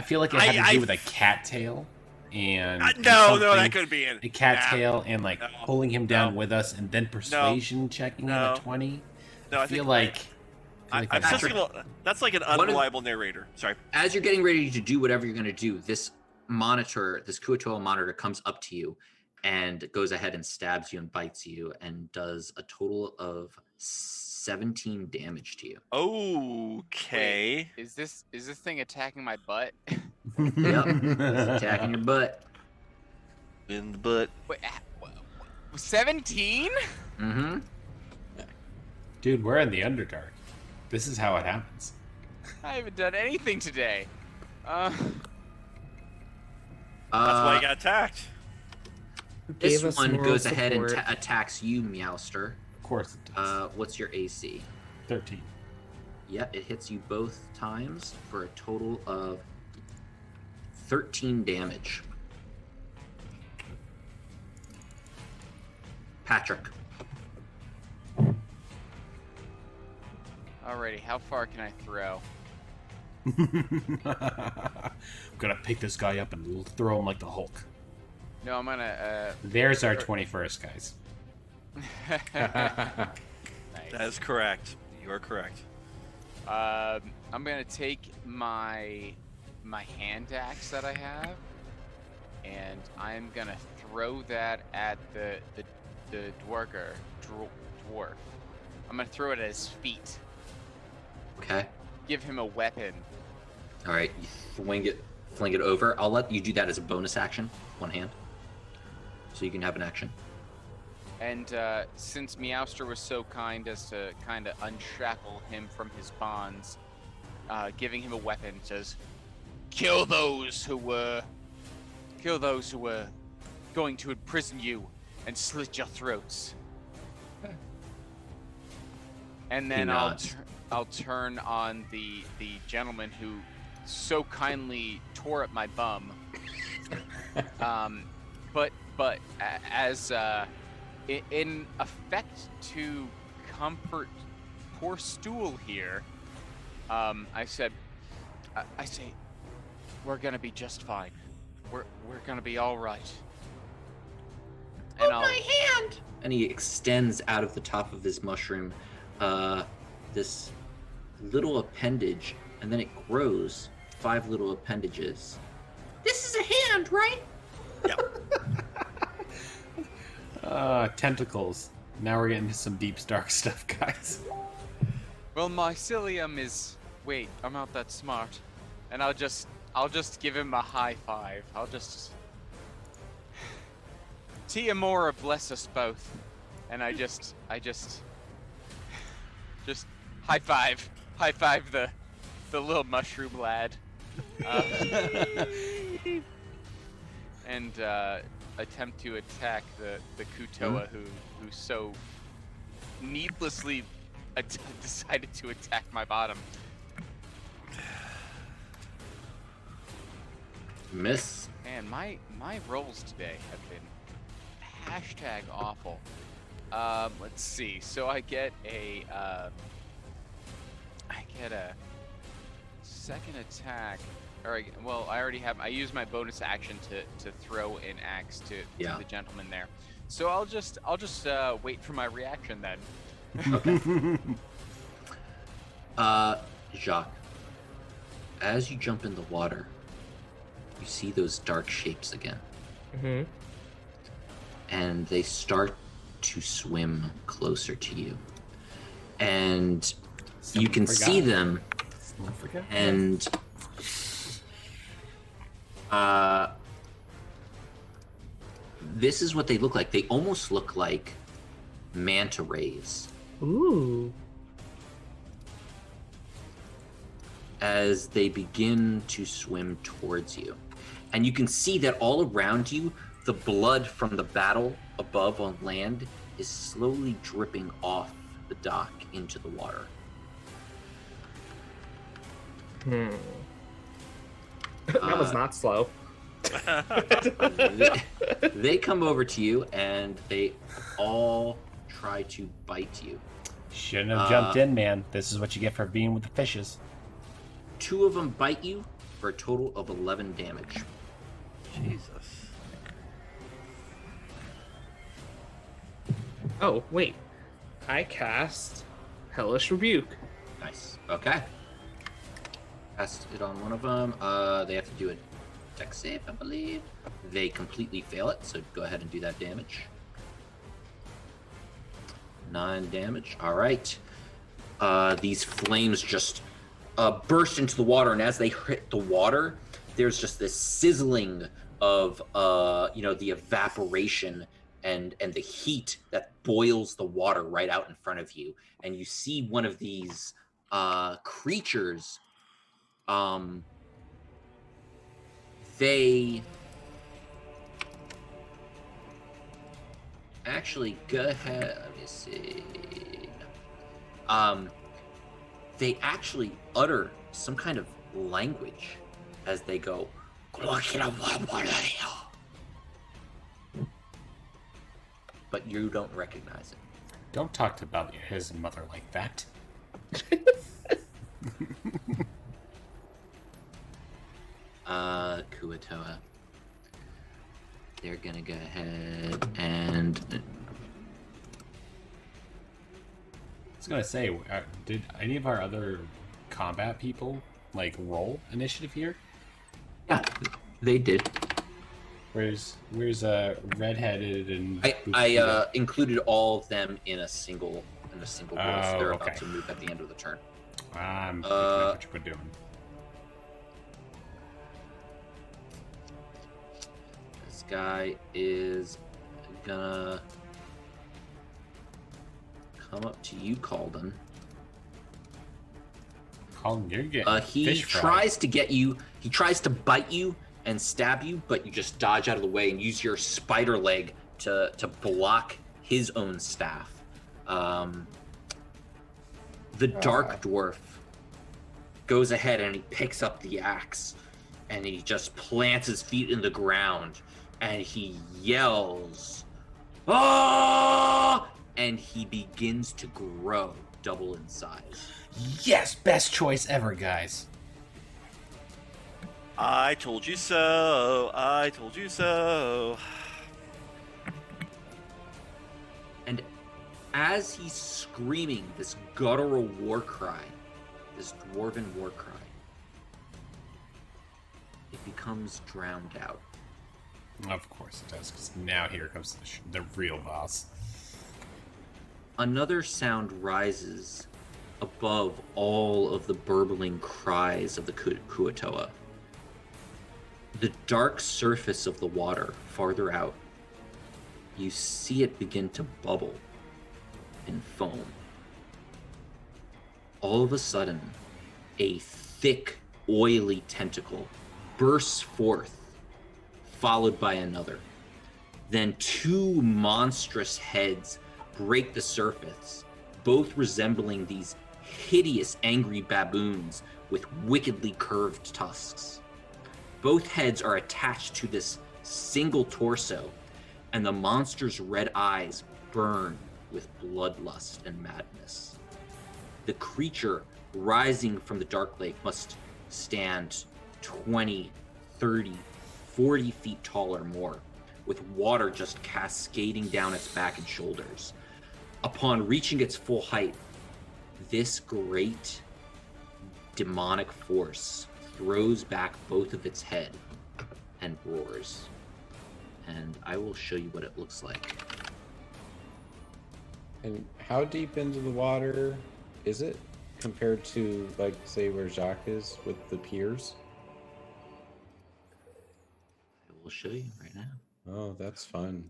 feel like it had to do with a cattail and No, something- that could be a cattail and like No. pulling him down No. with us, and then persuasion checking him No. at 20. No, I feel like. I'm that's just gonna. That's like an What is- unreliable narrator. Sorry. As you're getting ready to do whatever you're going to do, this monitor, this Kuatoa monitor, comes up to you and goes ahead and stabs you and bites you and does a total of 17 damage to you. Okay. Is this thing attacking my butt? Yep, it's attacking your butt. In the butt. Wait, 17? Mm-hmm. Dude, we're in the Underdark. This is how it happens. I haven't done anything today. That's why you got attacked. This Gave us one moral goes ahead and support. attacks you, Meowster. Of course it does. What's your AC? 13. Yeah, it hits you both times for a total of 13 damage. Patrick. Alrighty, how far can I throw? I'm gonna pick this guy up and throw him like the Hulk. No, I'm gonna. There's our 21st, guys. Nice. That is correct. You are correct. I'm gonna take my hand axe that I have, and I'm gonna throw that at the dwarf. I'm gonna throw it at his feet. Okay. Give him a weapon. All right, you fling it over. I'll let you do that as a bonus action, one hand, so you can have an action. And since Meowster was so kind as to kind of unshackle him from his bonds, giving him a weapon says, "Kill those who were going to imprison you and slit your throats." And then I'll turn on the gentleman who so kindly tore up my bum. But as in effect to comfort poor Stool here, I say, we're gonna be just fine. We're gonna be all right. And my hand! And he extends out of the top of his mushroom this little appendage, and then it grows 5 little appendages. This is a hand, right? Tentacles. Now we're getting into some deep, dark stuff, guys. well, mycelium is. Wait, I'm not that smart. And I'll just give him a high five. I'll just. Tiamora bless us both. And I just high five the little mushroom lad, and attempt to attack the Kutoa who so needlessly decided to attack my bottom. Miss. Man, my rolls today have been #awful. Let's see. So I get a second attack. I already have. I use my bonus action to throw an axe to the gentleman there. So I'll just wait for my reaction then. Okay. Jacques, as you jump in the water, you see those dark shapes again. Mm-hmm. And they start to swim closer to you. And you can see them. And this is what they look like. They almost look like manta rays. Ooh. As they begin to swim towards you. And you can see that all around you, the blood from the battle above on land is slowly dripping off the dock into the water. That was not slow. They come over to you and they all try to bite you. Shouldn't have jumped in, man. This is what you get for being with the fishes. 2 of them bite you for a total of 11 damage. Jesus. Oh, wait. I cast Hellish Rebuke. Nice. Okay. Cast it on one of them. They have to do a dex save, I believe. They completely fail it, so go ahead and do that damage. 9 damage. All right. These flames just burst into the water, and as they hit the water, there's just this sizzling of the evaporation and the heat that boils the water right out in front of you. And you see one of these creatures. They actually, go ahead. Let me see. they actually utter some kind of language as they go. But you don't recognize it. Don't talk about his mother like that. Kuatoa. They're gonna go ahead and... I was gonna say, did any of our other combat people like roll initiative here? Yeah, they did. Where's redheaded and I included all of them in a single roll, so they're about to move at the end of the turn. I'm picking up what you're doing. This guy is gonna come up to you, Calden. Calden, you're getting he fish fried. tries to get you. He tries to bite you and stab you, but you just dodge out of the way and use your spider leg to block his own staff. The dark dwarf goes ahead and he picks up the axe and he just plants his feet in the ground and he yells, "Ah!" and he begins to grow double in size. Yes, best choice ever, guys. I told you so. I told you so. And as he's screaming this guttural war cry, this dwarven war cry, it becomes drowned out. Of course it does, because now here comes the real boss. Another sound rises above all of the burbling cries of the Kuatoa. The dark surface of the water farther out, you see it begin to bubble and foam. All of a sudden, a thick, oily tentacle bursts forth, followed by another. Then two monstrous heads break the surface, both resembling these hideous, angry baboons with wickedly curved tusks. Both heads are attached to this single torso, and the monster's red eyes burn with bloodlust and madness. The creature rising from the dark lake must stand 20, 30, 40 feet tall or more, with water just cascading down its back and shoulders. Upon reaching its full height, this great demonic force throws back both of its head and roars. And I will show you what it looks like. And how deep into the water is it compared to, like, say, where Jacques is with the piers? I will show you right now. Oh, that's fun.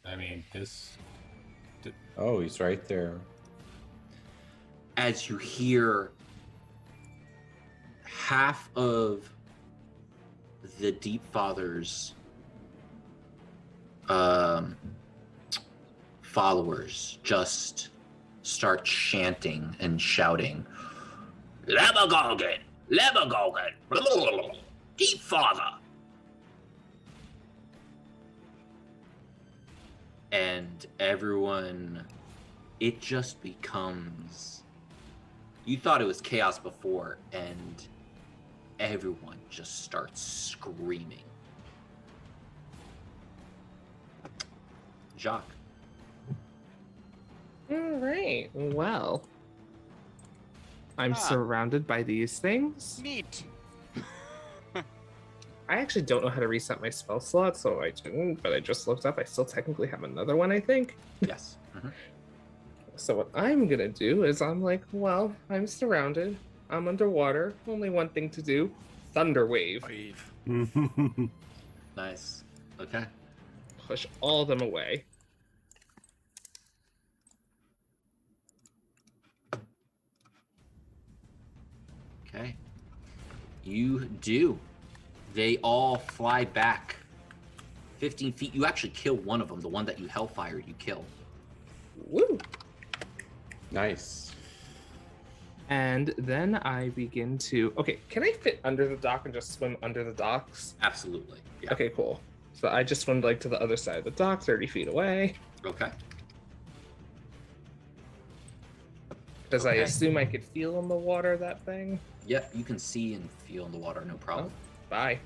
I mean, this... Oh, he's right there. As you hear half of the Deep Father's followers just start chanting and shouting, "Lebagogan! Lebagogan! Deep Father!" And everyone, it just becomes... You thought it was chaos before, and everyone just starts screaming. Jacques. All right. Well, I'm surrounded by these things. Neat. I actually don't know how to reset my spell slot, so I didn't, but I just looked up. I still technically have another one, I think. Yes. Mm-hmm. So what I'm gonna do is I'm like, well, I'm surrounded. I'm underwater. Only one thing to do. Thunder wave. Nice. Okay. Push all of them away. Okay. You do. They all fly back 15 feet. You actually kill one of them. The one that you hellfired, you kill. Woo! Nice. And then I begin to... Okay, can I fit under the dock and just swim under the docks? Absolutely. Yeah. Okay, cool. So I just swim like to the other side of the dock, 30 feet away. Okay. Because I Okay. assume I could feel in the water that thing. Yep, you can see and feel in the water, no problem. Bye.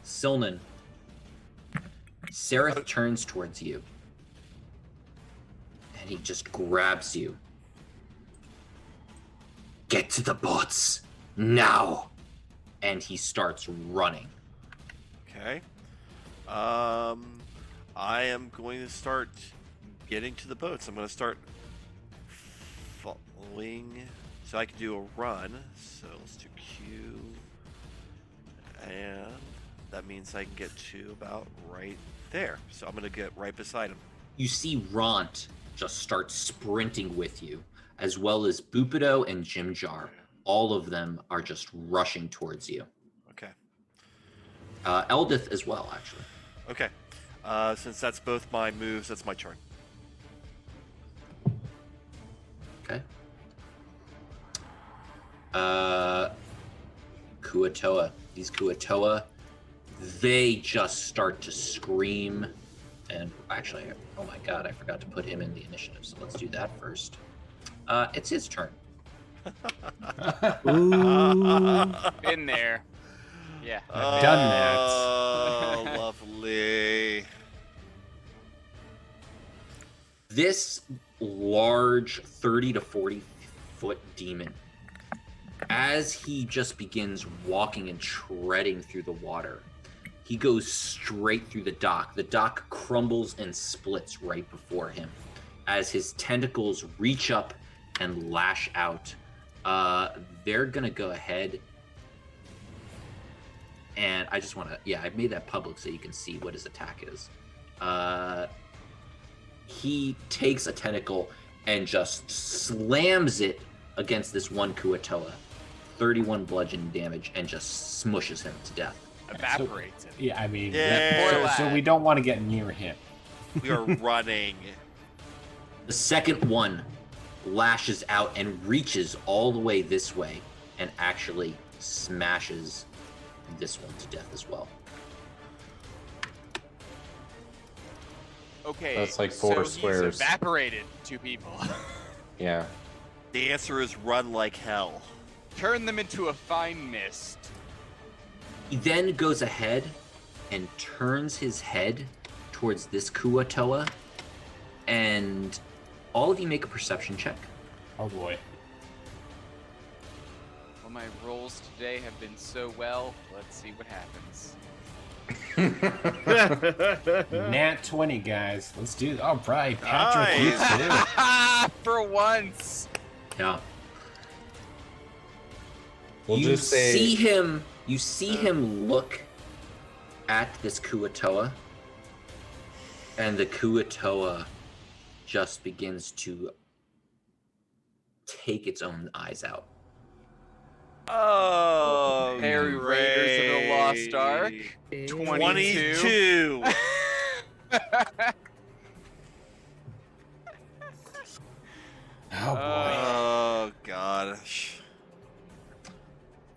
Silnan. Seraph turns towards you. And he just grabs you. Get to the boats. Now. And he starts running. Okay. I am going to start getting to the boats. I'm going to start following, so I can do a run. So let's do Q, and that means I can get to about right there. So I'm going to get right beside him. You see Ront just start sprinting with you, as well as Bupido and Jimjar. All of them are just rushing towards you. Okay. Eldith as well, actually. Okay. Since that's both my moves, that's my turn. Okay. Kuatoa. These Kuatoa, they just start to scream. And actually, oh my god, I forgot to put him in the initiative, so let's do that first. It's his turn. Been there. Yeah. I've done that. Oh, lovely. This large 30 to 40 foot demon, as he just begins walking and treading through the water, he goes straight through the dock. The dock crumbles and splits right before him as his tentacles reach up and lash out. They're gonna go ahead, and I just want to, yeah, I made that public so you can see what his attack is. He takes a tentacle and just slams it against this one Kuatoa, 31 bludgeoning damage, and just smushes him to death. Evaporates it. Yeah, I mean, Yeah. so we don't want to get near him. We are running. The second one lashes out and reaches all the way this way and actually smashes this one to death as well. Okay. That's like 4 so squares. He's evaporated 2 people. Yeah. The answer is run like hell. Turn them into a fine mist. He then goes ahead and turns his head towards this Kuatoa, and all of you make a perception check. Oh boy. Well, my rolls today have been so well. Let's see what happens. Nat 20, guys. Let's do it. Oh, right. Patrick, you Nice. too. For once. Yeah. We'll you just say see him. You see him look at this Kuatoa, and the Kuatoa just begins to take its own eyes out. Oh, Harry Raiders of the Lost Ark. 22. Oh boy. Oh gosh.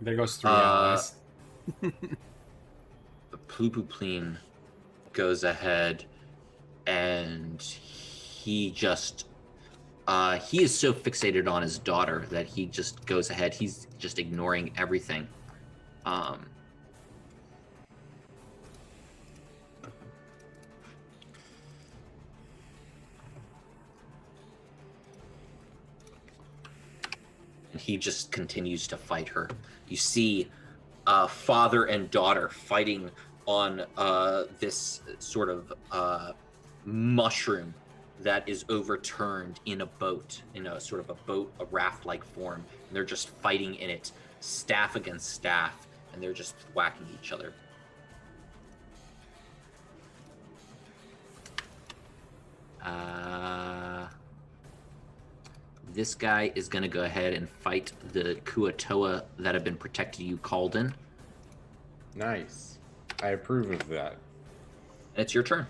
There goes 3 Uh, allies. The Plupupleen goes ahead, and he just he is so fixated on his daughter that he just goes ahead. He's just ignoring everything. And he just continues to fight her. You see father and daughter fighting on this sort of mushroom that is overturned in a boat, in a sort of a raft-like form. And they're just fighting in it, staff against staff, and they're just whacking each other. This guy is going to go ahead and fight the Kuatoa that have been protecting you, Calden. nice. I approve of that. And it's your turn.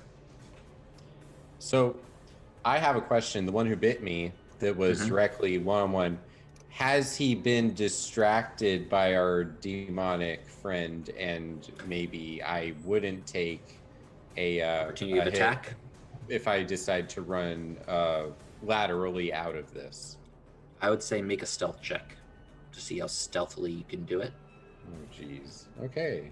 So I have a question. The one who bit me that was directly one-on-one, has he been distracted by our demonic friend, and maybe I wouldn't take a Opportunity of hit attack? if I decide to run laterally out of this? I would say make a stealth check to see how stealthily you can do it. Oh, jeez. Okay.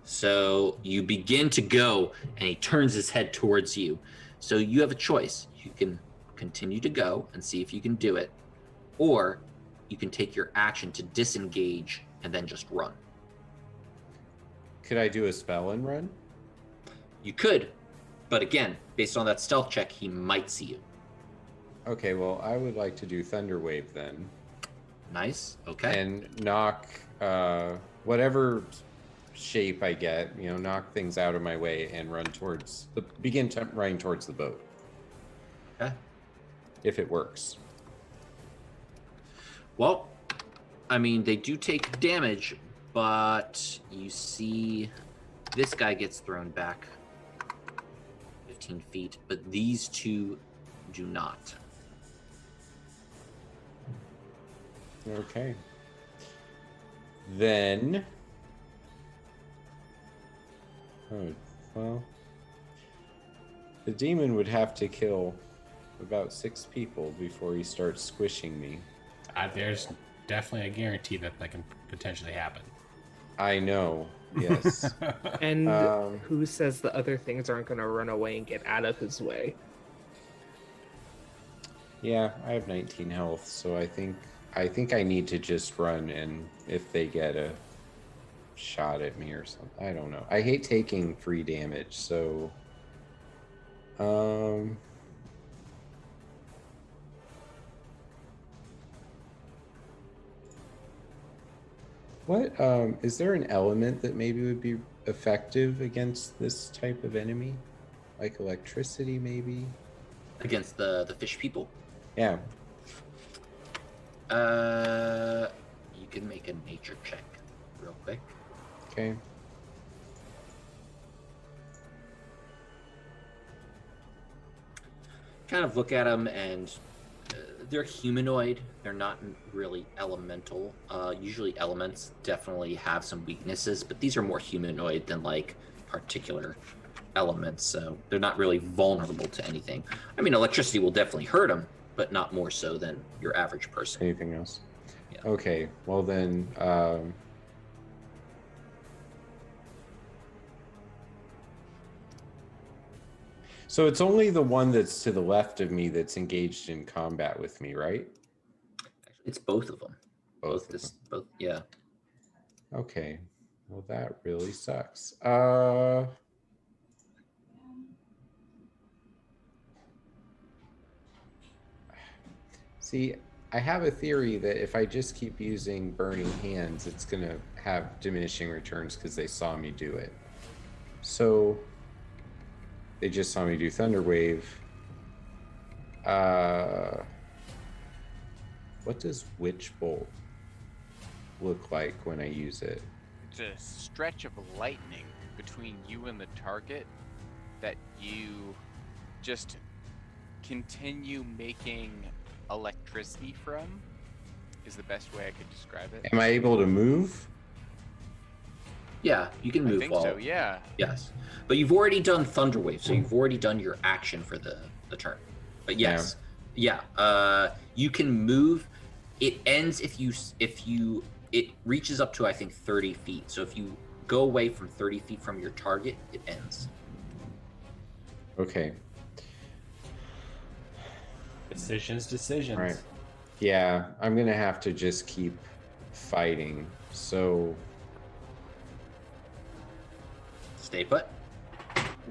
So you begin to go, and he turns his head towards you. So you have a choice. You can continue to go and see if you can do it, or you can take your action to disengage and then just run. Could I do a spell and run? You could, but again, based on that stealth check, he might see you. Okay, well, I would like to do Thunder Wave then. Nice. Okay. And knock whatever shape I get, knock things out of my way and run towards running towards the boat. Okay. If it works. Well, I mean, they do take damage, but you see this guy gets thrown back 15 feet, but these two do not. Okay. Then... Oh, well... The demon would have to kill about 6 people before he starts squishing me. There's definitely a guarantee that can potentially happen. I know, yes. And who says the other things aren't going to run away and get out of his way? Yeah, I have 19 health, so I think I need to just run, and if they get a shot at me or something, I don't know. I hate taking free damage, so what is there an element that maybe would be effective against this type of enemy? Like electricity, maybe? Against the fish people? Yeah. You can make a nature check real quick. Okay. Kind of look at them, and they're humanoid. They're not really elemental. Usually elements definitely have some weaknesses, but these are more humanoid than like particular elements, so they're not really vulnerable to anything. I mean, electricity will definitely hurt them, but not more so than your average person. Anything else? Yeah. Okay, well then, so it's only the one that's to the left of me that's engaged in combat with me, right? It's both of them. Both, yeah. Okay, well that really sucks. See, I have a theory that if I just keep using Burning Hands, it's going to have diminishing returns because they saw me do it. So they just saw me do Thunder Wave. What does Witch Bolt look like when I use it? It's a stretch of lightning between you and the target that you just continue making electricity from, is the best way I could describe it. Am I able to move? Yeah, you can move. I think so, yeah. Yes, but you've already done Thunder Wave, so you've already done your action for the turn. But yes, yeah, you can move. It ends if it reaches up to, I think, 30 feet. So if you go away from 30 feet from your target, it ends. Okay. Decisions. Right. Yeah, I'm gonna have to just keep fighting. So stay put.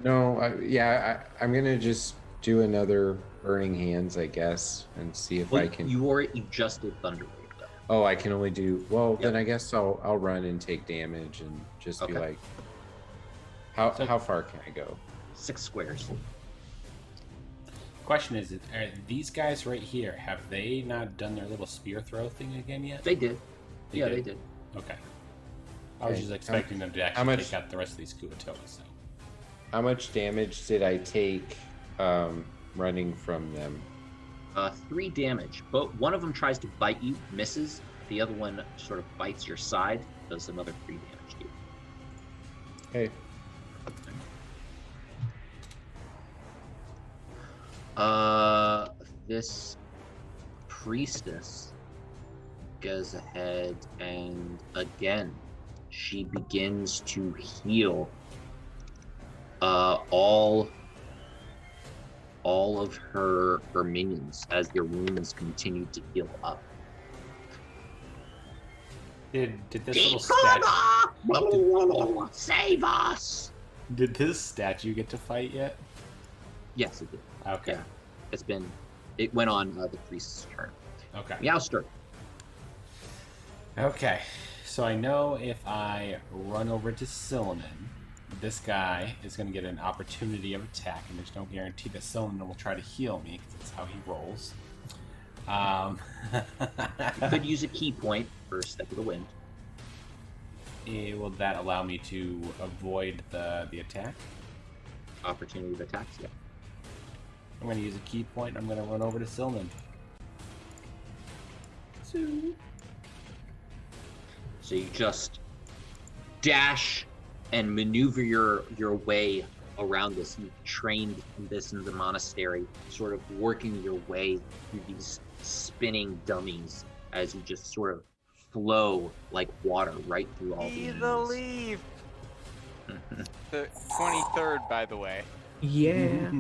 No, I'm gonna just do another Burning Hands, I guess, and see if I can. You just did Thunder Wave, though. Oh, I can only do. Well, then I guess I'll run and take damage and just be like, how far can I go? 6 squares. Question is, are these guys right here, have they not done their little spear throw thing again yet? They did. They did. Okay. I was just expecting them to actually take out the rest of these Kuatoas. So. How much damage did I take running from them? 3 damage, but one of them tries to bite you, misses. The other one sort of bites your side, does another 3 damage to you. Okay. This priestess goes ahead and again, she begins to heal all of her minions as their wounds continue to heal up. Did this little statue Save us! Did this statue get to fight yet? Yes, it did. Okay. Yeah. It went on the priest's turn. Okay. Meowster. Okay. So I know if I run over to Silnan, this guy is going to get an opportunity of attack, and there's no guarantee that Silnan will try to heal me, because that's how he rolls. You could use a key point for Step of the Wind. Will that allow me to avoid the attack? Opportunity of attacks, yeah. I'm going to use a key point. I'm going to run over to Silnan. So you just dash and maneuver your way around this. You've trained this in the monastery, sort of working your way through these spinning dummies as you just sort of flow like water right through all the enemies. Leave. The 23rd, by the way. Yeah.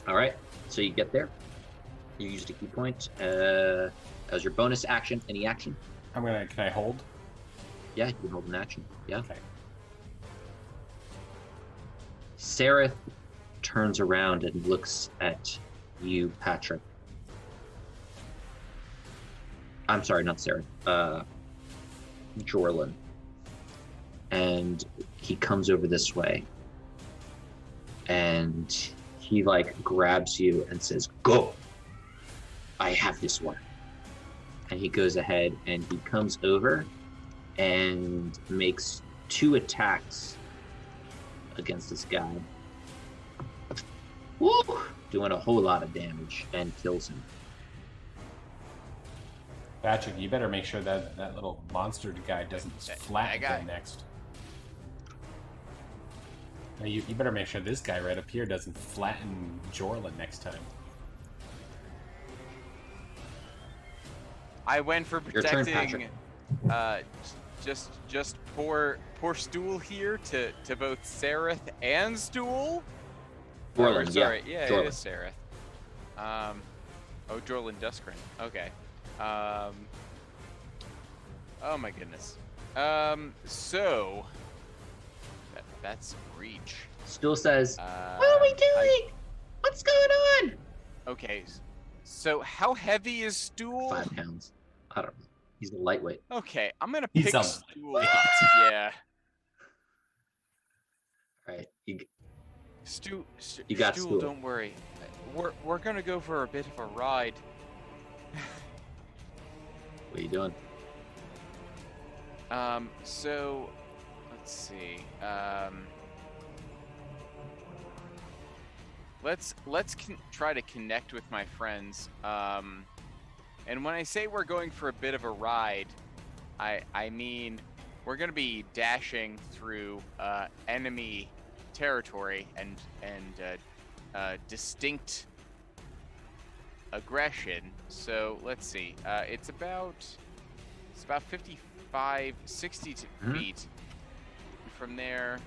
All right, so you get there. You used a key point. As your bonus action, any action? Can I hold? Yeah, you can hold an action. Yeah. Okay. Sereth turns around and looks at you, Patrick. I'm sorry, not Sereth. Jorlin. And he comes over this way. And he grabs you and says, "Go! I have this one." And he goes ahead and he comes over and makes 2 attacks against this guy. Woo! Doing a whole lot of damage and kills him. Patrick, you better make sure that little monster guy doesn't flatten him next. Now you better make sure this guy right up here doesn't flatten Jorlin next time. I went for Your turn, protecting just poor Stool here to both Sereth and Stool. Jorlin, sorry, yeah. Jorlin. It is Sereth. Jorlin Duskrin. Okay. Oh my goodness. So that's reach. Still says, "What are we doing? What's going on?" Okay. So how heavy is Stool? 5 pounds. I don't know. He's a lightweight. Okay, I'm gonna He's pick a Stool. Yeah. All right. You got Stool, Stool. don't worry. We're gonna go for a bit of a ride. What are you doing? So let's see. Let's try to connect with my friends. And when I say we're going for a bit of a ride, I mean we're gonna be dashing through enemy territory and distinct aggression. So let's see. It's about 55, 60 feet. From there,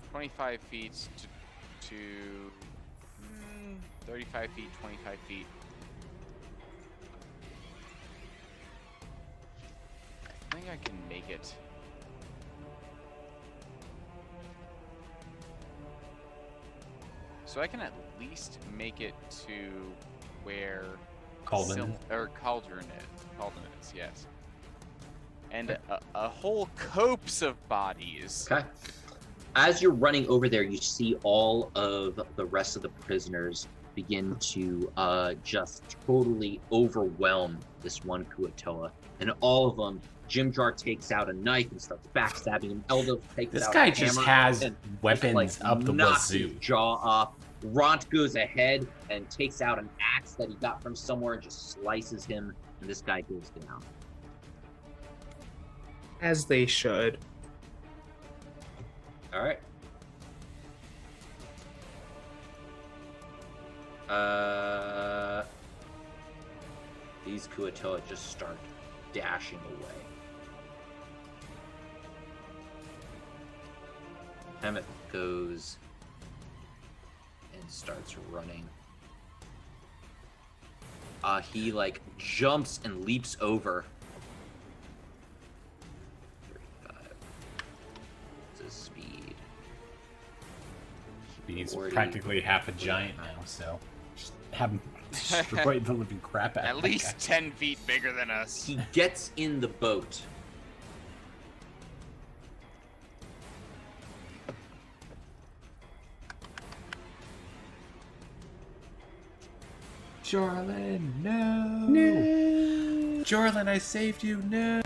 25 feet to 35 feet, 25 feet. I think I can make it. So I can at least make it to where Cauldron is, yes. And a whole copse of bodies. Okay. As you're running over there, you see all of the rest of the prisoners begin to just totally overwhelm this one Kuatoa. And all of them Jim Jar takes out a knife and starts backstabbing him. Eldo takes This out guy a just hammer has and weapons just, up the knocks wazoo. his jaw off. Ront goes ahead and takes out an axe that he got from somewhere and just slices him, and this guy goes down. As they should. All right. These Kuatoa just start dashing away. Hammett goes and starts running. He like jumps and leaps over. 35. It's his speed. He's 40. practically half a giant now, so just have him destroy the living crap out At of least that guy. 10 feet bigger than us. He gets in the boat. Jorlin, no! No! Jorlin, I saved you, no!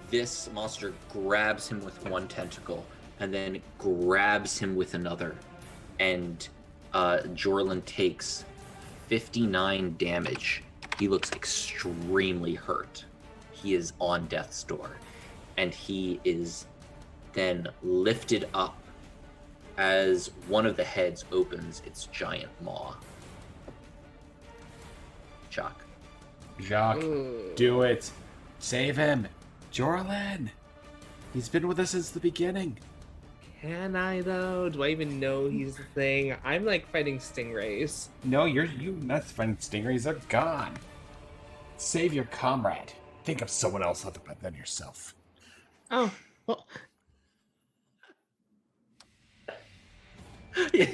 This monster grabs him with one tentacle and then grabs him with another. And Jorlin takes 59 damage. He looks extremely hurt. He is on death's door. And he is then lifted up as one of the heads opens its giant maw. Jock. Jacques, do it. Save him. Jorlin! He's been with us since the beginning. Can I though? Do I even know he's the thing? I'm like fighting stingrays. No, you're not fighting stingrays. They're gone. Save your comrade. Think of someone else other than yourself. Oh, well.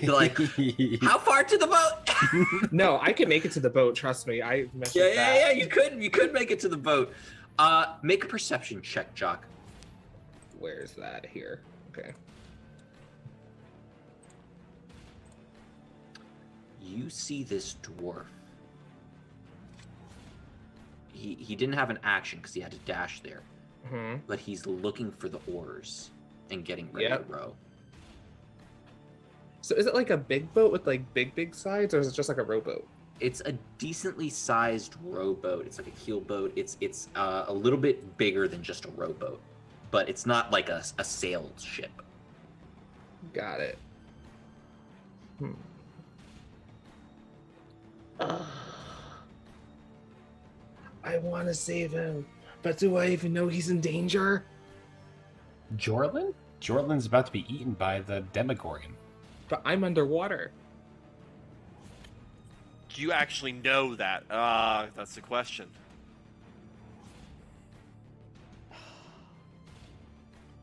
Like, how far to the boat? No, I can make it to the boat. Trust me. I measured that. Yeah. You could make it to the boat. Make a perception check, Jock. Where's that? Here. Okay. You see this dwarf. He didn't have an action because he had to dash there. Mm-hmm. But he's looking for the oars and getting ready to row. So is it like a big boat with like big sides, or is it just like a rowboat? It's a decently sized rowboat. It's like a keel boat. It's a little bit bigger than just a rowboat, but it's not like a sailed ship. Got it. I want to save him, but do I even know he's in danger? Jorlin? Jorlin's about to be eaten by the Demogorgon. But I'm underwater. Do you actually know that? That's the question.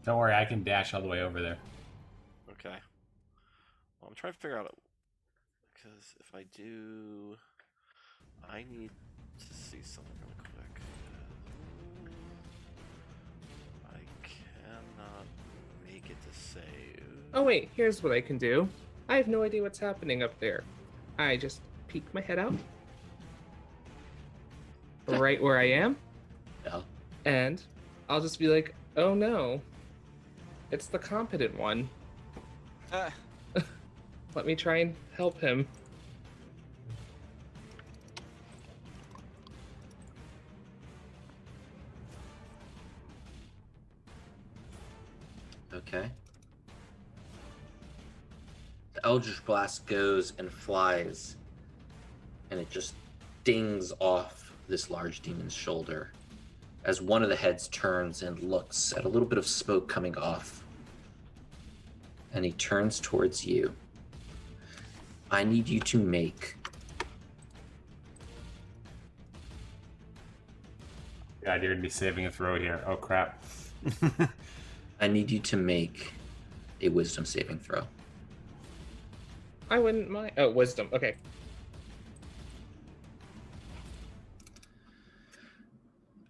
Don't worry, I can dash all the way over there. Okay. Well, I'm trying to figure out because if I do, I need to see something really quick. I cannot make it to save. Oh wait, here's what I can do. I have no idea what's happening up there. I just peek my head out. Right where I am. Yeah. And I'll just be like, oh no. It's the competent one. Let me try and help him. Okay. The Eldritch Blast goes and flies, and it just dings off this large demon's shoulder as one of the heads turns and looks at a little bit of smoke coming off. And he turns towards you. I need you to make... God, you're gonna be saving a throw here. Oh crap. I need you to make a wisdom saving throw. I wouldn't mind. Oh, wisdom. Okay.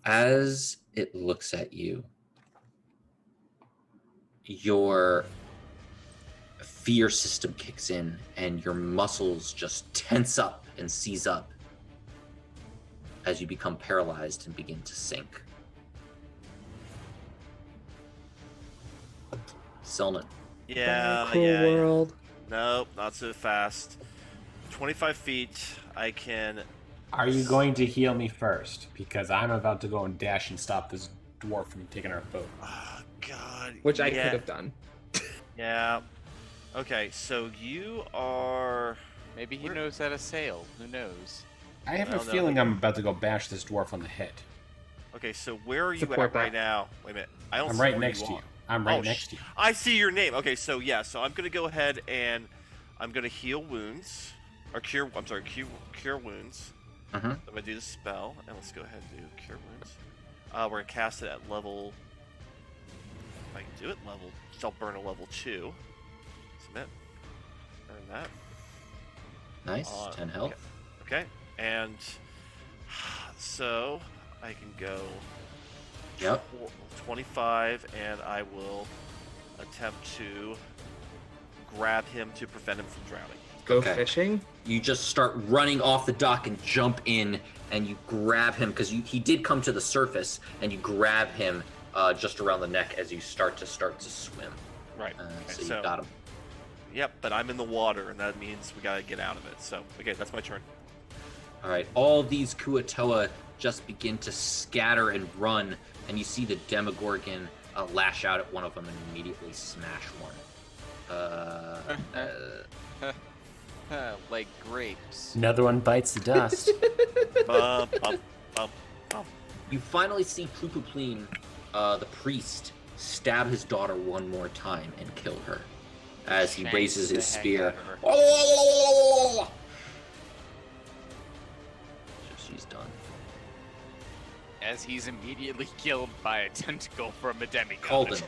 As it looks at you, your fear system kicks in and your muscles just tense up and seize up as you become paralyzed and begin to sink. Silnan. Yeah, Cruel yeah. world. Nope, not so fast. 25 feet. I can. Are you going to heal me first? Because I'm about to go and dash and stop this dwarf from taking our boat. Oh, God. Which I yeah. could have done. Yeah. Okay, so you are. Maybe he knows how to sail. Who knows? I have Well, a no. feeling I'm about to go bash this dwarf on the head. Okay, so where are you Support at right that. now? Wait a minute. I don't I'm see right where next you to you. are. I'm right Oh, next to you. I see your name. Okay, so yeah, so I'm gonna go ahead and I'm gonna heal wounds, or cure. I'm sorry, cure wounds. Mm-hmm. I'm gonna do the spell, and let's go ahead and do cure wounds. We're gonna cast it at level. If I can do it, level. I'll burn a level 2. Submit. Burn that. Nice. 10 health. Okay, and so I can go. Yep. 25, and I will attempt to grab him to prevent him from drowning. Go Okay. fishing. You just start running off the dock and jump in, and you grab him because he did come to the surface, and you grab him just around the neck as you start to swim. Right. So you got him. Yep, but I'm in the water, and that means we gotta get out of it. So, okay, that's my turn. All right. All these Kuatoa just begin to scatter and run, and you see the Demogorgon lash out at one of them and immediately smash one. Like grapes. Another one bites the dust. Bum, bum, bum, bum. You finally see Plupupleen, the priest, stab his daughter one more time and kill her as he Shanks raises the his heck spear. out of her. So she's done. As he's immediately killed by a tentacle from a demi-god. Calden.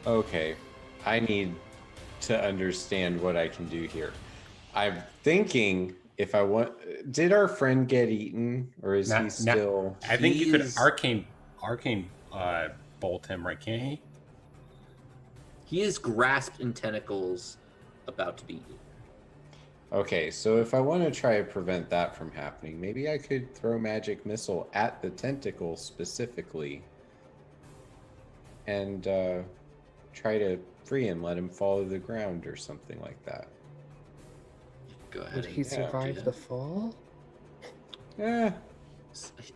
Okay, I need to understand what I can do here. I'm thinking if I want, did our friend get eaten, or is he still? I think you could He's- arcane bolt him, right? Can't he? He is grasped in tentacles, about to be eaten. Okay, so if I want to try to prevent that from happening, maybe I could throw magic missile at the tentacle specifically, and try to free him, let him fall to the ground or something like that. Go ahead. Would he and do survive that. the fall? Yeah,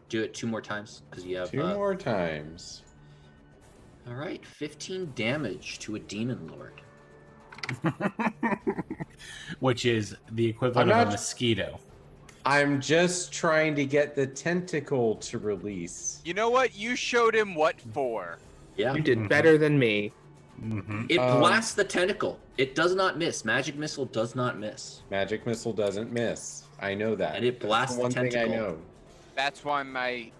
Do it 2 more times because you have 2 more times. All right, 15 damage to a demon lord. Which is the equivalent I'm of a not- mosquito. I'm just trying to get the tentacle to release. You know what? You showed him what for. Yeah. You did better than me. Mm-hmm. It blasts the tentacle. It does not miss. Magic missile does not miss. Magic missile doesn't miss. I know that. And it That's blasts the one the thing I tentacle. know. That's why my And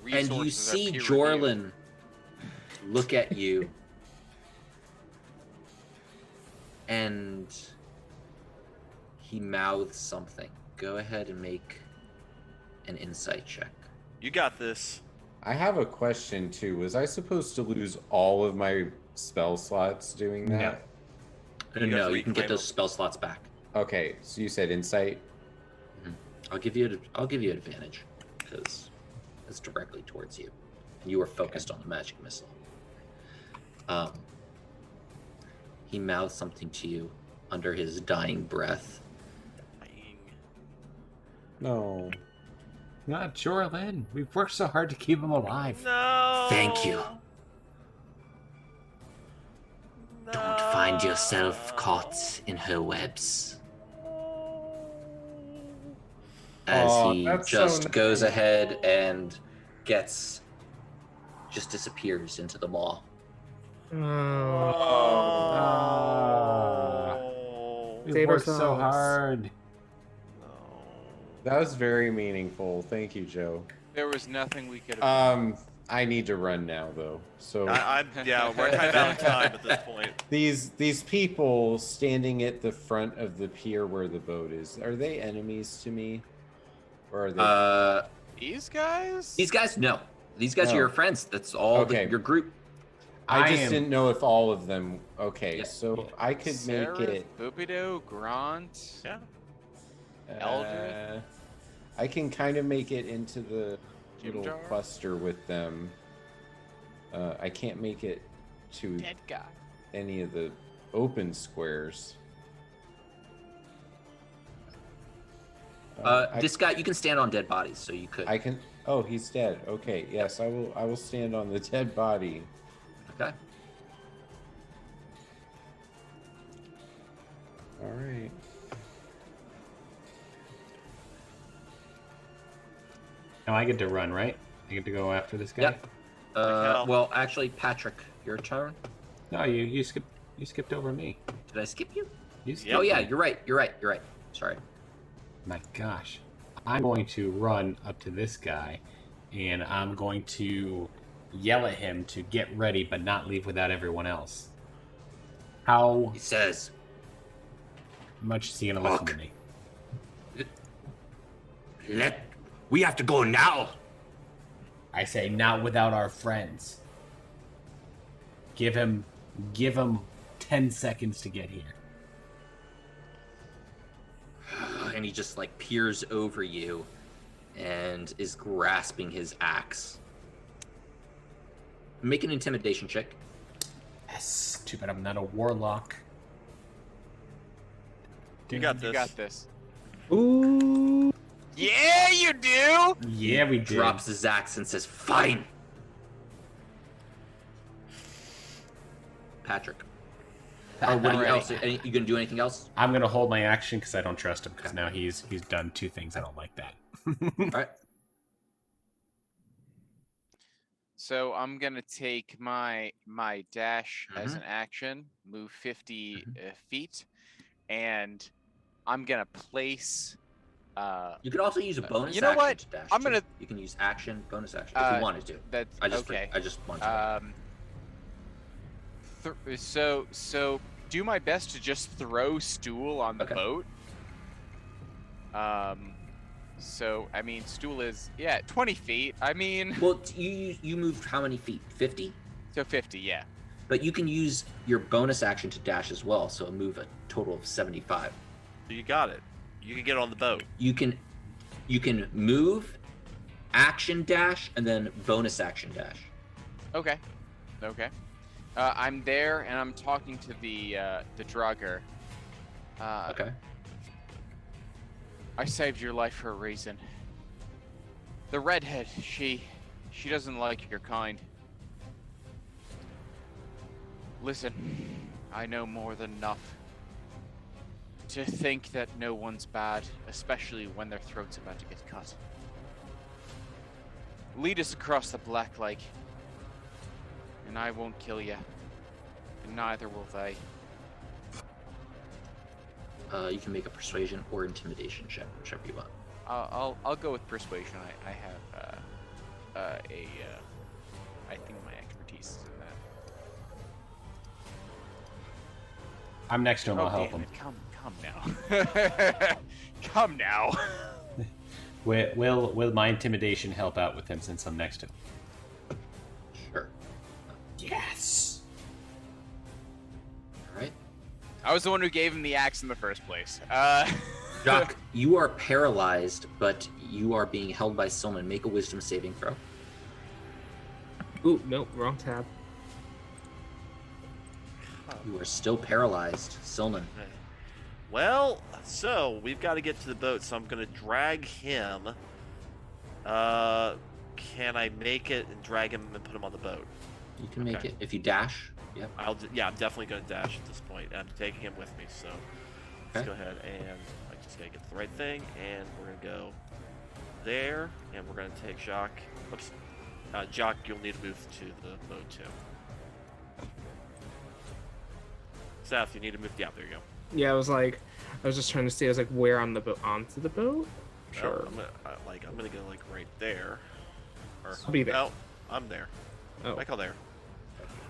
resources you are see peer-reviewed. Jorlin look at you. And he mouths something. Go ahead and make an insight check. You got this. I have a question too. Was I supposed to lose all of my spell slots doing that? You No, have to you can get reclaim those them. spell slots back. Okay, so you said insight. I'll give you an advantage because it's directly towards you. And you are focused on the magic missile. He mouths something to you under his dying breath. No. Not Jorlin. We've worked so hard to keep him alive. No. Thank you. Don't find yourself caught in her webs. As Aw, he that's so just goes nice. ahead and just disappears into the maw. We Save worked so ourselves. hard. That was very meaningful. Thank you, Joe. There was nothing we could have. I need to run now though. So Yeah, we're kind of out of time at this point. these people standing at the front of the pier where the boat is, are they enemies to me? Or are they These guys? These guys, no. These guys are No. your friends. That's all Okay. your group. I just didn't know if all of them. Okay, Yeah. so I could make it. Bubido, Grant. Yeah. Eldritch. I can kind of make it into the Jim little Jar? cluster with them. I can't make it to Dead guy. any of the open squares. This guy, you can stand on dead bodies, so you could. I can. Oh, he's dead. Okay, yes, I will. I will stand on the dead body. Okay. All right. Now I get to run, right? I get to go after this guy. Yep. hell. Well, actually, Patrick, your turn. No, you skipped over me. Did I skip you? You skipped Oh yeah, me. you're right. Sorry. My gosh. I'm going to run up to this guy, and I'm going to yell at him to get ready, but not leave without everyone else. How He says, much is he going to listen to Fuck. me? We have to go now. I say, not without our friends. Give him 10 seconds to get here. and he just like peers over you and is grasping his axe. Make an intimidation check. Yes. Too bad I'm not a warlock. You got this. You got this. Ooh. Yeah, you do. Yeah, we did. Drops his axe and says, "Fine." Patrick. Or what do you else? You gonna do anything else? I'm gonna hold my action because I don't trust him. Because now he's done two things I don't like that. All right. So I'm gonna take my dash as Mhm. an action, move 50 feet, and I'm gonna place. You could also use a bonus you know action what? to dash. I'm too. gonna- You can use action, bonus action if you wanted to. That's I just okay. I just wanted to. So do my best to just throw stool on the Okay. boat. So I mean, stool is 20 feet. I mean, Well, you moved how many feet? 50? so 50, yeah. But you can use your bonus action to dash as well, so move a total of 75. You got it. You can get on the boat. You can move, action dash, and then bonus action dash. Okay. I'm there and I'm talking to the drugger. Okay. I saved your life for a reason. The redhead, she doesn't like your kind. Listen, I know more than enough to think that no one's bad, especially when their throat's about to get cut. Lead us across the Black Lake, and I won't kill you, and neither will they. You can make a persuasion or intimidation check, whichever you want. I'll go with persuasion. I have I think my expertise is in that. I'm next to him. I'll help damn him. it. Come now. Come now. Will my intimidation help out with him since I'm next to him? Sure. Yes. All right. I was the one who gave him the axe in the first place. Jock, you are paralyzed, but you are being held by Silnan. Make a wisdom saving throw. Ooh, nope, wrong tab. You are still paralyzed, Silnan. Well, so we've got to get to the boat, so I'm going to drag him. Can I make it and drag him and put him on the boat? You can make Okay. it if you dash. Yep. I'm definitely going to dash at this point. I'm taking him with me, so let's go ahead and I just got to get the right thing, and we're going to go there, and we're going to take Jacques. Oops. Jacques, you'll need to move to the boat too. Seth, you need to move. Yeah, there you go. Yeah, I was just trying to see. I was like, where on the boat? Onto the boat? Sure. I'm gonna go like right there. Or, I'll be there. No, I'm there. Oh. Michael there.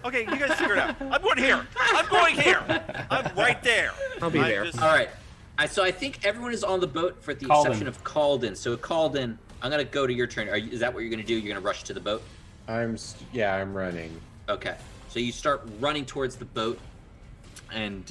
Okay, you guys figure it out. I'm going here. I'm going here. I'm right there. I'll be I'm there. just- All right. So I think everyone is on the boat for the Calden. exception of Calden. So Calden, I'm gonna go to your turn. Is that what you're gonna do? You're gonna rush to the boat? I'm running. Okay, so you start running towards the boat, and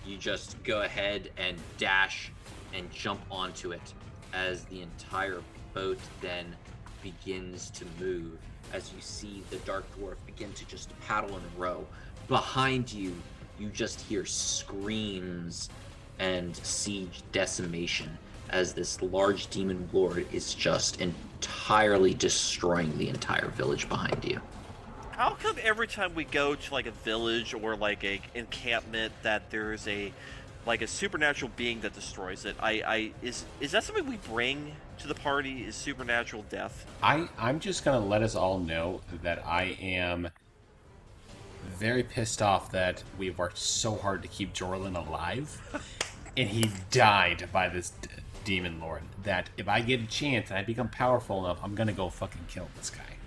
you just go ahead and dash and jump onto it as the entire boat then begins to move as you see the dark dwarf begin to just paddle and row. Behind you, you just hear screams and siege decimation as this large demon lord is just entirely destroying the entire village behind you. How come every time we go to like a village or like a encampment that there's a supernatural being that destroys it? Is that something we bring to the party? Is supernatural death? I'm just gonna let us all know that I am very pissed off that we've worked so hard to keep Jorlin alive, and he died by this demon lord. That if I get a chance and I become powerful enough, I'm gonna go fucking kill this guy.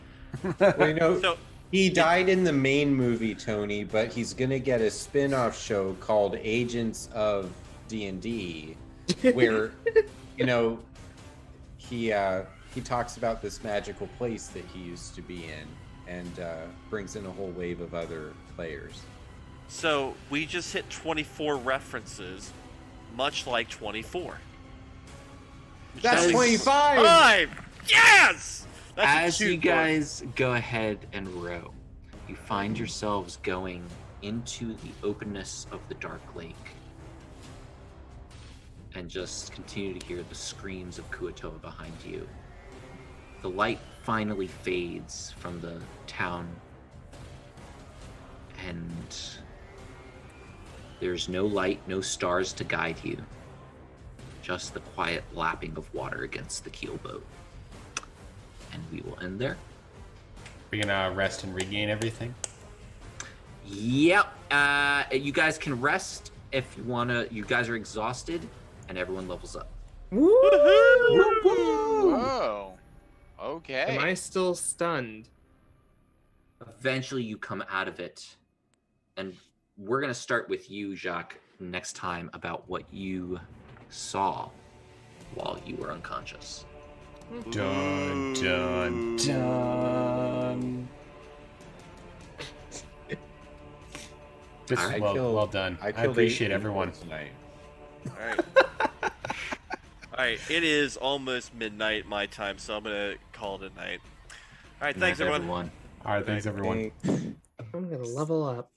Well, So he died in the main movie, Tony, but he's gonna get a spin-off show called Agents of D&D, where he talks about this magical place that he used to be in, and brings in a whole wave of other players. So we just hit 24 references, much like 24. That's 25! 5! Yes! That's As you guys go ahead and row, you find yourselves going into the openness of the dark lake and just continue to hear the screams of Kuatoa behind you. The light finally fades from the town, and there's no light, no stars to guide you, just the quiet lapping of water against the keelboat. And we will end there. We're gonna rest and regain everything. Yep. You guys can rest if you wanna. You guys are exhausted, and everyone levels up. Whoa. Okay. Am I still stunned? Eventually, you come out of it, and we're gonna start with you, Jacques, next time about what you saw while you were unconscious. Dun dun dun. This I is killed- well done. I killed appreciate 8 everyone. people tonight. All right. All right. It is almost midnight my time, so I'm gonna call it a night. All right. Thanks, Good night, everyone. All right, thanks everyone. Thanks. I'm gonna level up.